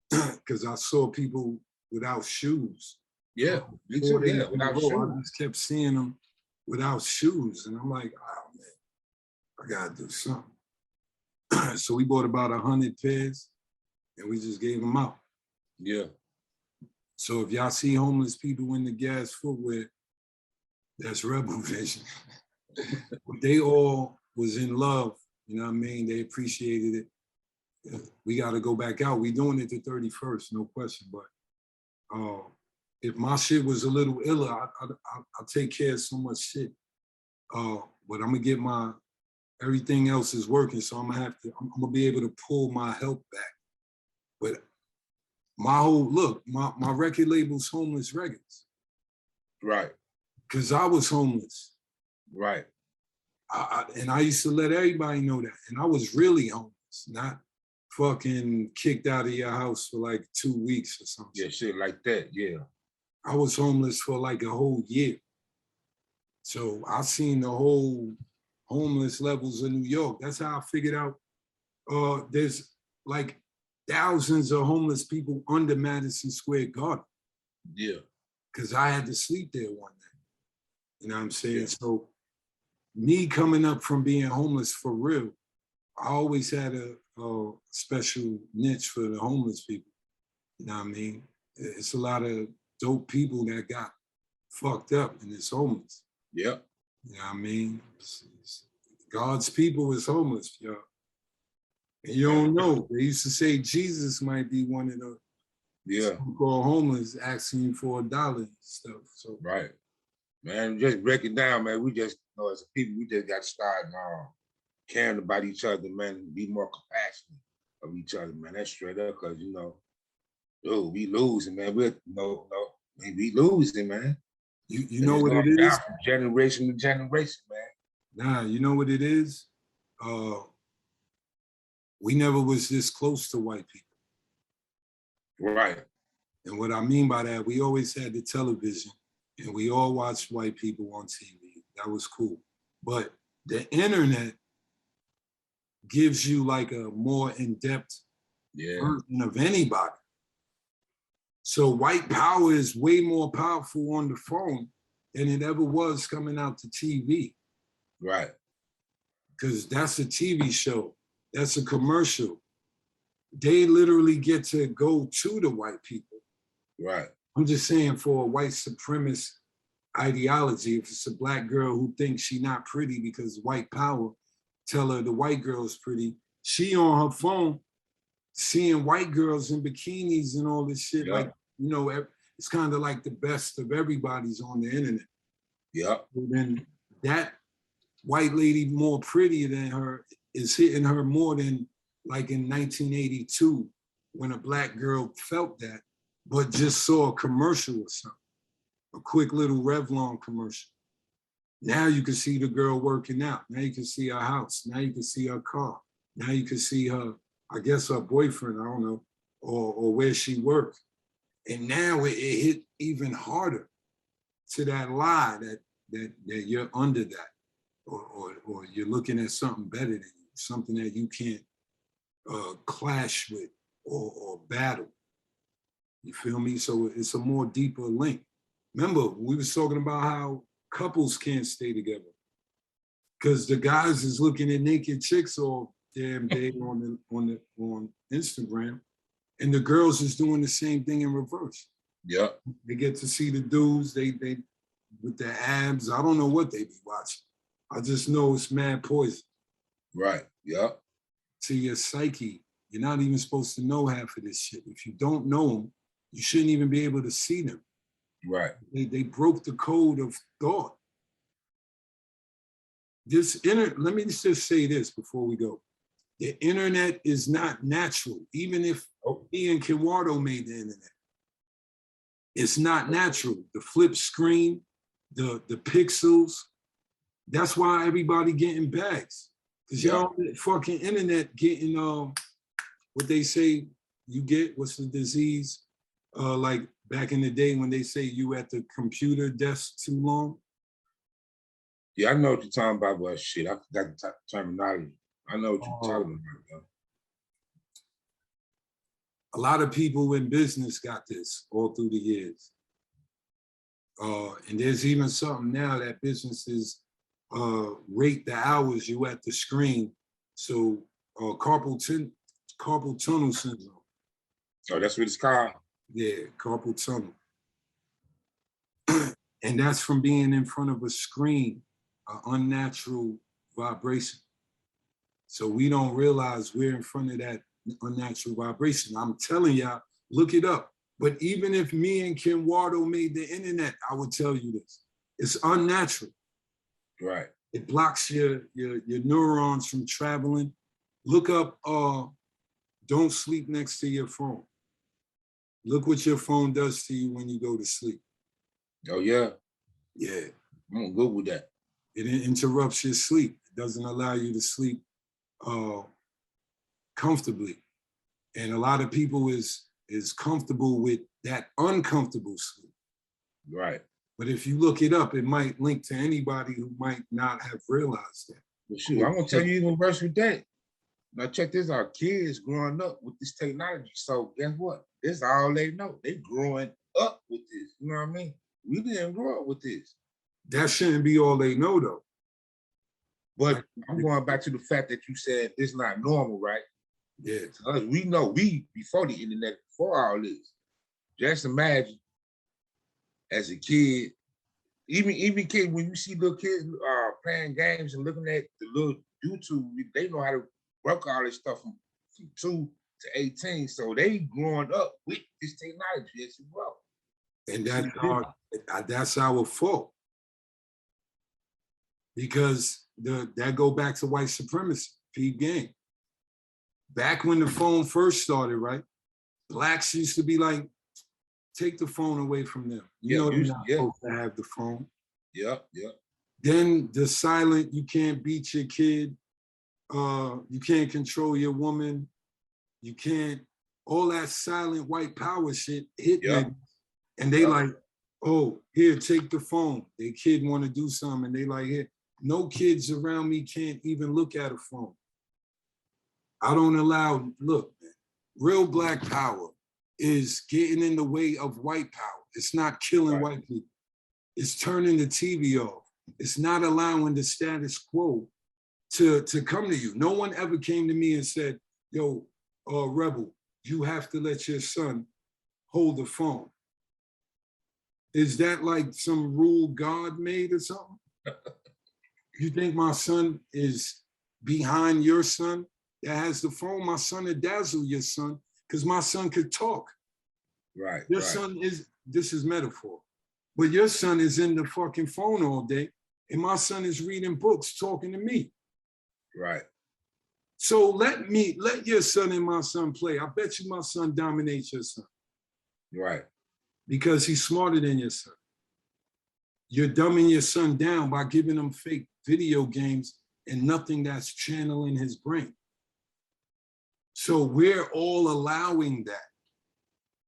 [SPEAKER 1] because I saw people without shoes.
[SPEAKER 2] Yeah, me too, yeah, without shoes.
[SPEAKER 1] I just kept seeing them without shoes. And I'm like, oh man, I gotta do something. So we bought about 100 pairs and we just gave them out.
[SPEAKER 2] Yeah.
[SPEAKER 1] So if y'all see homeless people in the gas footwear, that's Rebel Vision. They all was in love, you know what I mean? They appreciated it. We got to go back out. We doing it the 31st, no question. But if my shit was a little iller, I'll take care of so much shit. But I'm gonna get everything else is working, so I'm gonna be able to pull my help back. But my record label's Homeless Records.
[SPEAKER 2] Right.
[SPEAKER 1] Because I was homeless.
[SPEAKER 2] Right.
[SPEAKER 1] And I used to let everybody know that. And I was really homeless, not fucking kicked out of your house for like 2 weeks or something.
[SPEAKER 2] Yeah, shit like that, yeah.
[SPEAKER 1] I was homeless for like a whole year. So I seen the whole homeless levels of New York. That's how I figured out there's like thousands of homeless people under Madison Square Garden.
[SPEAKER 2] Yeah.
[SPEAKER 1] Because I had to sleep there one night. You know what I'm saying?
[SPEAKER 2] Yeah.
[SPEAKER 1] So me coming up from being homeless for real, I always had a special niche for the homeless people. You know what I mean? It's a lot of dope people that got fucked up and it's homeless.
[SPEAKER 2] Yep.
[SPEAKER 1] You know what I mean? God's people is homeless, y'all. And you don't know. They used to say Jesus might be one of the so-called homeless asking you for $1 and stuff. So
[SPEAKER 2] right. Man, just break it down, man. We just, you know, as a people, we just got to start caring about each other, man, and be more compassionate of each other, man. That's straight up, because, you know, we losing, man. We losing, man.
[SPEAKER 1] You know what it is?
[SPEAKER 2] From generation to generation, man.
[SPEAKER 1] Nah, you know what it is? We never was this close to white people.
[SPEAKER 2] Right.
[SPEAKER 1] And what I mean by that, we always had the television and we all watched white people on TV. That was cool. But the internet gives you like a more in-depth version of anybody. So white power is way more powerful on the phone than it ever was coming out to TV.
[SPEAKER 2] Right.
[SPEAKER 1] Because that's a TV show. That's a commercial. They literally get to go to the white people.
[SPEAKER 2] Right.
[SPEAKER 1] I'm just saying, for a white supremacist ideology, if it's a black girl who thinks she's not pretty because white power tell her the white girl is pretty, she on her phone seeing white girls in bikinis and all this shit. Like, you know, it's kind of like the best of everybody's on the internet.
[SPEAKER 2] Yeah.
[SPEAKER 1] Then that white lady more prettier than her is hitting her more than like in 1982 when a black girl felt that, but just saw a commercial or something, a quick little Revlon commercial. Now you can see the girl working out. Now you can see her house. Now you can see her car. Now you can see her, I guess her boyfriend, I don't know, or where she worked. And now it hit even harder to that lie that you're under that, or you're looking at something better than you, something that you can't clash with or battle. You feel me? So it's a more deeper link. Remember, we was talking about how couples can't stay together because the guys is looking at naked chicks all damn day on Instagram, and the girls is doing the same thing in reverse.
[SPEAKER 2] Yeah.
[SPEAKER 1] They get to see the dudes, they with their abs. I don't know what they be watching. I just know it's mad poison.
[SPEAKER 2] Right. Yeah.
[SPEAKER 1] To your psyche, you're not even supposed to know half of this shit. If you don't know them, you shouldn't even be able to see them.
[SPEAKER 2] Right.
[SPEAKER 1] They broke the code of thought. Let me just say this before we go. The internet is not natural. Even if Ian Kiwardo made the internet, it's not natural. The flip screen, the pixels, that's why everybody getting bags. Because y'all fucking internet getting what they say you get, what's the disease? Like back in the day when they say you at the computer desk too long.
[SPEAKER 2] Yeah, I know what you're talking about, but shit, I forgot the terminology. I know what you're talking about, though.
[SPEAKER 1] A lot of people in business got this all through the years. And there's even something now that businesses rate the hours you at the screen. So carpal tunnel syndrome.
[SPEAKER 2] Oh, that's what it's called?
[SPEAKER 1] Yeah, carpal tunnel. And that's from being in front of a screen, an unnatural vibration. So we don't realize we're in front of that unnatural vibration. I'm telling y'all, look it up. But even if me and Kim Wardo made the internet, I would tell you this. It's unnatural.
[SPEAKER 2] Right.
[SPEAKER 1] It blocks your neurons from traveling. Look up, don't sleep next to your phone. Look what your phone does to you when you go to sleep.
[SPEAKER 2] Oh, yeah?
[SPEAKER 1] Yeah.
[SPEAKER 2] I'm gonna Google that.
[SPEAKER 1] It interrupts your sleep. It doesn't allow you to sleep comfortably. And a lot of people is comfortable with that uncomfortable sleep.
[SPEAKER 2] Right.
[SPEAKER 1] But if you look it up, it might link to anybody who might not have realized that.
[SPEAKER 2] Well, shoot, I'm gonna tell you even worse with that. Now check this out, kids growing up with this technology. So guess what? This is all they know. They growing up with this. You know what I mean? We didn't grow up with this.
[SPEAKER 1] That shouldn't be all they know though.
[SPEAKER 2] But I'm going back to the fact that you said this is not normal, right?
[SPEAKER 1] Yeah.
[SPEAKER 2] So we know before the internet, before all this. Just imagine as a kid, even kids, when you see little kids playing games and looking at the little YouTube, they know how to work all this stuff from 2 to 18. So they growing up with this technology as well.
[SPEAKER 1] And that's our fault. Because that go back to white supremacy, peep game. Back when the phone first started, right? Blacks used to be like, take the phone away from them. You know, you're not supposed to have the phone.
[SPEAKER 2] Yeah.
[SPEAKER 1] Then the silent, you can't beat your kid. You can't control your woman. You can't, all that silent white power shit hit them. And they like, oh, here, take the phone. Their kid want to do something and they like, here. No kids around me can't even look at a phone. I don't allow, look, man, real black power is getting in the way of white power. It's not killing white people. It's turning the TV off. It's not allowing the status quo to come to you. No one ever came to me and said, yo, Rebel, you have to let your son hold the phone. Is that like some rule God made or something? You think my son is behind your son that has the phone? My son would dazzle your son because my son could talk.
[SPEAKER 2] Right.
[SPEAKER 1] Your son is, this is metaphor, but your son is in the fucking phone all day and my son is reading books, talking to me.
[SPEAKER 2] Right.
[SPEAKER 1] So let your son and my son play. I bet you my son dominates your son.
[SPEAKER 2] Right.
[SPEAKER 1] Because he's smarter than your son. You're dumbing your son down by giving him fake video games and nothing that's channeling his brain. So we're all allowing that.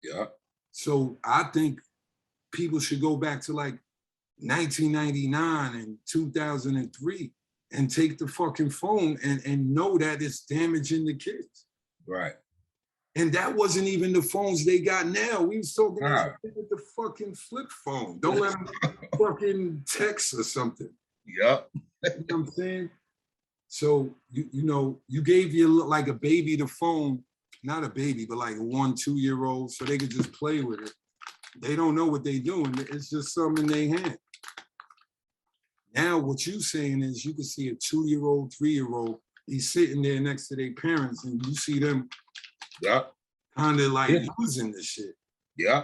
[SPEAKER 2] Yeah.
[SPEAKER 1] So I think people should go back to like 1999 and 2003 and take the fucking phone and know that it's damaging the kids.
[SPEAKER 2] Right.
[SPEAKER 1] And that wasn't even the phones they got now. We was talking about the fucking flip phone. Don't let them fucking text or something.
[SPEAKER 2] Yep.
[SPEAKER 1] You know what I'm saying? So, you know, you gave like a baby the phone, not a baby, but like a 1-2-year-old, so they could just play with it. They don't know what they're doing. It's just something in their hand. Now, what you're saying is you can see a 2-year-old, 3-year-old, he's sitting there next to their parents and you see them kind of like using this shit.
[SPEAKER 2] Yeah.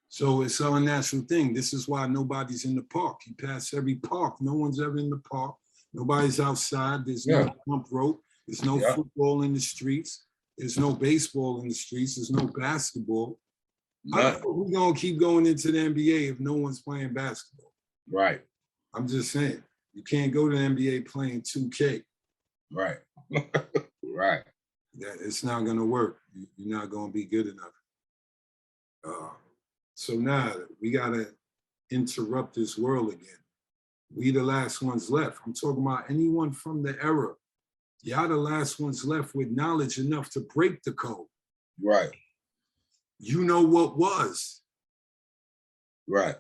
[SPEAKER 1] So it's an unnatural thing. This is why nobody's in the park. You pass every park, no one's ever in the park. Nobody's outside. There's no jump rope. There's no football in the streets. There's no baseball in the streets. There's no basketball. How are we gonna keep going into the NBA if no one's playing basketball?
[SPEAKER 2] Right.
[SPEAKER 1] I'm just saying, you can't go to the NBA playing 2K.
[SPEAKER 2] Right. Right.
[SPEAKER 1] It's not gonna work. You're not gonna be good enough. So now we gotta interrupt this world again. We the last ones left. I'm talking about anyone from the era. Y'all the last ones left with knowledge enough to break the code.
[SPEAKER 2] Right.
[SPEAKER 1] You know what was.
[SPEAKER 2] Right.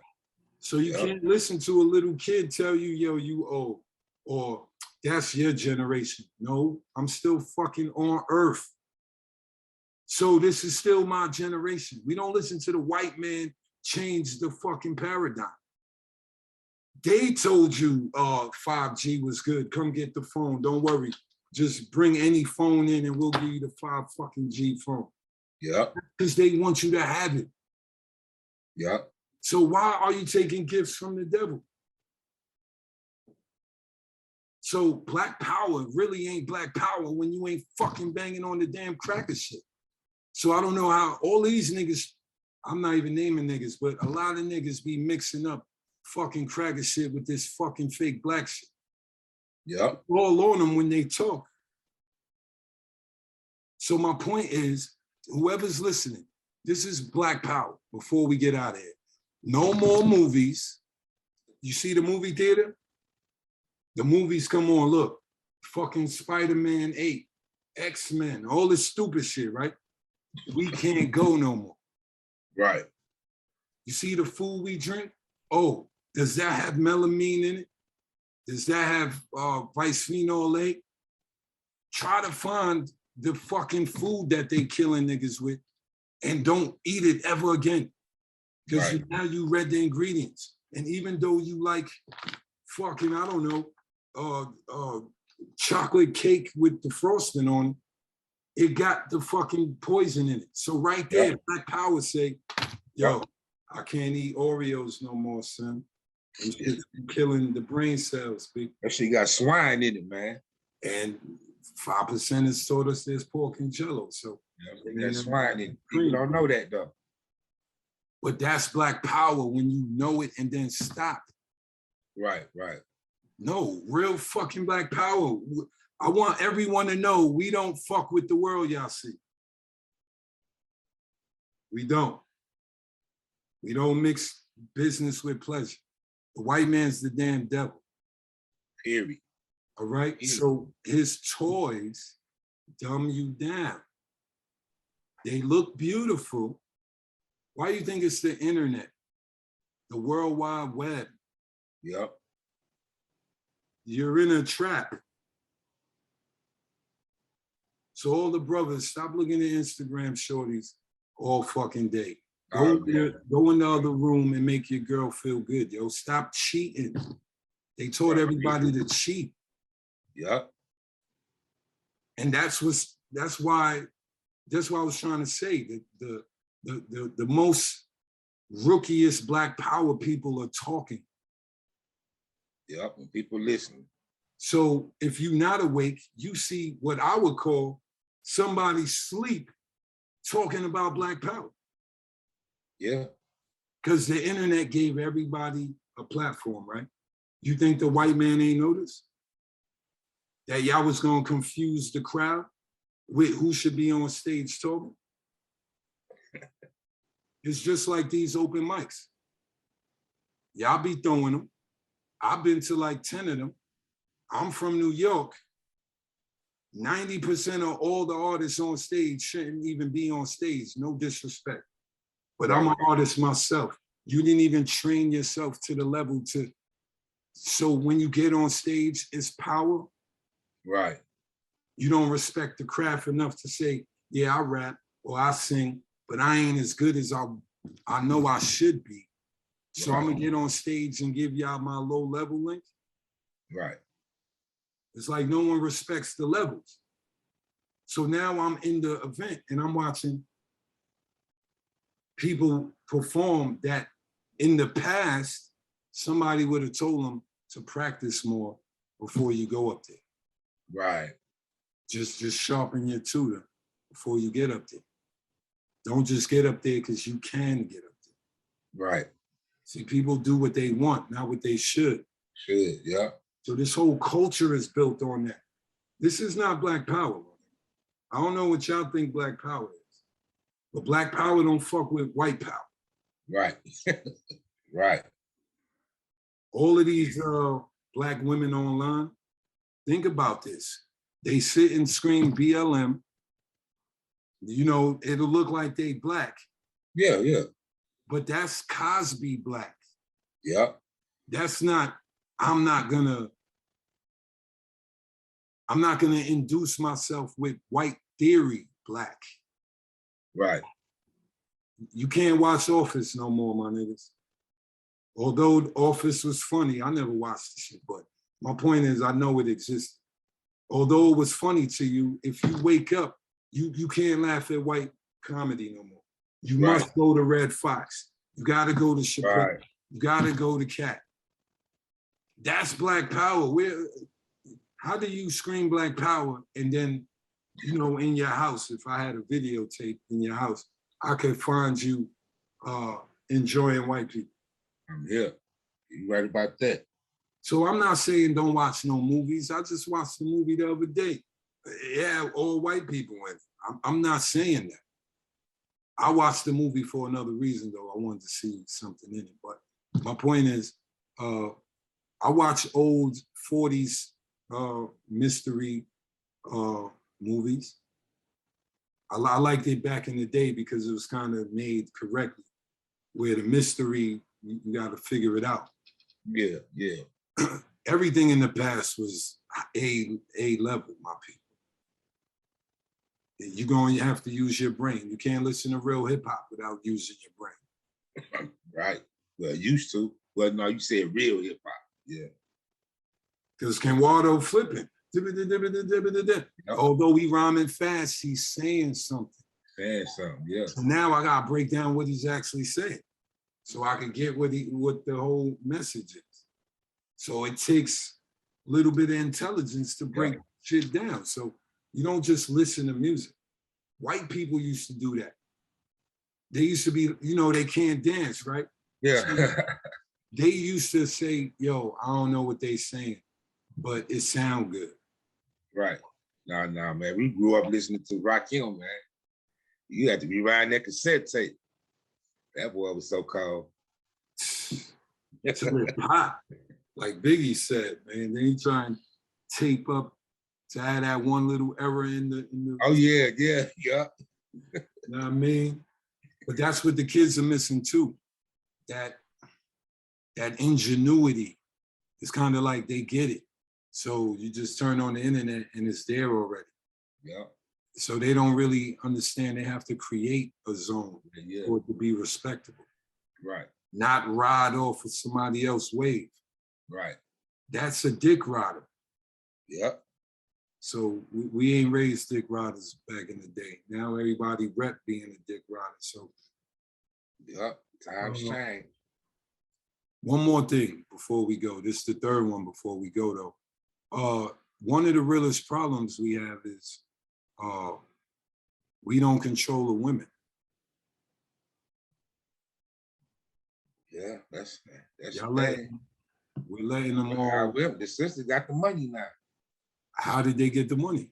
[SPEAKER 1] So you can't listen to a little kid tell you, yo, you old, or that's your generation. No, I'm still fucking on earth. So this is still my generation. We don't listen to the white man change the fucking paradigm. They told you 5G was good. Come get the phone. Don't worry. Just bring any phone in and we'll give you the 5G phone.
[SPEAKER 2] Yeah.
[SPEAKER 1] Because they want you to have it.
[SPEAKER 2] Yeah.
[SPEAKER 1] So why are you taking gifts from the devil? So black power really ain't black power when you ain't fucking banging on the damn cracker shit. So I don't know how all these niggas, I'm not even naming niggas, but a lot of niggas be mixing up fucking cracker shit with this fucking fake black shit.
[SPEAKER 3] Yep.
[SPEAKER 1] All on them when they talk. So my point is, whoever's listening, this is Black Power before we get out of here. No more movies. You see the movie theater? The movies come on, look. Fucking Spider-Man 8, X-Men, all this stupid shit, right? We can't go no more.
[SPEAKER 3] Right.
[SPEAKER 1] You see the food we drink? Oh, does that have melamine in it? Does that have bisphenol A? Try to find the fucking food that they killing niggas with and don't eat it ever again. Because now you read the ingredients. And even though you like fucking, I don't know, chocolate cake with the frosting on it, it got the fucking poison in it. So right there, Black Power say, yo, I can't eat Oreos no more, son. It's killing the brain cells, big.
[SPEAKER 2] That shit got swine in it, man.
[SPEAKER 1] And 5% has taught us there's pork and jello. So
[SPEAKER 2] that's swine in it. People don't know that though.
[SPEAKER 1] But that's Black Power when you know it and then stop.
[SPEAKER 2] Right, right.
[SPEAKER 1] No, real fucking Black Power. I want everyone to know we don't fuck with the world y'all see. We don't. We don't mix business with pleasure. The white man's the damn devil.
[SPEAKER 2] Period.
[SPEAKER 1] All right?
[SPEAKER 2] Period.
[SPEAKER 1] So his toys dumb you down. They look beautiful. Why do you think it's the internet? The World Wide Web.
[SPEAKER 2] Yep.
[SPEAKER 1] You're in a trap. So all the brothers, stop looking at Instagram shorties all fucking day. Go in the other room and make your girl feel good, yo. Stop cheating. They taught everybody to cheat.
[SPEAKER 2] Yep.
[SPEAKER 1] And that's why I was trying to say that the most rookiest Black Power people are talking.
[SPEAKER 2] Yep, and people listening.
[SPEAKER 1] So if you're not awake, you see what I would call somebody sleep talking about Black Power.
[SPEAKER 2] Yeah.
[SPEAKER 1] Because the internet gave everybody a platform, right? You think the white man ain't noticed? That y'all was gonna confuse the crowd with who should be on stage talking? It's just like these open mics. Y'all be throwing them. I've been to like 10 of them. I'm from New York. 90% of all the artists on stage shouldn't even be on stage, no disrespect. But I'm an artist myself. You didn't even train yourself to the level to, so when you get on stage, it's power.
[SPEAKER 2] Right.
[SPEAKER 1] You don't respect the craft enough to say, yeah, I rap or I sing, but I ain't as good as I know I should be. So I'm gonna get on stage and give y'all my low level link.
[SPEAKER 2] Right.
[SPEAKER 1] It's like no one respects the levels. So now I'm in the event and I'm watching people perform that in the past, somebody would have told them to practice more before you go up there.
[SPEAKER 2] Right.
[SPEAKER 1] Just sharpen your tutor before you get up there. Don't just get up there because you can get up there.
[SPEAKER 2] Right.
[SPEAKER 1] See, people do what they want, not what they should.
[SPEAKER 2] Should, yeah.
[SPEAKER 1] So this whole culture is built on that. This is not Black Power. I don't know what y'all think Black Power is, but Black Power don't fuck with white power.
[SPEAKER 2] Right. Right.
[SPEAKER 1] All of these Black women online, think about this. They sit and scream BLM. You know, it'll look like they Black.
[SPEAKER 2] Yeah, yeah.
[SPEAKER 1] But that's Cosby Black.
[SPEAKER 2] Yep.
[SPEAKER 1] That's not, I'm not gonna induce myself with white theory Black.
[SPEAKER 2] Right.
[SPEAKER 1] You can't watch Office no more, my niggas. Although Office was funny, I never watched the shit, but my point is I know it existed. Although it was funny to you, if you wake up, you can't laugh at white comedy no more. You must go to Red Fox. You gotta go to Chappelle.
[SPEAKER 2] Right.
[SPEAKER 1] You gotta go to Cat. That's Black Power. How do you scream Black Power and then, you know, in your house, if I had a videotape in your house, I could find you enjoying white people.
[SPEAKER 2] Yeah. You right about that.
[SPEAKER 1] So I'm not saying don't watch no movies. I just watched the movie the other day. Yeah, all white people in it. I'm not saying that. I watched the movie for another reason, though. I wanted to see something in it. But my point is, I watch old 40s mystery movies. I liked it back in the day because it was kind of made correctly, where the mystery, you got to figure it out.
[SPEAKER 2] Yeah, yeah.
[SPEAKER 1] Everything in the past was A level, my people. You're going to have to use your brain. You can't listen to real hip hop without using your brain.
[SPEAKER 2] Right. Well, used to. Well, no, you said real hip hop. Yeah.
[SPEAKER 1] Because Kenwado flipping. Although he rhyming fast, he's saying something.
[SPEAKER 2] Saying something, yeah.
[SPEAKER 1] So now I gotta break down what he's actually saying, so I can get what the whole message is. So it takes a little bit of intelligence to break shit down. So you don't just listen to music. White people used to do that. They used to be, they can't dance, right?
[SPEAKER 2] Yeah.
[SPEAKER 1] So they used to say, yo, I don't know what they saying, but it sound good.
[SPEAKER 2] Right. Nah, man. We grew up listening to Rakim, man. You had to be riding that cassette tape. That boy was so cold.
[SPEAKER 1] It's a little hot, like Biggie said, man. Then he try and tape up to add that one little error in the.
[SPEAKER 2] Oh yeah. You
[SPEAKER 1] know what I mean? But that's what the kids are missing too. That ingenuity. It's kind of like they get it. So you just turn on the internet and it's there already.
[SPEAKER 2] Yeah.
[SPEAKER 1] So they don't really understand they have to create a zone for it to be respectable.
[SPEAKER 2] Right.
[SPEAKER 1] Not ride off of somebody else's wave.
[SPEAKER 2] Right.
[SPEAKER 1] That's a dick rider.
[SPEAKER 2] Yep.
[SPEAKER 1] So we ain't raised dick riders back in the day. Now everybody rep being a dick rider. So
[SPEAKER 2] yep, times change.
[SPEAKER 1] One more thing before we go. This is the third one before we go though. One of the realest problems we have is we don't control the women.
[SPEAKER 2] Yeah, that's
[SPEAKER 1] we're letting them all.
[SPEAKER 2] The sisters got the money now.
[SPEAKER 1] How did they get the money?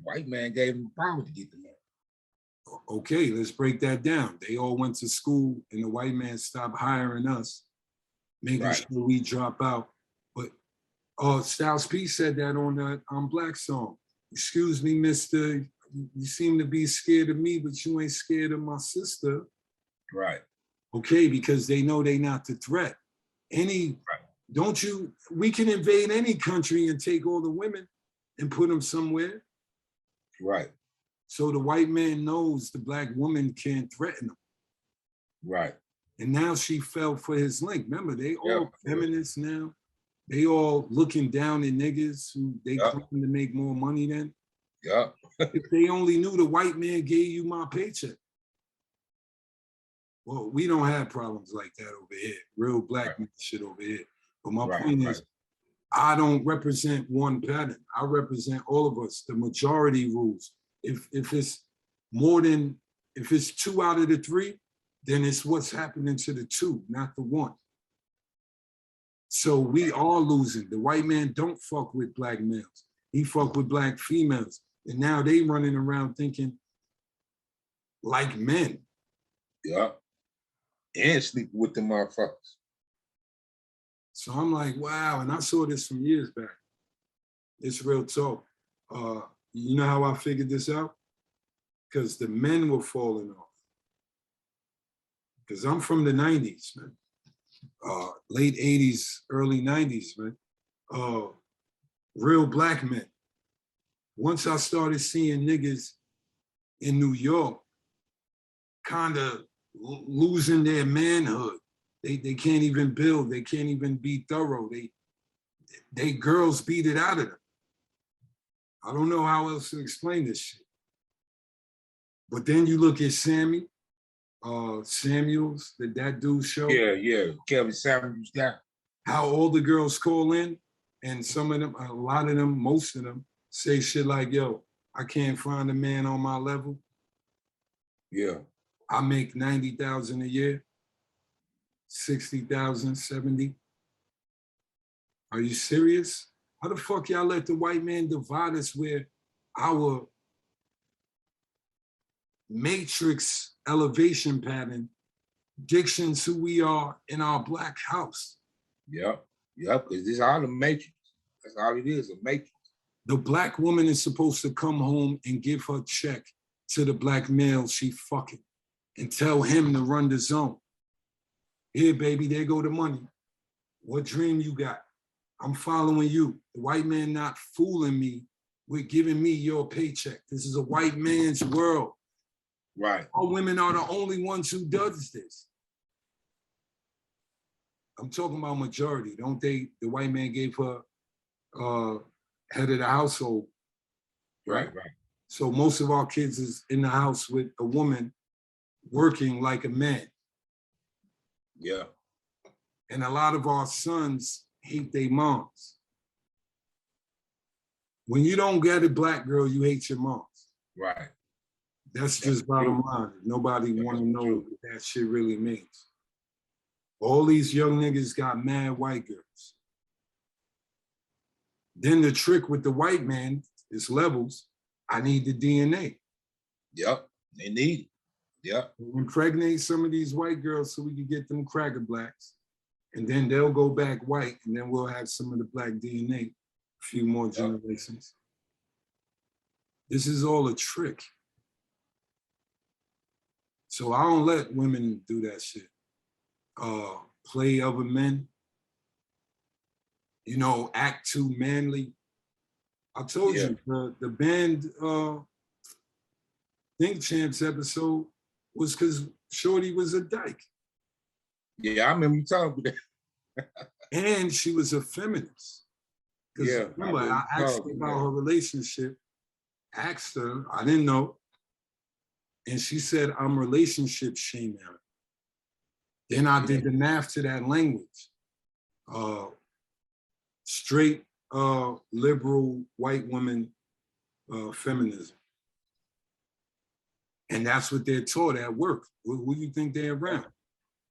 [SPEAKER 2] White man gave them the power to get the money.
[SPEAKER 1] Okay, let's break that down. They all went to school and the white man stopped hiring us, making sure we drop out. But Styles P said that on that Black song. Excuse me, mister, you seem to be scared of me, but you ain't scared of my sister.
[SPEAKER 2] Right.
[SPEAKER 1] Okay, because they know they not the threat. We can invade any country and take all the women and put them somewhere.
[SPEAKER 2] Right.
[SPEAKER 1] So the white man knows the black woman can't threaten him.
[SPEAKER 2] Right.
[SPEAKER 1] And now she fell for his link. Remember, they all feminists now. They all looking down at niggas who they claim to make more money than.
[SPEAKER 2] Yeah.
[SPEAKER 1] If they only knew the white man gave you my paycheck. Well, we don't have problems like that over here. Real black shit over here. But my point is, I don't represent one pattern. I represent all of us, the majority rules. If it's if it's 2 out of the 3, then it's what's happening to the 2, not the 1. So we are losing. The white man don't fuck with black males. He fuck with black females. And now they running around thinking like men.
[SPEAKER 2] Yeah. And sleep with the motherfuckers.
[SPEAKER 1] So I'm like, wow. And I saw this some years back. It's real talk. You know how I figured this out? Because the men were falling off. Because I'm from the 90s, man. Late 80s, early 90s, man. Real black men. Once I started seeing niggas in New York kind of losing their manhood. They can't even build. They can't even be thorough. They girls beat it out of them. I don't know how else to explain this shit. But then you look at Sammy, Samuels, that dude's show.
[SPEAKER 2] Yeah. Kevin Samuels down.
[SPEAKER 1] How all the girls call in, and some of them, a lot of them, most of them, say shit like, yo, I can't find a man on my level.
[SPEAKER 2] Yeah.
[SPEAKER 1] I make $90,000 a year. 60,000, 70. Are you serious? How the fuck y'all let the white man divide us where our matrix elevation pattern dictions who we are in our black house?
[SPEAKER 2] Yep, because this is all the matrix. That's all it is, a matrix.
[SPEAKER 1] The black woman is supposed to come home and give her check to the black male she fucking and tell him to run the zone. Here, baby, there go the money. What dream you got? I'm following you. The white man not fooling me with giving me your paycheck. This is a white man's world.
[SPEAKER 2] Right.
[SPEAKER 1] All women are the only ones who does this. I'm talking about majority. Don't they? The white man gave her head of the household.
[SPEAKER 2] Right.
[SPEAKER 1] So most of our kids is in the house with a woman working like a man.
[SPEAKER 2] Yeah.
[SPEAKER 1] And a lot of our sons hate their moms. When you don't get a black girl, you hate your moms.
[SPEAKER 2] Right.
[SPEAKER 1] That's just bottom line. Nobody want to know what that shit really means. All these young niggas got mad white girls. Then the trick with the white man is levels. I need the DNA.
[SPEAKER 2] Yep, they need it. Yep.
[SPEAKER 1] Impregnate some of these white girls so we can get them cracker blacks. And then they'll go back white, and then we'll have some of the black DNA, a few more generations. This is all a trick. So I don't let women do that shit. Play other men, you know, act too manly. I told you, the band Think Champs episode was because Shorty was a dyke.
[SPEAKER 2] Yeah, I remember you talking about that.
[SPEAKER 1] And she was a feminist. Yeah. Remember, I asked her about her relationship, asked her, I didn't know. And she said, I'm relationship shaming her. Then I did the math to that language. Straight, liberal, white woman feminism. And that's what they're taught at work. Who do you think they're around?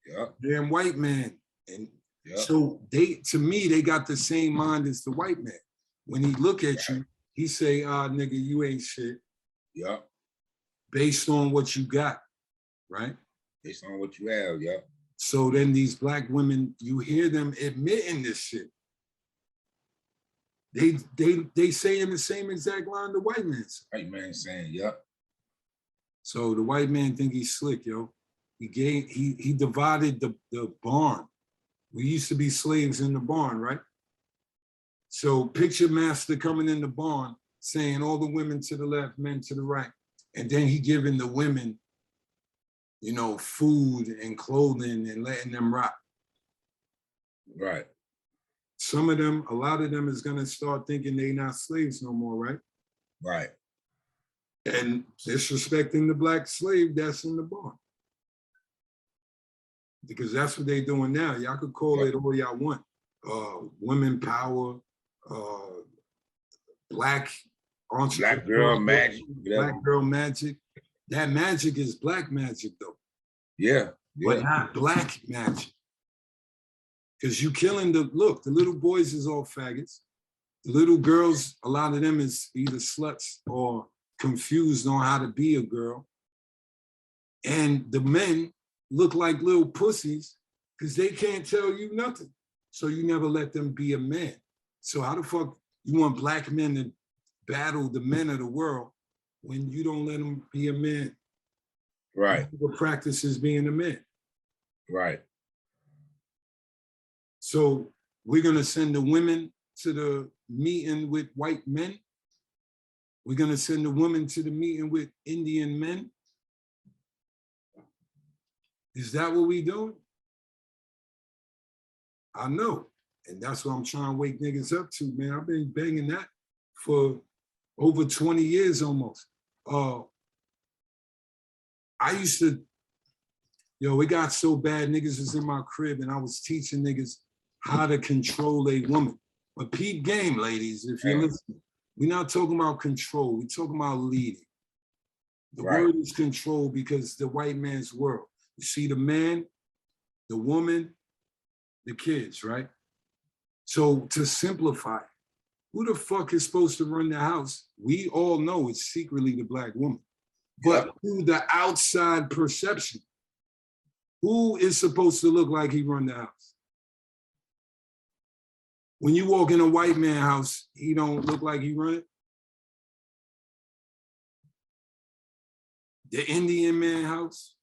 [SPEAKER 2] Yeah.
[SPEAKER 1] Damn white man. And so to me, they got the same mind as the white man. When he look at you, he say, nigga, you ain't shit.
[SPEAKER 2] Yeah.
[SPEAKER 1] Based on what you got, right?
[SPEAKER 2] Based on what you have, yeah.
[SPEAKER 1] So then these black women, you hear them admitting this shit. They say in the same exact line the white man said.
[SPEAKER 2] White man saying, yeah.
[SPEAKER 1] So the white man think he's slick, yo. He divided the barn. We used to be slaves in the barn, right? So picture master coming in the barn saying all the women to the left, men to the right. And then he giving the women, you know, food and clothing and letting them rock.
[SPEAKER 2] Right.
[SPEAKER 1] Some of them, a lot of them is gonna start thinking they not slaves no more, right?
[SPEAKER 2] Right.
[SPEAKER 1] And disrespecting the black slave that's in the barn. Because that's what they doing now. Y'all could call it all y'all want. Women power, black entrepreneur.
[SPEAKER 2] Black girl magic.
[SPEAKER 1] Black girl magic. That magic is black magic though.
[SPEAKER 2] Yeah.
[SPEAKER 1] But not black magic. Because you killing the little boys is all faggots. The little girls, a lot of them is either sluts or confused on how to be a girl. And the men look like little pussies because they can't tell you nothing. So you never let them be a man. So how the fuck you want black men to battle the men of the world when you don't let them be a man?
[SPEAKER 2] Right.
[SPEAKER 1] What practices being a man?
[SPEAKER 2] Right.
[SPEAKER 1] So we're gonna send the women to the meeting with white men. We're gonna send the women to the meeting with Indian men. Is that what we doing? I know. And that's what I'm trying to wake niggas up to, man. I've been banging that for over 20 years almost. I used to, it got so bad, niggas was in my crib and I was teaching niggas how to control a woman. But peep game, ladies, if you're listening, we're not talking about control, we're talking about leading. The word is control because the white man's world. You see, the man, the woman, the kids, right? So to simplify, who the fuck is supposed to run the house? We all know it's secretly the Black woman. But through the outside perception, who is supposed to look like he run the house? When you walk in a white man's house, he don't look like he run it. The Indian man house,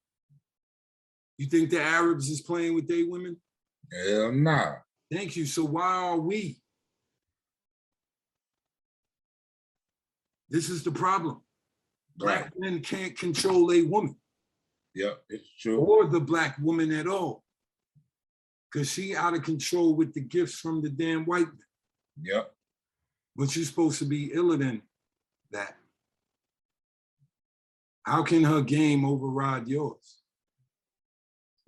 [SPEAKER 1] you think the Arabs is playing with their women?
[SPEAKER 2] Hell nah.
[SPEAKER 1] Thank you. So why are we? This is the problem. Black men can't control a woman.
[SPEAKER 2] Yeah, it's true.
[SPEAKER 1] Or the Black woman at all. Because she out of control with the gifts from the damn white man.
[SPEAKER 2] Yep.
[SPEAKER 1] But you're supposed to be iller than that. How can her game override yours?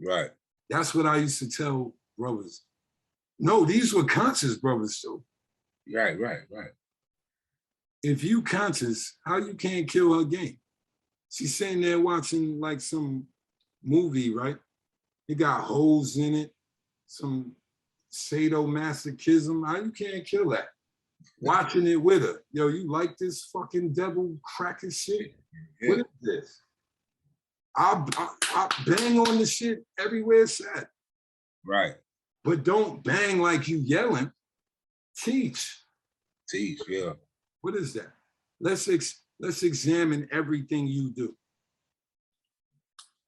[SPEAKER 2] Right.
[SPEAKER 1] That's what I used to tell brothers. No, these were conscious brothers too.
[SPEAKER 2] Right.
[SPEAKER 1] If you conscious, how you can't kill her game? She's sitting there watching like some movie, right? It got holes in it, some sadomasochism. How you can't kill that? Watching it with her. Yo, you like this fucking devil cracker shit? Yeah. What is this? I bang on the shit everywhere it's at.
[SPEAKER 2] Right.
[SPEAKER 1] But don't bang like you yelling. Teach,
[SPEAKER 2] yeah.
[SPEAKER 1] What is that? Let's examine everything you do.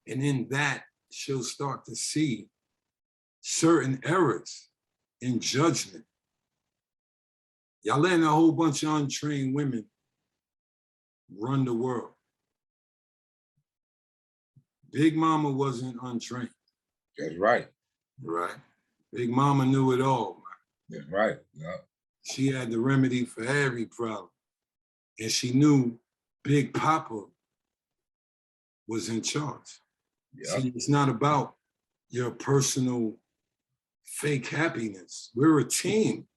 [SPEAKER 1] And in that, she'll start to see certain errors in judgment. Y'all letting a whole bunch of untrained women run the world. Big Mama wasn't untrained.
[SPEAKER 2] That's right.
[SPEAKER 1] Right. Big Mama knew it all.
[SPEAKER 2] That's right. Yeah.
[SPEAKER 1] She had the remedy for every problem. And she knew Big Papa was in charge. Yeah. See, it's not about your personal fake happiness. We're a team.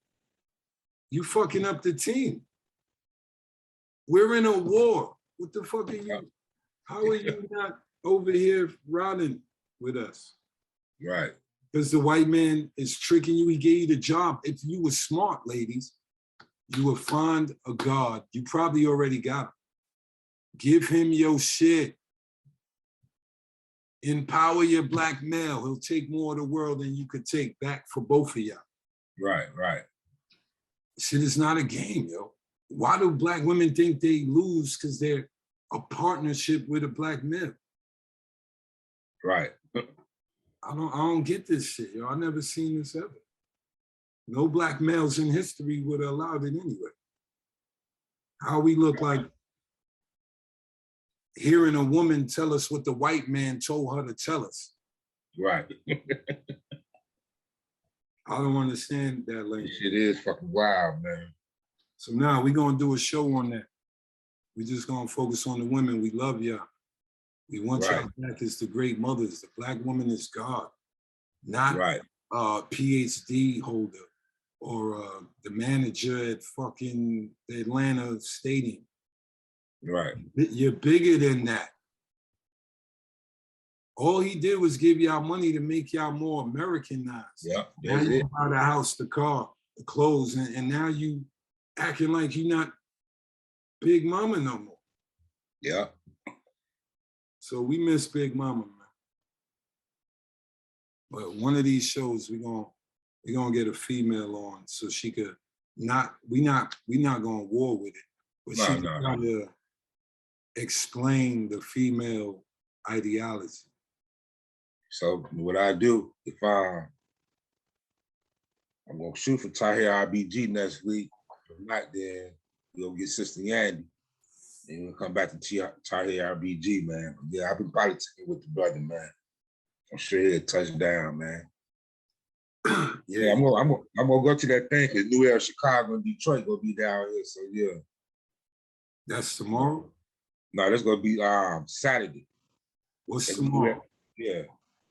[SPEAKER 1] You fucking up the team. We're in a war. What the fuck are you? How are you not over here riding with us?
[SPEAKER 2] Right.
[SPEAKER 1] Because the white man is tricking you. He gave you the job. If you were smart, ladies, you would find a God. You probably already got him. Give him your shit. Empower your Black male. He'll take more of the world than you could take back for both of y'all.
[SPEAKER 2] Right.
[SPEAKER 1] Shit is not a game, yo. Why do Black women think they lose? Because they're a partnership with a Black male.
[SPEAKER 2] Right.
[SPEAKER 1] I don't get this shit, yo. I never seen this ever. No Black males in history would have allowed it anyway. How we look like hearing a woman tell us what the white man told her to tell us.
[SPEAKER 2] Right.
[SPEAKER 1] I don't understand that language.
[SPEAKER 2] Shit is fucking wild, man.
[SPEAKER 1] So now we're gonna do a show on that. We're just gonna focus on the women. We love y'all. We want y'all back as the great mothers. The Black woman is God, not PhD holder or the manager at fucking the Atlanta-Stategic.
[SPEAKER 2] Right.
[SPEAKER 1] You're bigger than that. All he did was give y'all money to make y'all more Americanized.
[SPEAKER 2] Yeah.
[SPEAKER 1] Now you buy the house, the car, the clothes, and now you acting like you're not Big Mama no more.
[SPEAKER 2] Yeah.
[SPEAKER 1] So we miss Big Mama, man. But one of these shows we're gonna get a female on so she could we not gonna war with it, but she can try to explain the female ideology.
[SPEAKER 2] So what I do, if I'm gonna shoot for Tahir RBG next week. If not, then we'll get Sister Yandy. And we'll come back to Tahir RBG, man. But yeah, I've been politicking with the brother, man. I'm sure he'll touch down, man. Yeah, I'm gonna go to that thing because New Era, Chicago, and Detroit gonna be down here. So yeah.
[SPEAKER 1] That's tomorrow?
[SPEAKER 2] No, that's gonna be Saturday.
[SPEAKER 1] What's tomorrow?
[SPEAKER 2] Yeah.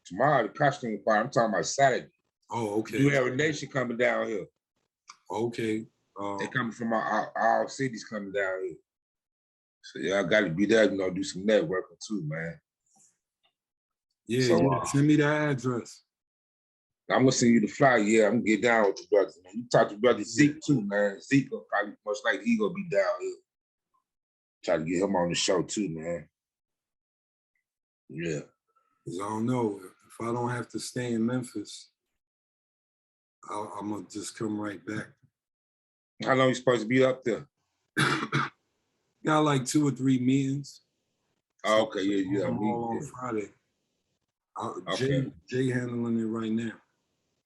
[SPEAKER 2] Tomorrow, the costume party. I'm talking about Saturday.
[SPEAKER 1] Oh, okay.
[SPEAKER 2] New Era Nation coming down here.
[SPEAKER 1] Okay.
[SPEAKER 2] They coming from our cities coming down here. So yeah, I got to be there, do some networking too, man.
[SPEAKER 1] Yeah, send me that address.
[SPEAKER 2] I'm gonna send you the flyer. Yeah, I'm gonna get down with the brothers, man. You talk to brother Zeke too, man. Zeke will probably most likely he gonna be down here. Try to get him on the show too, man. Yeah.
[SPEAKER 1] Cause I don't know if I don't have to stay in Memphis, I'm gonna just come right back.
[SPEAKER 2] How long you supposed to be up there?
[SPEAKER 1] Got like 2 or 3 meetings.
[SPEAKER 2] Oh, okay, yeah.
[SPEAKER 1] I'm all on Friday. Jay handling it right now.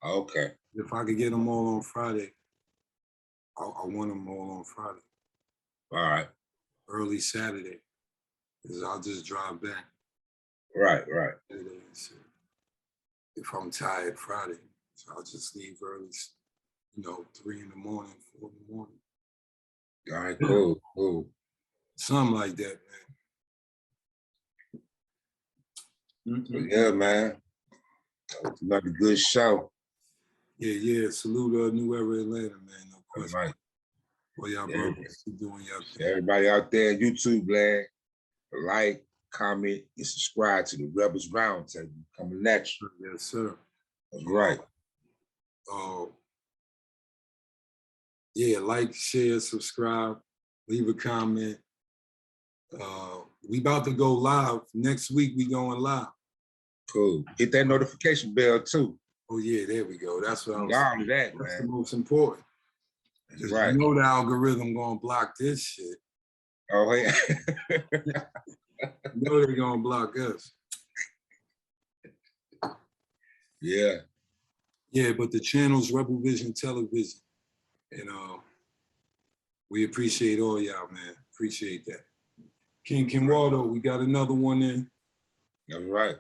[SPEAKER 2] Okay.
[SPEAKER 1] If I could get them all on Friday, I want them all on Friday.
[SPEAKER 2] All right.
[SPEAKER 1] Early Saturday, because I'll just drive back.
[SPEAKER 2] Right.
[SPEAKER 1] If I'm tired Friday, so I'll just leave early, 3 in the morning, 4 in the morning.
[SPEAKER 2] All right, cool.
[SPEAKER 1] Something like that, man.
[SPEAKER 2] Yeah, man. Another good show.
[SPEAKER 1] Yeah. Salute New Era Atlanta, man. No question.
[SPEAKER 2] Right.
[SPEAKER 1] Well, y'all brothers keep doing y'all thing.
[SPEAKER 2] Everybody out there on YouTube, man, like, comment, and subscribe to the Rebels Roundtable coming at you.
[SPEAKER 1] Yes, sir.
[SPEAKER 2] That's right.
[SPEAKER 1] Yeah, like, share, subscribe, leave a comment. We about to go live. Next week, we going live.
[SPEAKER 2] Cool. Hit that notification bell, too.
[SPEAKER 1] Oh, yeah, there we go. That's what I was
[SPEAKER 2] all of that,
[SPEAKER 1] That's
[SPEAKER 2] man.
[SPEAKER 1] the most important.
[SPEAKER 2] That's right.
[SPEAKER 1] You know the algorithm going to block this shit.
[SPEAKER 2] Oh, yeah.
[SPEAKER 1] You know they're going to block us.
[SPEAKER 2] Yeah.
[SPEAKER 1] Yeah, but the channel's Rebel Vision Television. And we appreciate all y'all, man. Appreciate that. King Waldo, we got another one in.
[SPEAKER 2] That's right.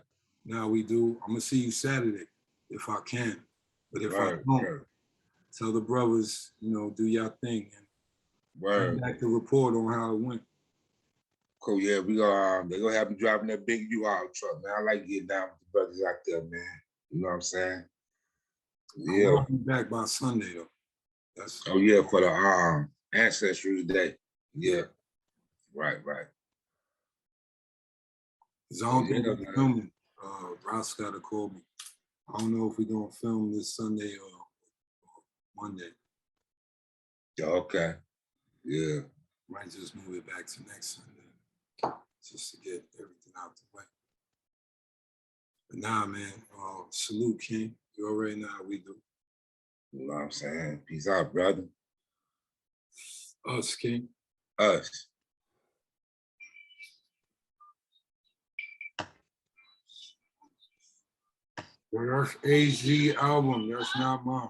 [SPEAKER 1] Now we do. I'm going to see you Saturday, if I can. But if I don't, tell the brothers, do y'all thing. And back to report on how it went.
[SPEAKER 2] Cool, yeah. We they gonna have me driving that big U-Haul truck, man. I like getting down with the brothers out there, man. You know what I'm saying? Yeah.
[SPEAKER 1] I'll be back by Sunday, though.
[SPEAKER 2] Yeah, for the Ancestry Day. Yeah. Right.
[SPEAKER 1] Cause I don't think we're filming. Ross got to call me. I don't know if we're gonna film this Sunday or Monday.
[SPEAKER 2] Okay. Yeah.
[SPEAKER 1] Might just move it back to next Sunday, just to get everything out the way. But nah, man. Salute, King. You already know how we do.
[SPEAKER 2] You know what I'm saying? Peace out, brother.
[SPEAKER 1] Us, King.
[SPEAKER 2] Us.
[SPEAKER 1] Well, that's AZ album. That's not mine.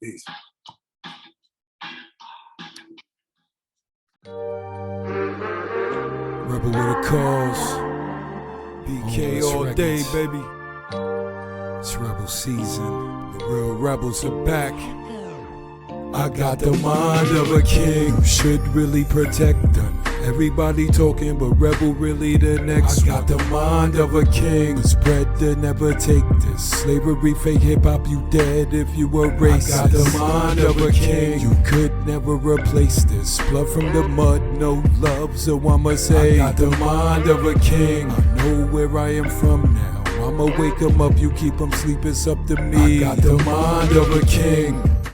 [SPEAKER 1] Peace. Rebel with a cause.
[SPEAKER 6] BK all day, baby. It's Rebel season. The real rebels are back. I got the mind of a king. Should really protect them. Everybody talking, but Rebel really the next. I got the mind of a king. Spread to never take this. Slavery, fake hip hop, you dead if you were racist. I got the mind of a king. You could never replace this. Blood from the mud, no love, so I'ma say I got the mind of a king. I know where I am from now. I'ma wake 'em up, you keep 'em sleep, it's up to me. I got the mind of a king.